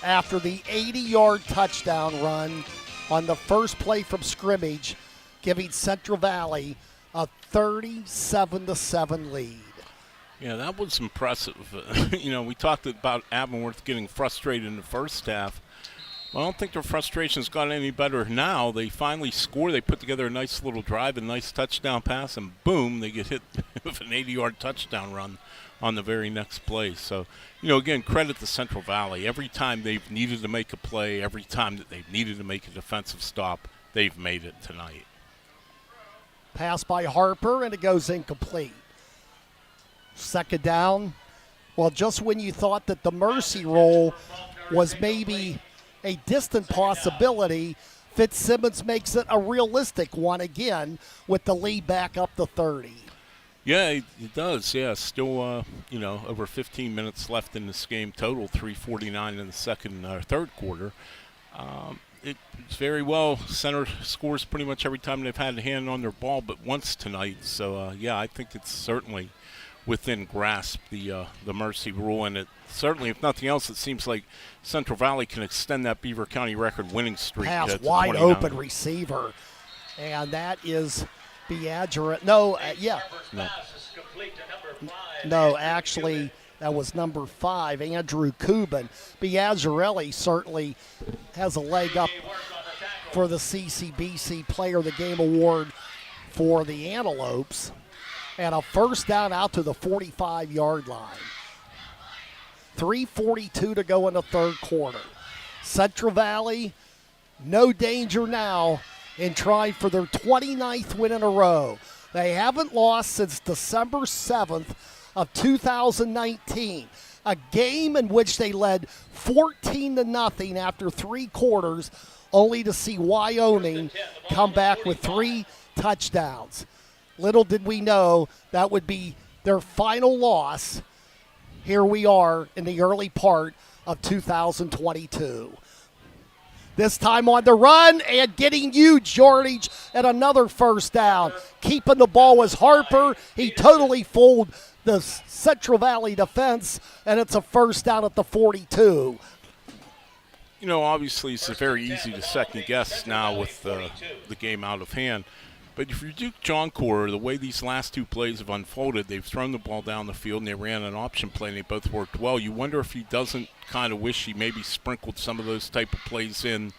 S5: after the 80-yard touchdown run on the first play from scrimmage, giving Central Valley a 37-7 lead.
S6: Yeah, that was impressive. We talked about Avonworth getting frustrated in the first half. Well, I don't think their frustration's gotten any better now. They finally score. They put together a nice little drive, a nice touchdown pass, and boom, they get hit with an 80-yard touchdown run on the very next play. So, again, credit to Central Valley. Every time they've needed to make a play, every time that they've needed to make a defensive stop, they've made it tonight.
S5: Pass by Harper, and it goes incomplete. Second down. Well, just when you thought that the mercy roll was maybe a distant possibility, Fitzsimmons makes it a realistic one again with the lead back up to 30.
S6: Yeah, it does. Yeah, still, over 15 minutes left in this game total, 3:49 in the third quarter. It's very well. Center scores pretty much every time they've had a hand on their ball, but once tonight. So, I think it's certainly within grasp, the mercy rule. And it certainly, if nothing else, it seems like Central Valley can extend that Beaver County record winning streak.
S5: Pass wide
S6: 29.
S5: open receiver. And that is Biagera. No, No, actually, that was number 5, Andrew Kubin. Biagirelli certainly has a leg up for the CCBC Player of the Game award for the Antelopes. And a first down out to the 45-yard line. 3:42 to go in the third quarter. Central Valley, no danger now in trying for their 29th win in a row. They haven't lost since December 7th of 2019, a game in which they led 14-0 after 3 quarters, only to see Wyoming come back with 3 touchdowns. Little did we know that would be their final loss. Here we are in the early part of 2022. This time on the run and getting huge yardage and another first down. Keeping the ball was Harper. He totally fooled the Central Valley defense, and it's a first down at the 42.
S6: Obviously it's very easy to second guess now with the game out of hand. But if you're Duke Johncore, the way these last 2 plays have unfolded, they've thrown the ball down the field and they ran an option play and they both worked well. You wonder if he doesn't kind of wish he maybe sprinkled some of those type of plays in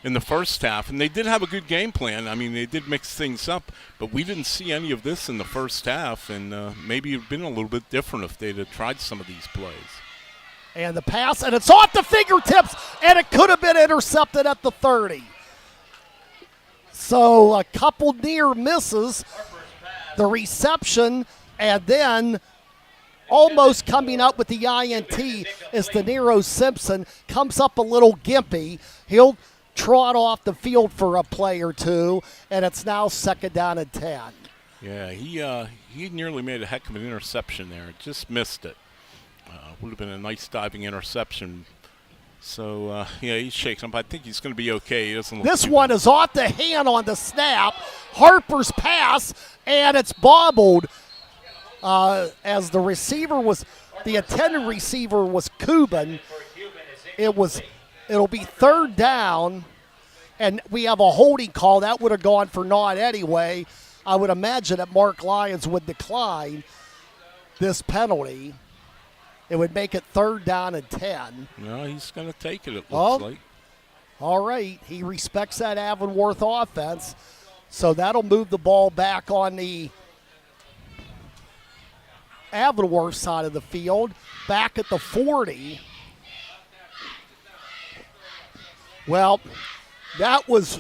S6: the first half. And they did have a good game plan. I mean, they did mix things up, but we didn't see any of this in the first half. And maybe it would have been a little bit different if they'd have tried some of these plays.
S5: And the pass, and it's off the fingertips, and it could have been intercepted at the 30. So a couple near misses, the reception, and then almost coming up with the INT is De Niro Simpson. Comes up a little gimpy. He'll trot off the field for a play or 2, and it's now second down and 10.
S6: Yeah, he nearly made a heck of an interception there. Just missed it. Would have been a nice diving interception. So, he's shaking up. I think he's going to be okay. He doesn't look
S5: this one is off the hand on the snap. Harper's pass, and it's bobbled. as the intended receiver was Cuban. It'll be third down, and we have a holding call. That would have gone for naught anyway. I would imagine that Mark Lyons would decline this penalty. It would make it third down and 10.
S6: No, he's going to take it, it looks like.
S5: All right. He respects that Avonworth offense. So that'll move the ball back on the Avonworth side of the field, back at the 40. Well, that was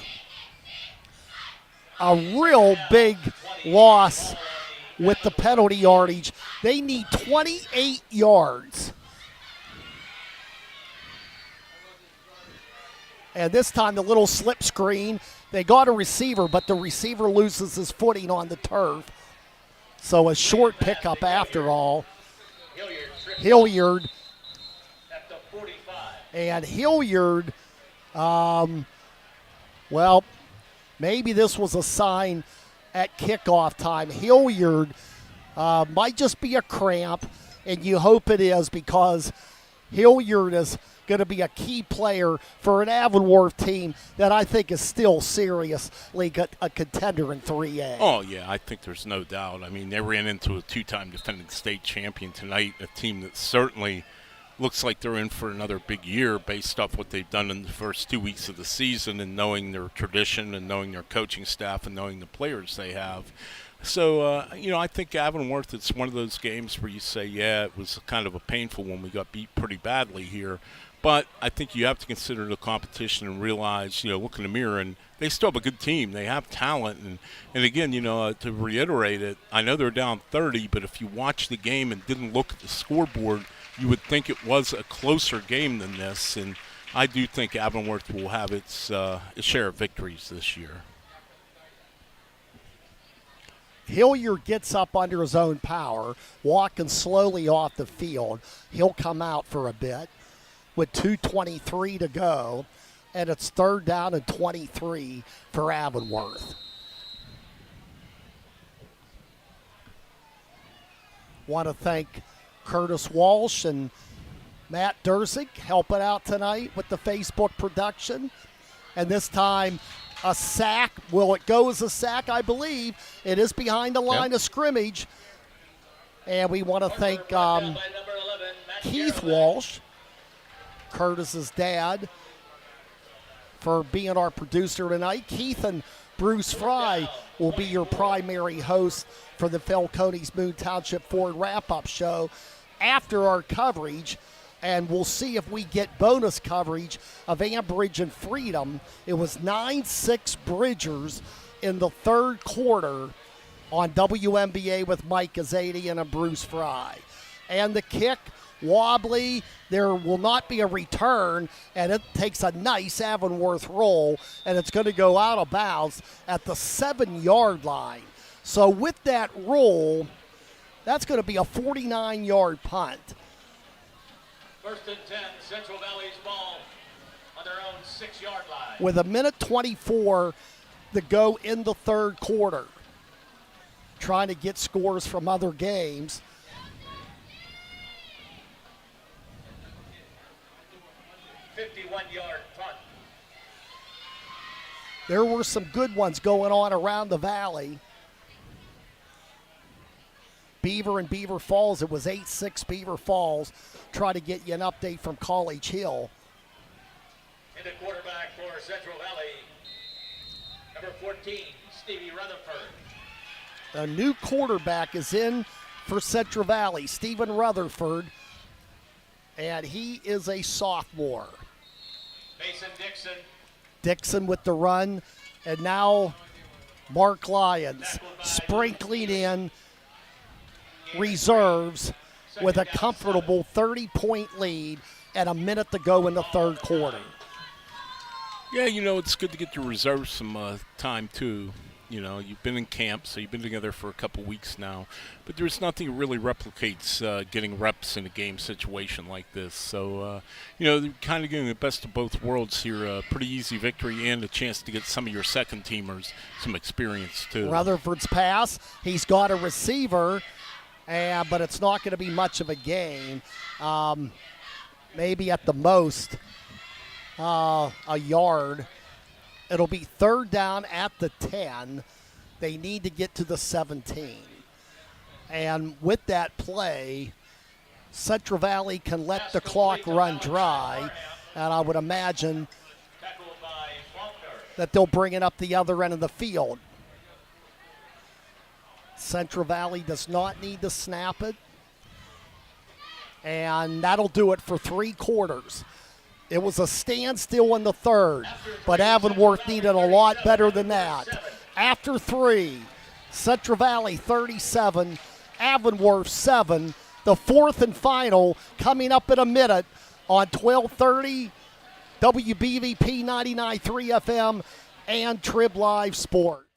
S5: a real big loss with the penalty yardage. They need 28 yards. And this time the little slip screen, they got a receiver, but the receiver loses his footing on the turf. So a short pickup after all. Hilliard. And Hilliard, well, maybe this was a sign at kickoff time. Hilliard might just be a cramp, and you hope it is, because Hilliard is going to be a key player for an Avonworth team that I think is still seriously a contender in 3A.
S6: Oh, yeah, I think there's no doubt. I mean, they ran into a two-time defending state champion tonight, a team that certainly looks like they're in for another big year based off what they've done in the first 2 weeks of the season and knowing their tradition and knowing their coaching staff and knowing the players they have. So, I think Avonworth, it's one of those games where you say, yeah, it was kind of a painful one. We got beat pretty badly here. But I think you have to consider the competition and realize, look in the mirror, and they still have a good team. They have talent. And again, to reiterate it, I know they're down 30, but if you watch the game and didn't look at the scoreboard, you would think it was a closer game than this. And I do think Avonworth will have its share of victories this year.
S5: Hilliard gets up under his own power, walking slowly off the field. He'll come out for a bit with 2:23 to go, and it's third down and 23 for Avonworth. Want to thank Curtis Walsh and Matt Dursick helping out tonight with the Facebook production. And this time, a sack. Will it go as a sack? I believe it is behind the line of scrimmage. And we want to thank Keith Walsh, Curtis's dad, for being our producer tonight. Keith and Bruce Fry will be your primary hosts for the Falcones Moon Township Ford wrap-up show after our coverage. And we'll see if we get bonus coverage of Ambridge and Freedom. It was 9-6 Bridgers in the third quarter on WNBA with Mike Azadian and Bruce Fry. And the kick, wobbly. There will not be a return, and it takes a nice Avonworth roll, and it's going to go out of bounds at the 7-yard line. So with that roll, that's going to be a 49-yard punt.
S1: First and 10, Central Valley's ball on their own 6-yard line.
S5: With a minute 24 to go in the third quarter. Trying to get scores from other games.
S1: "51-yard punt."
S5: There were some good ones going on around the valley. Beaver and Beaver Falls, it was 8-6 Beaver Falls. Try to get you an update from College Hill.
S1: And the quarterback for Central Valley, number 14, Stevie Rutherford.
S5: A new quarterback is in for Central Valley, Stephen Rutherford, and he is a sophomore.
S1: Mason Dixon.
S5: Dixon with the run, and now Mark Lyons sprinkling in reserves with a comfortable 30-point lead and a minute to go in the third quarter.
S6: Yeah, it's good to get your reserves some time, too. You've been in camp, so you've been together for a couple weeks now. But there's nothing that really replicates getting reps in a game situation like this. So, they're kind of getting the best of both worlds here. A pretty easy victory and a chance to get some of your second-teamers some experience, too.
S5: Rutherford's pass. He's got a receiver. but it's not going to be much of a gain. Maybe at the most a yard. It'll be third down at the 10. They need to get to the 17. And with that play, Central Valley can let the clock run dry, and I would imagine that they'll bring it up the other end of the field. Central Valley does not need to snap it, and that'll do it for 3 quarters. It was a standstill in the third, but Avonworth needed a lot better than that. After 3, Central Valley 37, Avonworth 7. The fourth and final coming up in a minute on 1230 WBVP 99.3 FM and Trib Live Sports.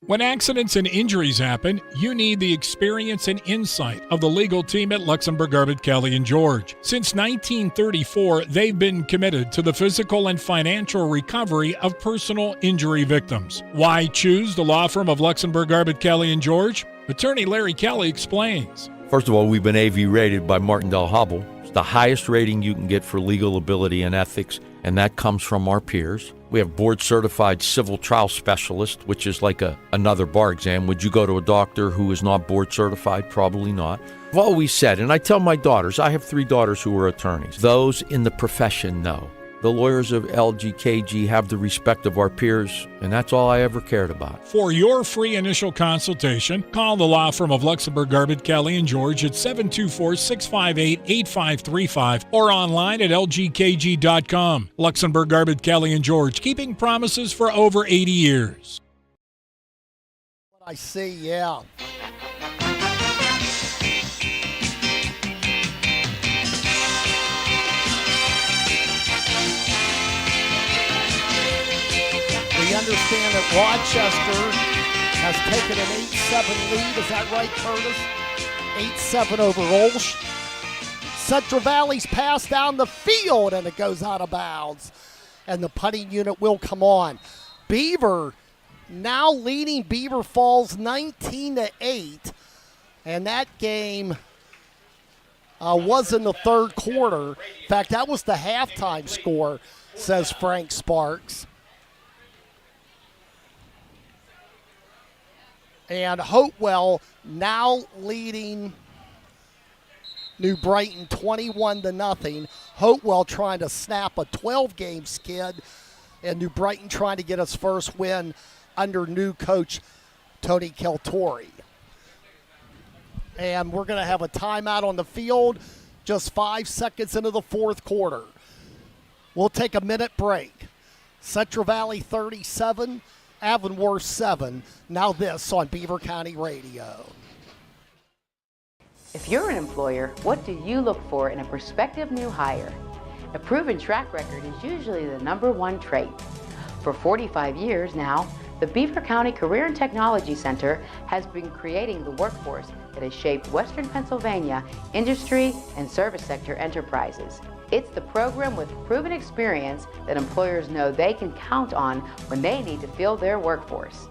S16: When accidents and injuries happen, you need the experience and insight of the legal team at Luxembourg, Arbit, Kelly & George. Since 1934, they've been committed to the physical and financial recovery of personal injury victims. Why choose the law firm of Luxembourg, Arbit, Kelly & George? Attorney Larry Kelly explains.
S17: First of all, we've been AV rated by Martindale Hubbell. It's the highest rating you can get for legal ability and ethics, and that comes from our peers. We have board-certified civil trial specialist, which is like another bar exam. Would you go to a doctor who is not board-certified? Probably not. I've always said, and I tell my daughters, I have 3 daughters who are attorneys. Those in the profession know. The lawyers of LGKG have the respect of our peers, and that's all I ever cared about.
S16: For your free initial consultation, call the law firm of Luxembourg, Arbit, Kelly & George at 724-658-8535 or online at lgkg.com. Luxembourg, Arbit, Kelly & George, keeping promises for over 80 years.
S5: What I see, yeah. We understand that Rochester has taken an 8-7 lead. Is that right, Curtis? 8-7 over Olsh. Central Valley's pass down the field, and it goes out of bounds. And the punting unit will come on. Beaver now leading Beaver Falls 19-8. And that game was in the third quarter. In fact, that was the halftime score, says Frank Sparks. And Hopewell now leading New Brighton 21-0. Hopewell trying to snap a 12-game skid, and New Brighton trying to get its first win under new coach Tony Keltori. And we're going to have a timeout on the field just 5 seconds into the fourth quarter. We'll take a minute break. Central Valley 37, Avonworth 7. Now this on Beaver County Radio.
S7: If you're an employer, what do you look for in a prospective new hire? A proven track record is usually the #1 trait. For 45 years now, the Beaver County Career and Technology Center has been creating the workforce that has shaped Western Pennsylvania industry and service sector enterprises. It's the program with proven experience that employers know they can count on when they need to fill their workforce.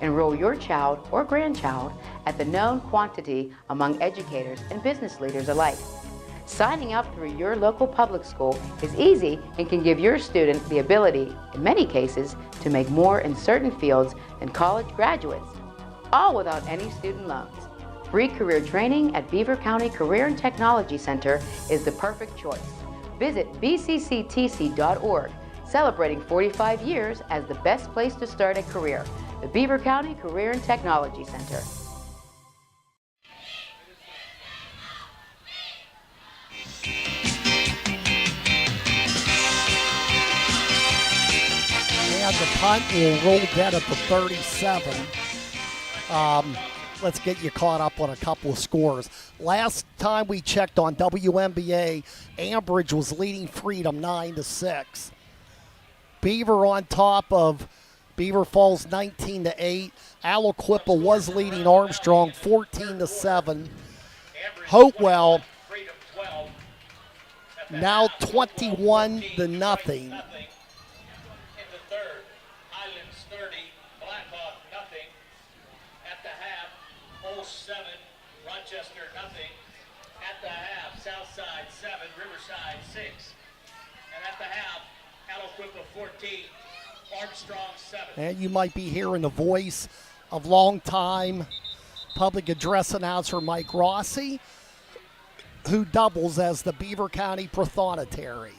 S7: Enroll your child or grandchild at the known quantity among educators and business leaders alike. Signing up through your local public school is easy and can give your student the ability, in many cases, to make more in certain fields than college graduates, all without any student loans. Free career training at Beaver County Career and Technology Center is the perfect choice. Visit bcctc.org, celebrating 45 years as the best place to start a career. The Beaver County Career and Technology Center.
S5: And the punt will roll dead at the 37. Let's get you caught up on a couple of scores. Last time we checked on WNBA, Ambridge was leading Freedom 9-6. Beaver on top of Beaver Falls 19-8. Aliquippa was leading Armstrong 14-7. Hopewell now 21-0.
S1: Rochester, nothing. At the half, Southside 7, Riverside 6. And at the half, Aliquippa 14, Armstrong 7.
S5: And you might be hearing the voice of longtime public address announcer Mike Rossi, who doubles as the Beaver County Prothonotary.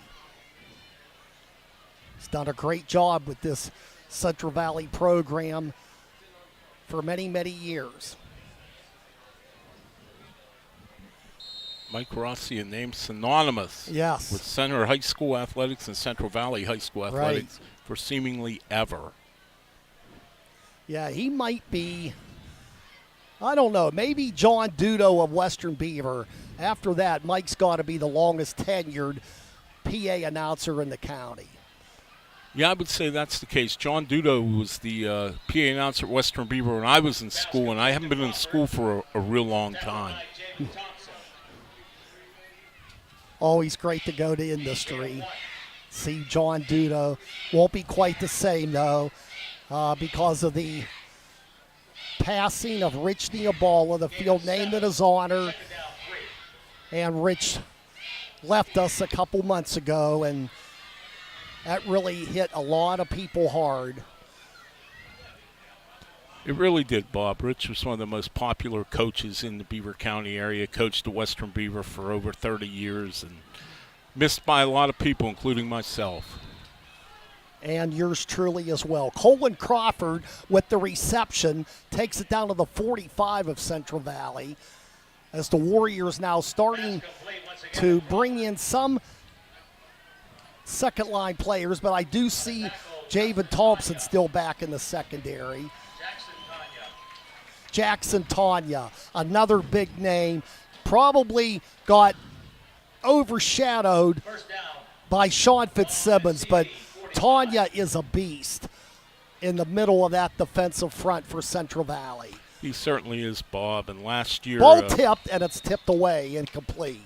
S5: He's done a great job with this Central Valley program for many, many years.
S6: Mike Rossi, a name synonymous
S5: yes.
S6: with Center High School athletics and Central Valley High School athletics for seemingly ever.
S5: Yeah, he might be, I don't know, maybe John Dudo of Western Beaver. After that, Mike's got to be the longest tenured PA announcer in the county.
S6: Yeah, I would say that's the case. John Dudo was the PA announcer at Western Beaver when I was in school, and I haven't been in school for a real long time.
S5: Always great to go to industry. See John Dudo. Won't be quite the same, though, because of the passing of Rich Niabala, the field named in his honor. And Rich left us a couple months ago, and that really hit a lot of people hard.
S6: It really did, Bob. Rich was one of the most popular coaches in the Beaver County area, coached at Western Beaver for over 30 years, and missed by a lot of people, including myself.
S5: And yours truly as well. Colin Crawford with the reception takes it down to the 45 of Central Valley as the Warriors now starting to bring in some second-line players, but I do see Javen Thompson still back in the secondary. Jackson Tanya, another big name, probably got overshadowed by Sean Fitzsimmons, but Tanya is a beast in the middle of that defensive front for Central Valley.
S6: He certainly is, Bob, and last year...
S5: Ball tipped, and it's tipped away, incomplete.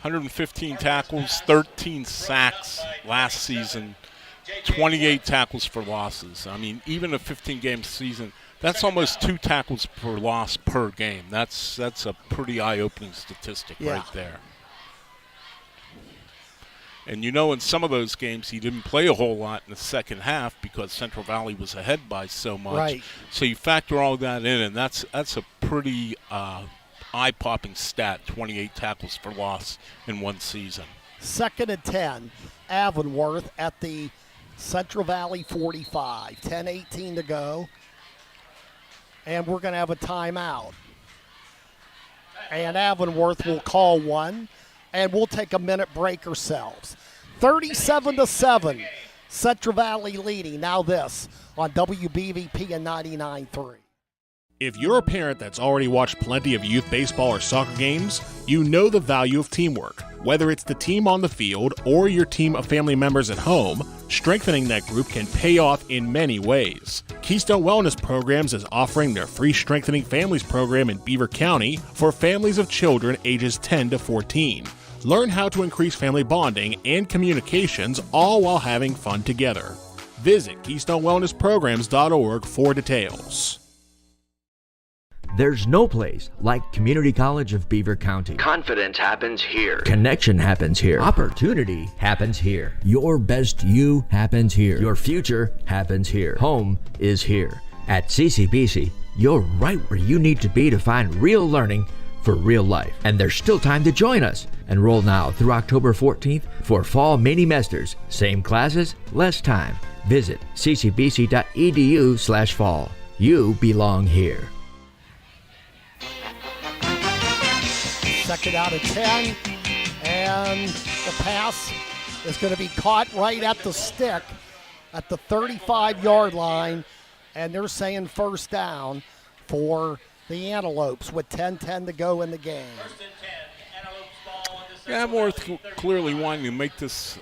S6: 115 tackles, 13 sacks last season, 28 tackles for losses. I mean, even a 15-game season, that's almost 2 tackles per loss per game. That's a pretty eye-opening statistic right there. And you know, in some of those games, he didn't play a whole lot in the second half because Central Valley was ahead by so much.
S5: Right.
S6: So you factor all that in, and that's a pretty eye-popping stat, 28 tackles for loss in one season.
S5: 2nd and 10, Avonworth at the Central Valley 45. 10:18 to go. And we're going to have a timeout. And Avonworth will call one, and we'll take a minute break ourselves. 37-7, Central Valley leading. Now this on WBVP and 99.3.
S2: If you're a parent that's already watched plenty of youth baseball or soccer games, you know the value of teamwork. Whether it's the team on the field or your team of family members at home, strengthening that group can pay off in many ways. Keystone Wellness Programs is offering their free Strengthening Families program in Beaver County for families of children ages 10 to 14. Learn how to increase family bonding and communications, all while having fun together. Visit KeystoneWellnessPrograms.org for details.
S9: There's no place like Community College of Beaver County.
S4: Confidence happens here.
S9: Connection happens here. Opportunity happens here. Your best you happens here. Your future happens here. Home is here. At CCBC, you're right where you need to be to find real learning for real life. And there's still time to join us. Enroll now through October 14th for fall mini-mesters. Same classes, less time. Visit ccbc.edu/fall. You belong here.
S5: 2nd out of 10, and the pass is going to be caught right at the stick at the 35-yard line, and they're saying first down for the Antelopes with 10:10 to go in the game.
S6: Yeah, Avonworth clearly wanting to make this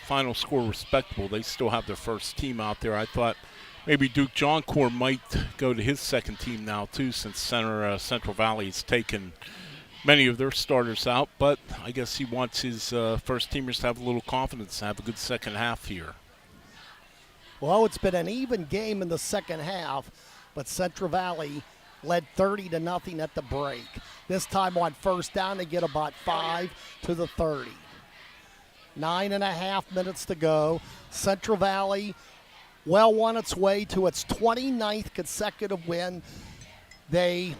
S6: final score respectable. They still have their first team out there. I thought maybe Duke Johncourt might go to his second team now, too, since Central Valley has taken many of their starters out, but I guess he wants his first teamers to have a little confidence and have a good second half here.
S5: Well, it's been an even game in the second half, but Central Valley led 30-0 at the break. This time on first down, they get about 5 to the 30. 9.5 minutes to go. Central Valley well on its way to its 29th consecutive win. They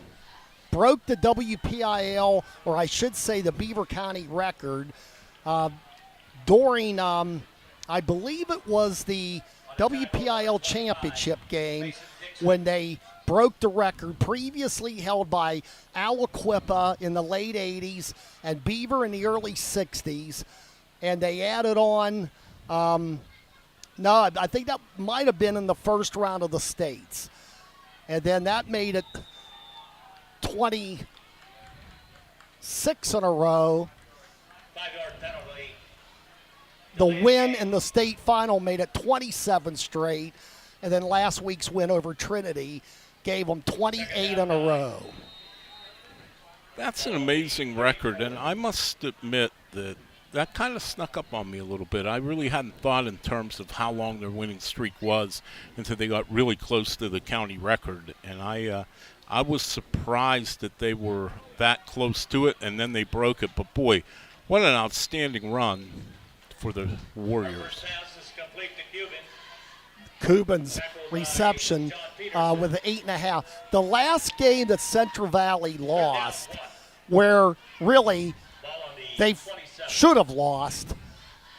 S5: broke the WPIL, or I should say the Beaver County record, during, I believe it was the WPIL championship game when they broke the record previously held by Aliquippa in the late 80s and Beaver in the early 60s. And they added on, I think that might have been in the first round of the states. And then that made it 26 in a row.
S1: 5-yard penalty.
S5: The win in the state final made it 27 straight. And then last week's win over Trinity gave them 28 in a row.
S6: That's an amazing record, and I must admit that kind of snuck up on me a little bit. I really hadn't thought in terms of how long their winning streak was until they got really close to the county record. And I was surprised that they were that close to it, and then they broke it. But, boy, what an outstanding run for the Warriors.
S5: Cuban's reception with an 8.5. The last game that Central Valley lost, where really they should have lost,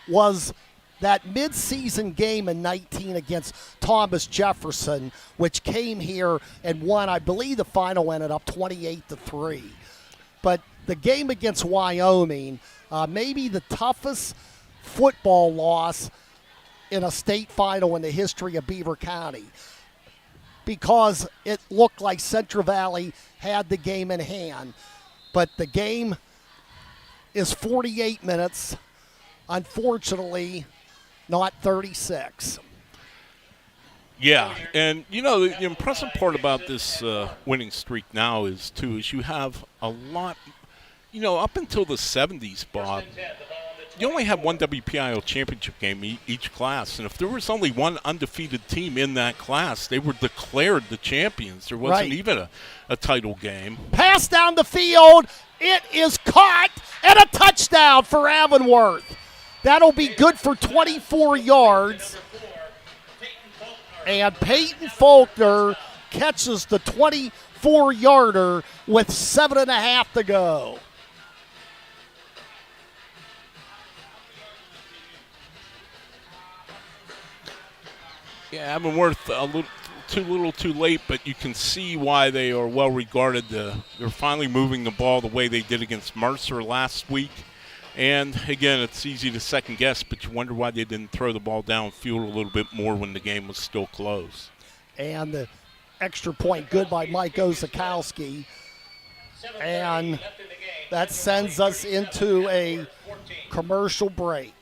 S5: was that mid-season game in 19 against Thomas Jefferson, which came here and won. I believe the final ended up 28-3. But the game against Wyoming, maybe the toughest football loss in a state final in the history of Beaver County, because it looked like Central Valley had the game in hand. But the game is 48 minutes, unfortunately not 36.
S6: Yeah, and the impressive part about this winning streak now is you have a lot, up until the 70s, Bob, you only had one WPIL championship game each class, and if there was only one undefeated team in that class, they were declared the champions. There wasn't even a title game.
S5: Pass down the field. It is caught, and a touchdown for Avonworth. That'll be good for 24 yards. And Peyton Faulkner catches the 24-yarder with 7.5 to go.
S6: Yeah, Avonworth a little too late, but you can see why they are well regarded. They're finally moving the ball the way they did against Mercer last week. And, again, it's easy to second guess, but you wonder why they didn't throw the ball downfield a little bit more when the game was still close.
S5: And the extra point good by Mike Ozakowski. And that sends us into a commercial break.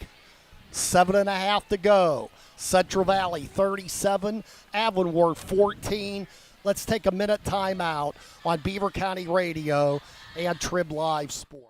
S5: 7.5 to go. Central Valley 37, Avonworth 14. Let's take a minute timeout on Beaver County Radio and Trib Live Sports.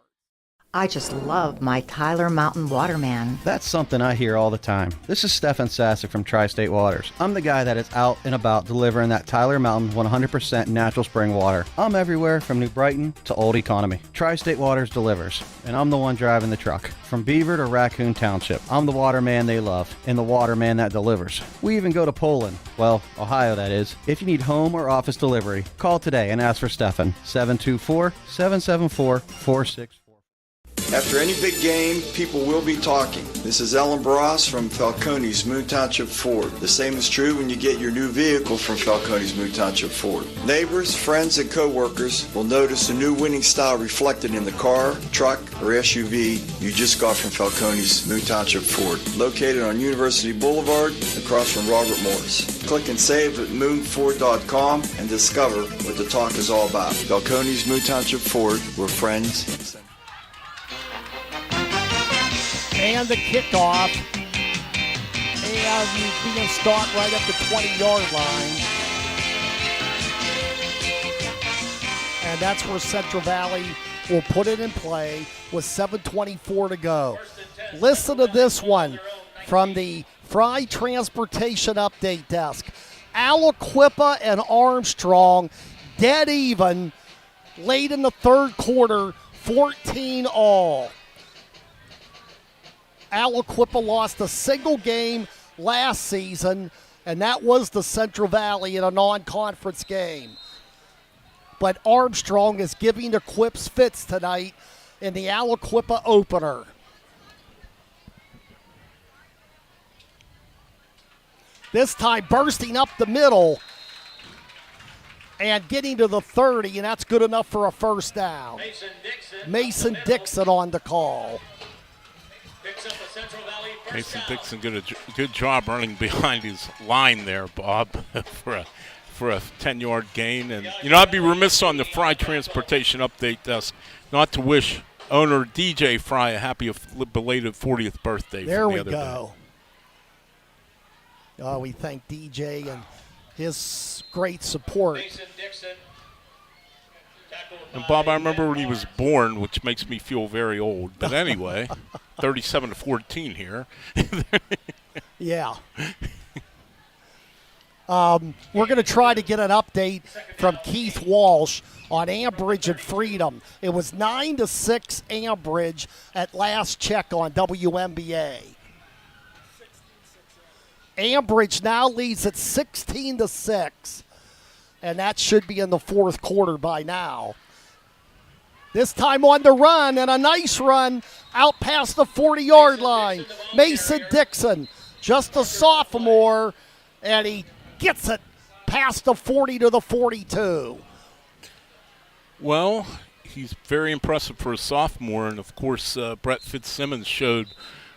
S10: I just love my Tyler Mountain Waterman.
S12: That's something I hear all the time. This is Stefan Sasek from Tri-State Waters. I'm the guy that is out and about delivering that Tyler Mountain 100% natural spring water. I'm everywhere from New Brighton to Old Economy. Tri-State Waters delivers, and I'm the one driving the truck. From Beaver to Raccoon Township, I'm the waterman they love and the waterman that delivers. We even go to Poland, well, Ohio that is. If you need home or office delivery, call today and ask for Stefan. 724-774-46.
S15: After any big game, people will be talking. This is Ellen Bross from Falcone's Moon Township Ford. The same is true when you get your new vehicle from Falcone's Moon Township Ford. Neighbors, friends, and co-workers will notice the new winning style reflected in the car, truck, or SUV you just got from Falcone's Moon Township Ford. Located on University Boulevard across from Robert Morris. Click and save at moonford.com and discover what the talk is all about. Falcone's Moon Township Ford, we're friends.
S5: And the kickoff, and being stopped right at the 20-yard line. And that's where Central Valley will put it in play with 7:24 to go. Listen to this one from the Fry Transportation Update Desk. Aliquippa and Armstrong dead even late in the third quarter, 14-all. Aliquippa lost a single game last season, and that was the Central Valley in a non-conference game. But Armstrong is giving the Quips fits tonight in the Aliquippa opener. This time bursting up the middle and getting to the 30, and that's good enough for a first down. Mason Dixon on the call.
S6: Mason Dixon did a good job running behind his line there, Bob, for a 10-yard gain. And, I'd be remiss on the Fry Transportation Update desk not to wish owner DJ Fry a happy belated 40th birthday.
S5: There we
S6: other
S5: go. Oh, we thank DJ and his great support.
S6: And, Bob, I remember when he was born, which makes me feel very old. But anyway, 37-14 here.
S5: Yeah. We're going to try to get an update from Keith Walsh on Ambridge and Freedom. It was 9-6 Ambridge at last check on WNBA. Ambridge now leads at 16-6, and that should be in the fourth quarter by now. This time on the run, and a nice run out past the 40-yard line. Mason Dixon, just a sophomore, and he gets it past the 40 to the 42.
S6: Well, he's very impressive for a sophomore, and, of course, Brett Fitzsimmons showed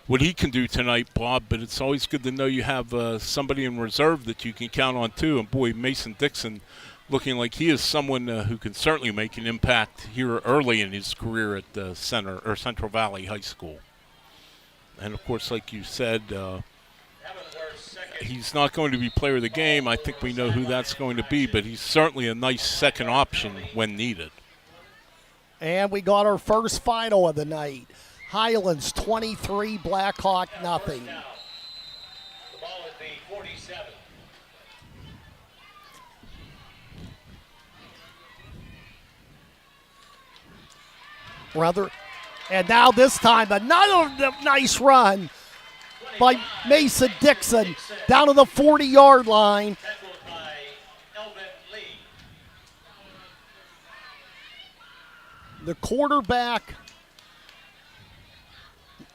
S6: what he can do tonight, Bob, but it's always good to know you have somebody in reserve that you can count on, too. And, boy, Mason Dixon looking like he is someone who can certainly make an impact here early in his career at Central Valley High School. And, of course, like you said, he's not going to be player of the game. I think we know who that's going to be, but he's certainly a nice second option when needed.
S5: And we got our first final of the night. Highlands 23, Blackhawk nothing.
S1: The ball is the 47.
S5: And now this time another nice run by Mason Dixon down to the 40-yard line. The quarterback,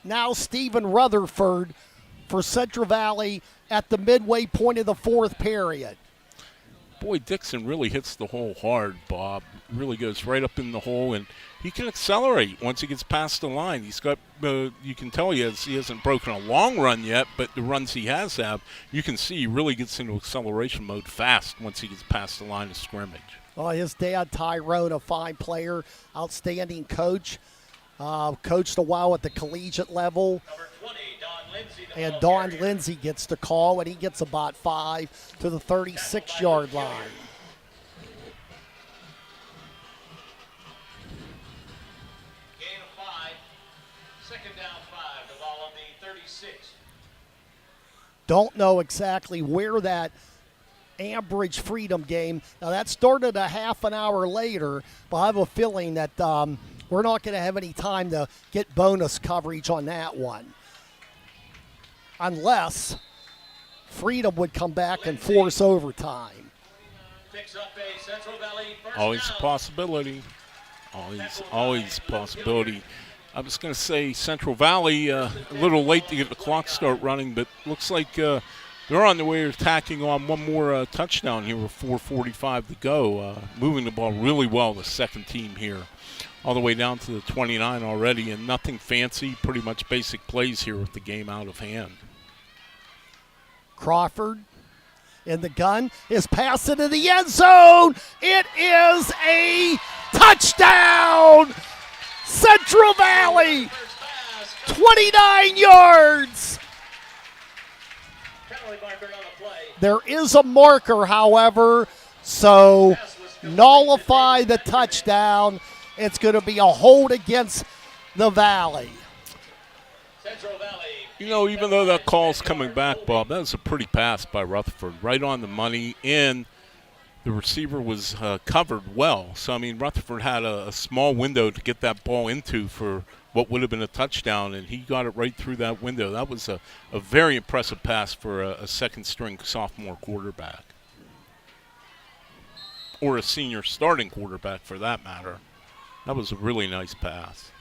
S5: now Stephen Rutherford for Central Valley at the midway point of the fourth period.
S6: Boy, Dixon really hits the hole hard, Bob. Really goes right up in the hole, and he can accelerate once he gets past the line. He's got, you can tell he hasn't broken a long run yet, but the runs he has you can see he really gets into acceleration mode fast once he gets past the line of scrimmage.
S5: Oh, his dad, Tyrone, a fine player, outstanding coach. Coached a while at the collegiate level. And Don Lindsay gets the call, and he gets about 5 to the 36-yard line.
S1: Gain of 5. Second down 5. The ball on the 36.
S5: Don't know exactly where that Ambridge Freedom game. Now, that started a half an hour later, but I have a feeling that we're not going to have any time to get bonus coverage on that one. Unless Freedom would come back and force overtime.
S1: Picks up a Central Valley first
S6: Always
S1: down.
S6: a possibility. Always a possibility. I was going to say Central Valley a little late to get the clock start running, but looks like they're on the way of tacking on one more touchdown here with 4:45 to go. Moving the ball really well, the second team here. All the way down to the 29 already, and nothing fancy, pretty much basic plays here with the game out of hand.
S5: Crawford in the gun is passed into the end zone. It is a touchdown! Central Valley, 29 yards. There is a marker, however, so nullify the touchdown. It's going to be a hold against the Valley.
S1: Central Valley.
S6: You know, even though that call's coming back, Bob, that was a pretty pass by Rutherford. Right on the money, and the receiver was covered well. So, I mean, Rutherford had a small window to get that ball into for what would have been a touchdown, and he got it right through that window. That was a very impressive pass for a second-string sophomore quarterback, or a senior starting quarterback for that matter. That was a really nice pass.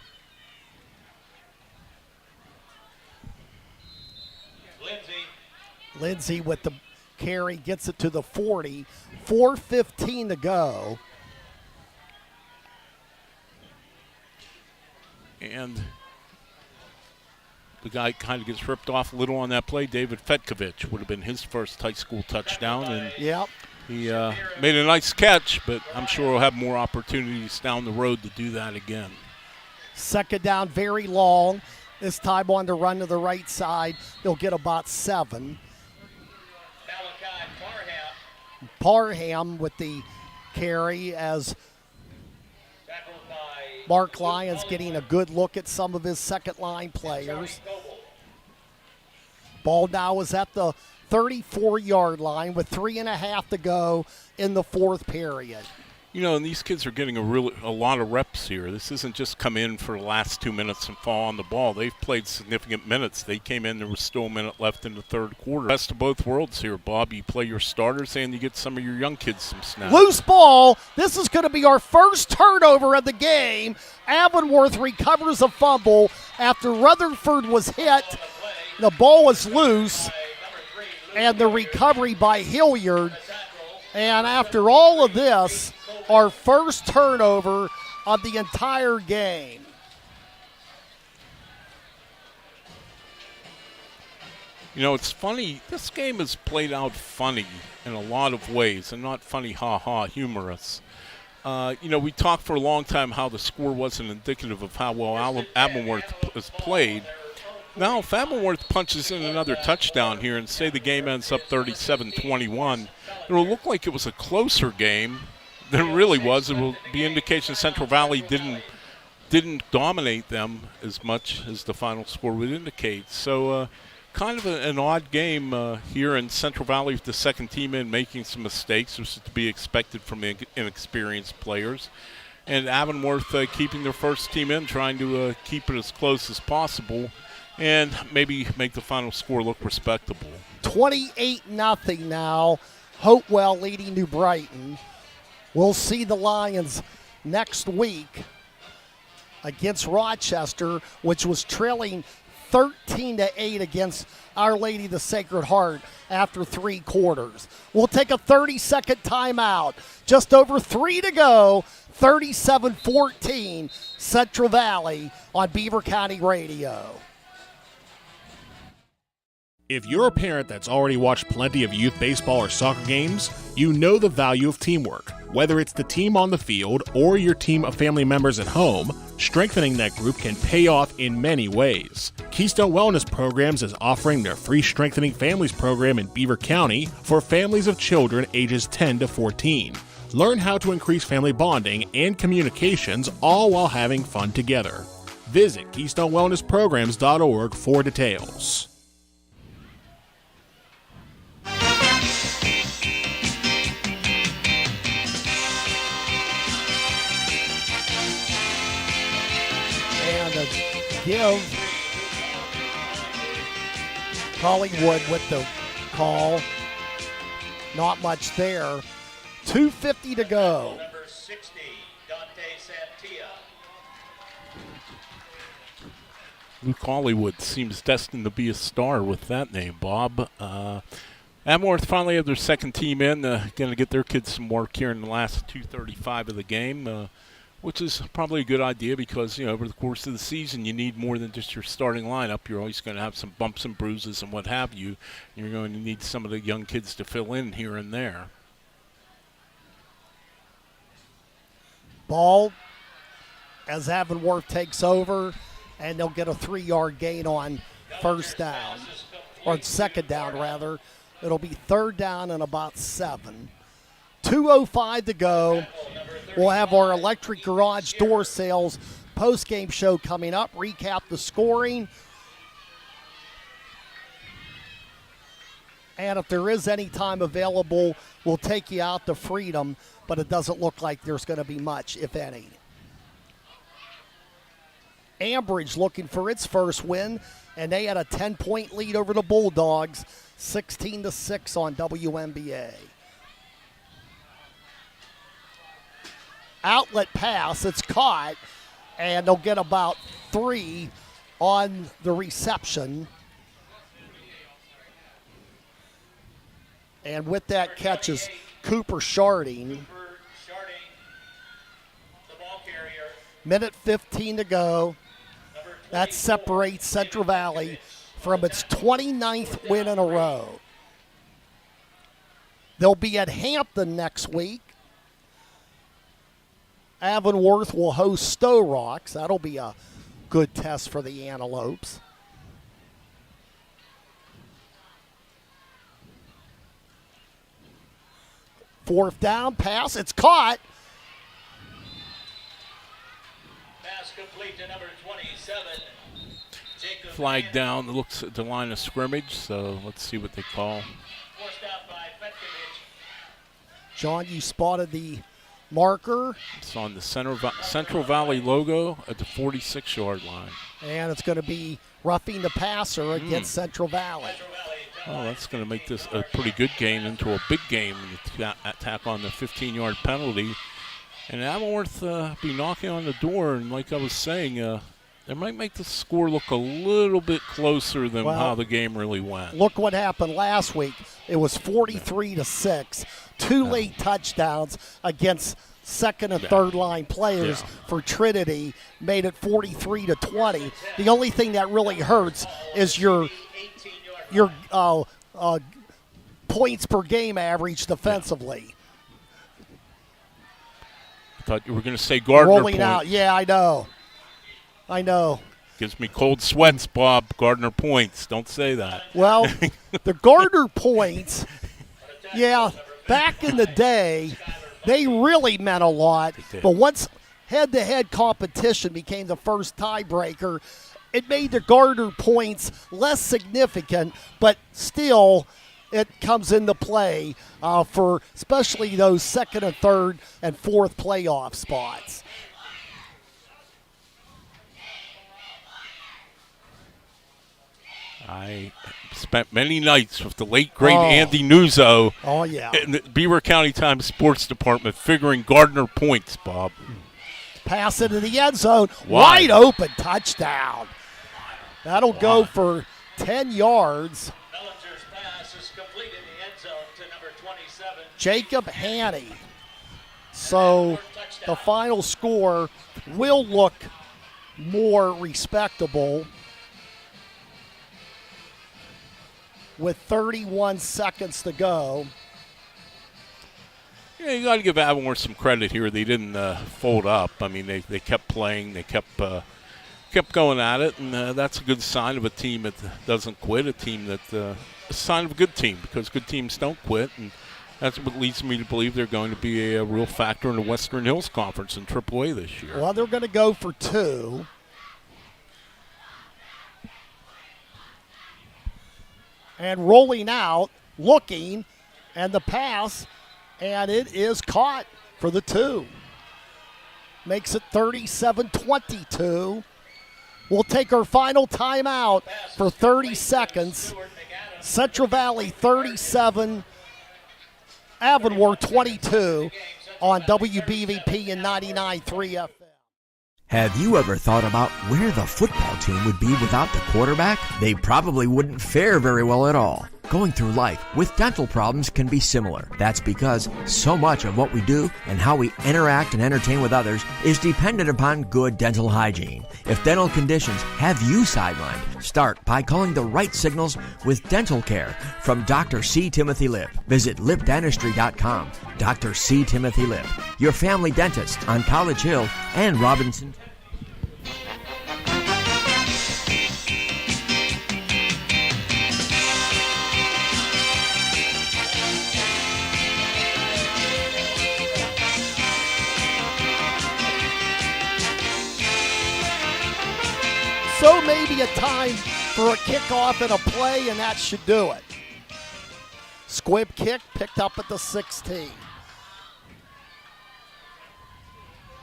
S5: Lindsay with the carry gets it to the 40. 4:15 to go.
S6: And the guy kind of gets ripped off a little on that play. David Fetkovich would have been his first high school touchdown. And he made a nice catch, but I'm sure we'll have more opportunities down the road to do that again.
S5: Second down, very long. This time on the run to the right side. They'll get about 7. Parham with the carry as Mark Lyons getting a good look at some of his second-line players. Ball now is at the 34-yard line with 3.5 to go in the fourth period.
S6: You know, and these kids are getting a lot of reps here. This isn't just come in for the last 2 minutes and fall on the ball. They've played significant minutes. They came in, there was still a minute left in the third quarter. Best of both worlds here, Bob. You play your starters and you get some of your young kids some snaps.
S5: Loose ball. This is going to be our first turnover of the game. Avonworth recovers a fumble after Rutherford was hit. The ball was loose, and the recovery by Hilliard. And after all of this, our first turnover of the entire game.
S6: You know, it's funny. This game is played out funny in a lot of ways, and not funny, ha-ha, humorous. You know, we talked for a long time how the score wasn't indicative of how well Avonworth has played. Now, if Avonworth punches in another touchdown here and say the game ends up 37-21, it will look like it was a closer game than it really was. It will be indication Central Valley didn't dominate them as much as the final score would indicate. So kind of an odd game here in Central Valley with the second team in making some mistakes, which is to be expected from inexperienced players. And Avonworth keeping their first team in, trying to keep it as close as possible and maybe make the final score look respectable.
S5: 28-0 now. Hopewell leading New Brighton. We'll see the Lions next week against Rochester, which was trailing 13-8 against Our Lady of the Sacred Heart after 3 quarters. We'll take a 30-second timeout. Just over 3 to go. 37-14 Central Valley on Beaver County Radio.
S2: If you're a parent that's already watched plenty of youth baseball or soccer games, you know the value of teamwork. Whether it's the team on the field or your team of family members at home, strengthening that group can pay off in many ways. Keystone Wellness Programs is offering their free Strengthening Families program in Beaver County for families of children ages 10 to 14. Learn how to increase family bonding and communications, all while having fun together. Visit KeystoneWellnessPrograms.org for details.
S5: Give Hollywood with the call. Not much there. 2:50 to go.
S1: Number 60, Dante Santia.
S6: Luke Hollywood seems destined to be a star with that name, Bob. Avonworth finally have their second team in. Going to get their kids some work here in the last 2:35 of the game. Which is probably a good idea because, you know, over the course of the season, you need more than just your starting lineup. You're always going to have some bumps and bruises and what have you. You're going to need some of the young kids to fill in here and there.
S5: Ball as Avonworth takes over, and they'll get a 3-yard gain on first down, or second down, rather. It'll be third down and about 7. 2:05 to go. We'll have our electric garage door sales post-game show coming up. Recap the scoring. And if there is any time available, we'll take you out to Freedom, but it doesn't look like there's going to be much, if any. Ambridge looking for its first win, and they had a 10-point lead over the Bulldogs, 16-6 on WNBA. Outlet pass, it's caught, and they'll get about 3 on the reception. And with that catch is Cooper Sharding. Minute 15 to go. That separates Central Valley from its 29th win in a row. They'll be at Hampton next week. Avonworth will host Stowe Rocks. That'll be a good test for the Antelopes. Fourth down pass. It's caught.
S1: Pass complete to number 27. Jacob
S6: Flag down. It looks at the line of scrimmage, so let's see what they call.
S1: Forced out by Petkovich.
S5: John, you spotted the marker.
S6: It's on the Central Valley logo at the 46-yard line.
S5: And it's going to be roughing the passer against Central Valley.
S6: Oh, that's going to make this a pretty good game into a big game. Attack on the 15-yard penalty. And Avonworth be knocking on the door, and like I was saying, they might make the score look a little bit closer than how the game really went.
S5: Look what happened last week. It was 43-6. 2 late touchdowns against second and third line players for Trinity made it 43-20. The only thing that really hurts is your points per game average defensively.
S6: I thought you were going to say Gardner
S5: rolling
S6: point.
S5: out. Yeah, I know.
S6: Gives me cold sweats, Bob. Gardner points. Don't say that.
S5: Well, the Gardner points, back in the day, they really meant a lot. But once head-to-head competition became the first tiebreaker, it made the Gardner points less significant, but still it comes into play for especially those second and third and fourth playoff spots.
S6: I spent many nights with the late, great Andy Nuzzo in the Beaver County Times Sports Department figuring Gardner points, Bob.
S5: Pass into the end zone. Wide open touchdown. That'll go for 10 yards.
S1: Bellinger's pass is complete in the end zone to number 27.
S5: Jacob Haney. So the final score will look more respectable with 31 seconds to go.
S6: Yeah, you got to give Avonworth some credit here. They didn't fold up. I mean, they kept playing. They kept going at it, and that's a good sign of a team that doesn't quit, a team that a sign of a good team, because good teams don't quit, and that's what leads me to believe they're going to be a real factor in the Western Hills Conference in AAA this year.
S5: Well, they're going to go for 2. And rolling out, looking, and the pass, and it is caught for the 2. Makes it 37-22. We'll take our final timeout for 30 seconds. Central Valley 37, Avonworth 22 on WBVP and 99.3 FM.
S9: Have you ever thought about where the football team would be without the quarterback? They probably wouldn't fare very well at all. Going through life with dental problems can be similar. That's because so much of what we do and how we interact and entertain with others is dependent upon good dental hygiene. If dental conditions have you sidelined, start by calling the right signals with dental care from Dr. C. Timothy Lip. Visit lipdentistry.com. Dr. C. Timothy Lip, your family dentist on College Hill and Robinson.
S5: So maybe a time for a kickoff and a play, and that should do it. Squib kick picked up at the 16.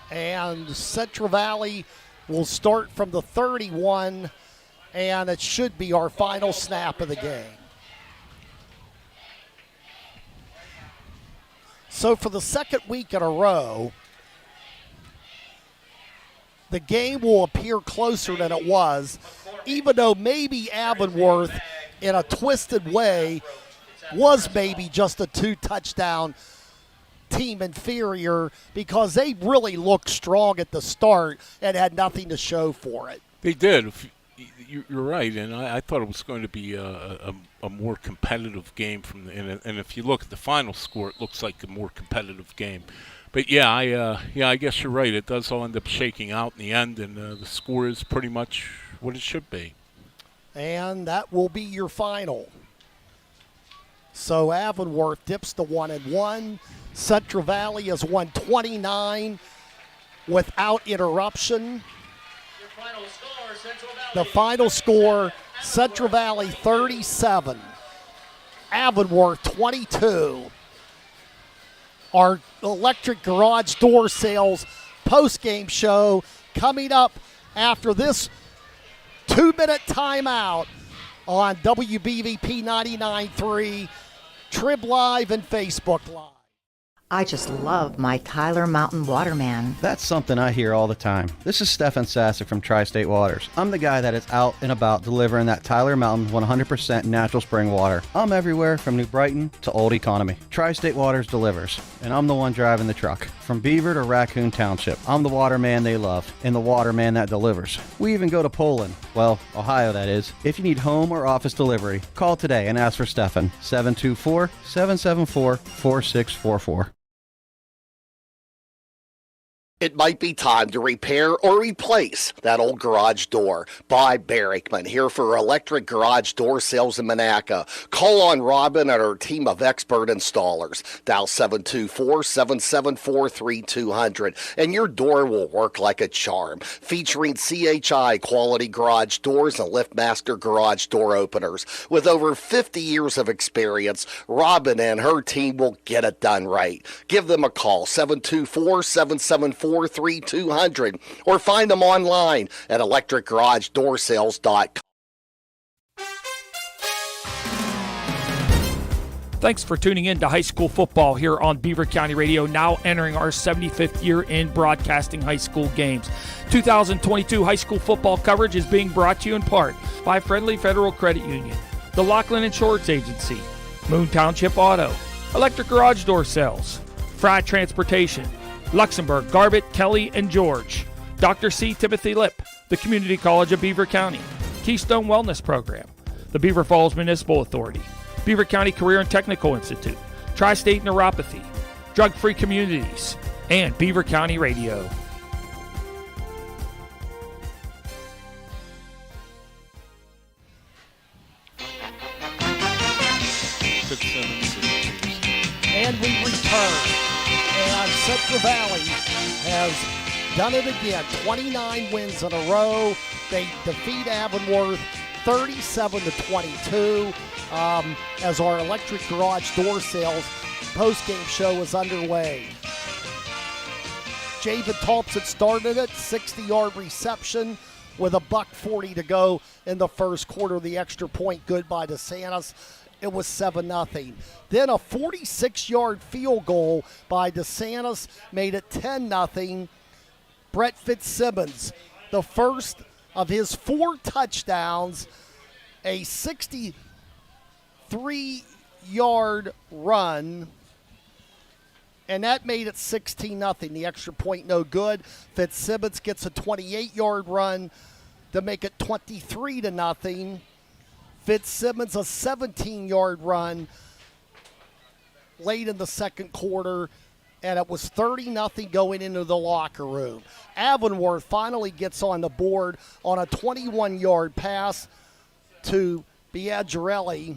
S5: And Central Valley will start from the 31, and it should be our final snap of the game. So for the second week in a row, the game will appear closer than it was, even though maybe Avonworth, in a twisted way, was maybe just a 2-touchdown team inferior, because they really looked strong at the start and had nothing to show for it.
S6: They did. You're right, and I thought it was going to be a more competitive game and if you look at the final score, it looks like a more competitive game. But yeah, I guess you're right. It does all end up shaking out in the end, and the score is pretty much what it should be.
S5: And that will be your final. So Avonworth dips to 1-1. Central Valley has won 29 without interruption. The final score, Central Valley 37, Avonworth 22. Our electric garage door sales post-game show coming up after this 2-minute timeout on WBVP 99.3, Trib Live, and Facebook Live.
S10: I just love my Tyler Mountain Waterman.
S12: That's something I hear all the time. This is Stefan Sasek from Tri-State Waters. I'm the guy that is out and about delivering that Tyler Mountain 100% natural spring water. I'm everywhere from New Brighton to Old Economy. Tri-State Waters delivers, and I'm the one driving the truck. From Beaver to Raccoon Township, I'm the waterman they love and the waterman that delivers. We even go to Poland, well, Ohio that is. If you need home or office delivery, call today and ask for Stefan, 724-774-4644.
S19: It might be time to repair or replace that old garage door. By Barrickman, here for electric garage door sales in Monaca. Call on Robin and her team of expert installers. Dial 724-774-3200, and your door will work like a charm. Featuring CHI quality garage doors and LiftMaster garage door openers. With over 50 years of experience, Robin and her team will get it done right. Give them a call, 724-774-3200, or find them online at electricgarageDoorSales.com.
S8: Thanks for tuning in to high school football here on Beaver County Radio, now entering our 75th year in broadcasting high school games. 2022 high school football coverage is being brought to you in part by Friendly Federal Credit Union, the Laughlin Insurance Agency, Moon Township Auto, Electric Garage Door Sales, Fry Transportation, Luxembourg, Garbett, Kelly, and George, Dr. C. Timothy Lip, the Community College of Beaver County, Keystone Wellness Program, the Beaver Falls Municipal Authority, Beaver County Career and Technical Institute, Tri-State Neuropathy, Drug Free Communities, and Beaver County Radio.
S5: And we return. And Central Valley has done it again. 29 wins in a row. They defeat Avonworth 37-22 as our electric garage door sales post-game show is underway. Javen Thompson started it, 60-yard reception with $1:40 to go in the first quarter. The extra point good by DeSantis. It was 7-0. Then a 46-yard field goal by DeSantis made it 10-0. Brett Fitzsimmons, the first of his 4 touchdowns, a 63-yard run, and that made it 16-0. The extra point no good. Fitzsimmons gets a 28-yard run to make it 23-0. Fitzsimmons a 17-yard run late in the second quarter, and it was 30-0 going into the locker room. Avonworth finally gets on the board on a 21-yard pass to Biagirelli,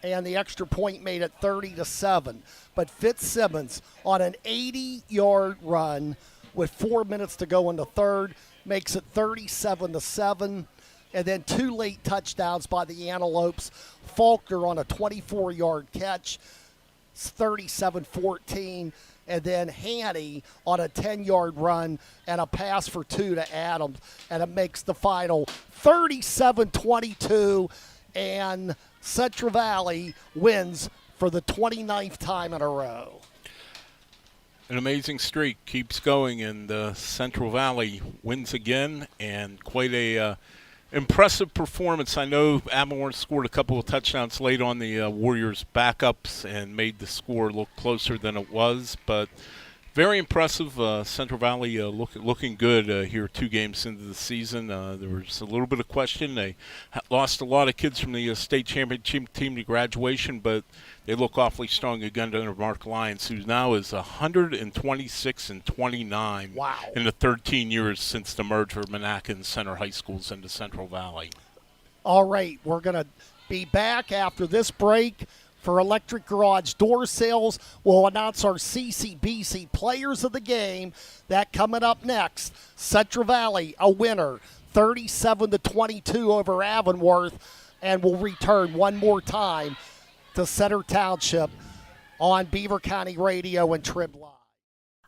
S5: and the extra point made it 30-7. But Fitzsimmons on an 80-yard run with 4 minutes to go in the third makes it 37-7. and then 2 late touchdowns by the Antelopes. Faulkner on a 24-yard catch, 37-14. And then Hanny on a 10-yard run and a pass for 2 to Adams. And it makes the final 37-22, and Central Valley wins for the 29th time in a row.
S6: An amazing streak keeps going, and Central Valley wins again, and quite a impressive performance. I know Avonworth scored a couple of touchdowns late on the Warriors' backups and made the score look closer than it was, but very impressive. Central Valley looking good here 2 games into the season. There was a little bit of question. They lost a lot of kids from the state championship team to graduation, but they look awfully strong again under Mark Lyons, who now is 126-29 in the 13 years since the merger of Monaca and Center High Schools into Central Valley.
S5: All right, we're going to be back after this break for Electric Garage door sales. We'll announce our CCBC players of the game. That coming up next. Central Valley, a winner, 37-22 over Avonworth, and we'll return one more time to Center Township on Beaver County Radio and Trib Live.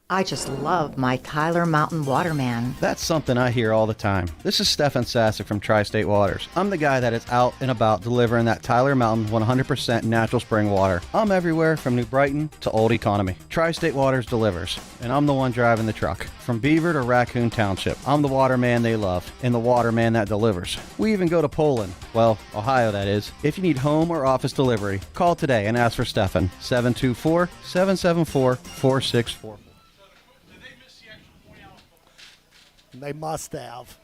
S10: I just love my Tyler Mountain Waterman.
S12: That's something I hear all the time. This is Stefan Sasek from Tri-State Waters. I'm the guy that is out and about delivering that Tyler Mountain 100% natural spring water. I'm everywhere from New Brighton to Old Economy. Tri-State Waters delivers, and I'm the one driving the truck. From Beaver to Raccoon Township, I'm the waterman they love and the waterman that delivers. We even go to Poland, well, Ohio that is. If you need home or office delivery, call today and ask for Stefan, 724-774-4644.
S5: They must have.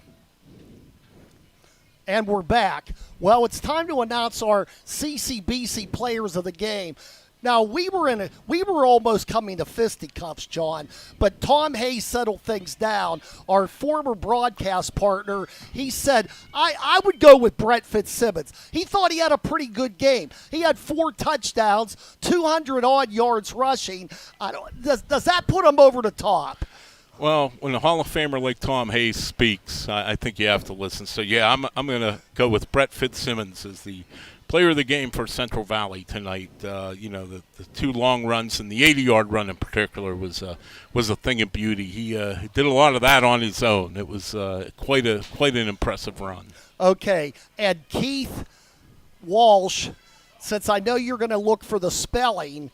S5: And we're back. Well, it's time to announce our CCBC players of the game. Now, we were almost coming to fisticuffs, John, but Tom Hayes settled things down. Our former broadcast partner, he said, I would go with Brett Fitzsimmons. He thought he had a pretty good game. He had 4 touchdowns, 200-odd yards rushing. Does that put him over the top?
S6: Well, when a Hall of Famer like Tom Hayes speaks, I think you have to listen. So, yeah, I'm going to go with Brett Fitzsimmons as the player of the game for Central Valley tonight. The 2 long runs and the 80-yard run in particular was a thing of beauty. He did a lot of that on his own. It was quite an impressive run.
S5: Okay, and Keith Walsh, since I know you're going to look for the spelling,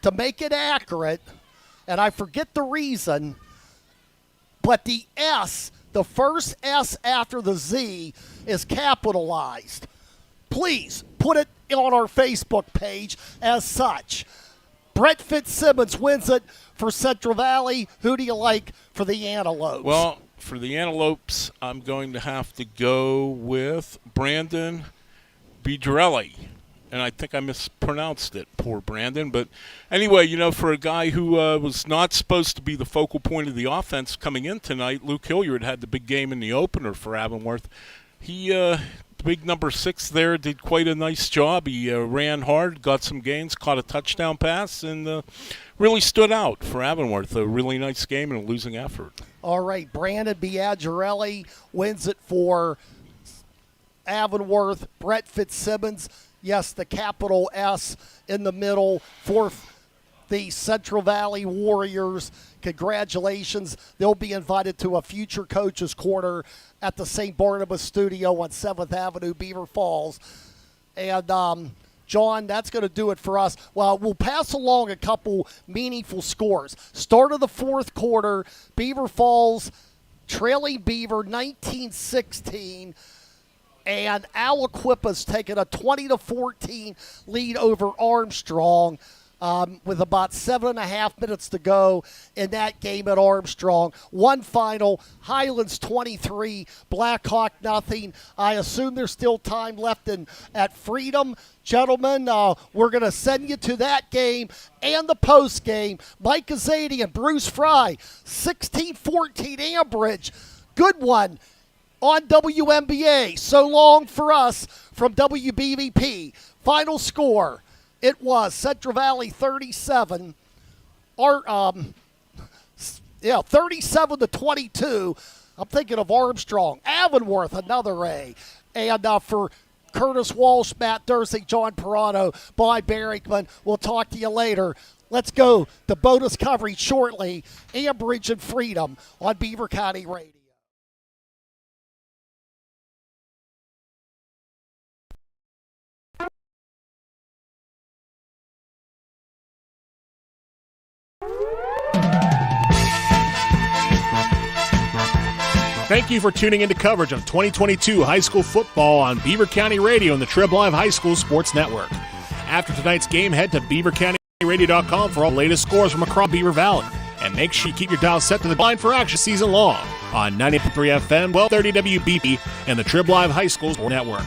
S5: to make it accurate, and I forget the reason, but the S, the first S after the Z, is capitalized. Please put it on our Facebook page as such. Brett Fitzsimmons wins it for Central Valley. Who do you like for the Antelopes?
S6: Well, for the Antelopes, I'm going to have to go with Brandon Biedrelli. And I think I mispronounced it, poor Brandon. But anyway, for a guy who was not supposed to be the focal point of the offense coming in tonight, Luke Hilliard had the big game in the opener for Avonworth. He, big number 6 there, did quite a nice job. He ran hard, got some gains, caught a touchdown pass, and really stood out for Avonworth. A really nice game and a losing effort.
S5: All right, Brandon Biagirelli wins it for Avonworth. Brett Fitzsimmons, yes, the capital S in the middle for the Central Valley Warriors. Congratulations. They'll be invited to a future coach's corner at the St. Barnabas studio on 7th Avenue, Beaver Falls. And, John, that's going to do it for us. Well, we'll pass along a couple meaningful scores. Start of the 4th quarter, Beaver Falls trailing Beaver 19-16. And Aliquippa's taken a 20-14 lead over Armstrong with about 7.5 minutes to go in that game at Armstrong. One final, Highlands 23, Blackhawk nothing. I assume there's still time left at Freedom. Gentlemen, we're going to send you to that game and the post game. Mike Azadi and Bruce Fry, 16-14 Ambridge. Good one on WNBA. So long for us from WBVP. Final score, it was Central Valley 37, 37-22. I'm thinking of Armstrong. Avonworth, another A. And for Curtis Walsh, Matt Dursey, John Perrano, Boy Barrickman, we'll talk to you later. Let's go to bonus coverage shortly. Ambridge and Freedom on Beaver County Radio.
S2: Thank you for tuning into coverage of 2022 high school football on Beaver County Radio and the Trib Live High School Sports Network. After tonight's game, head to beavercountyradio.com for all the latest scores from across Beaver Valley. And make sure you keep your dial set to the line for action season long on 90.3 FM, 1230 WBP, and the Trib Live High School Sports Network.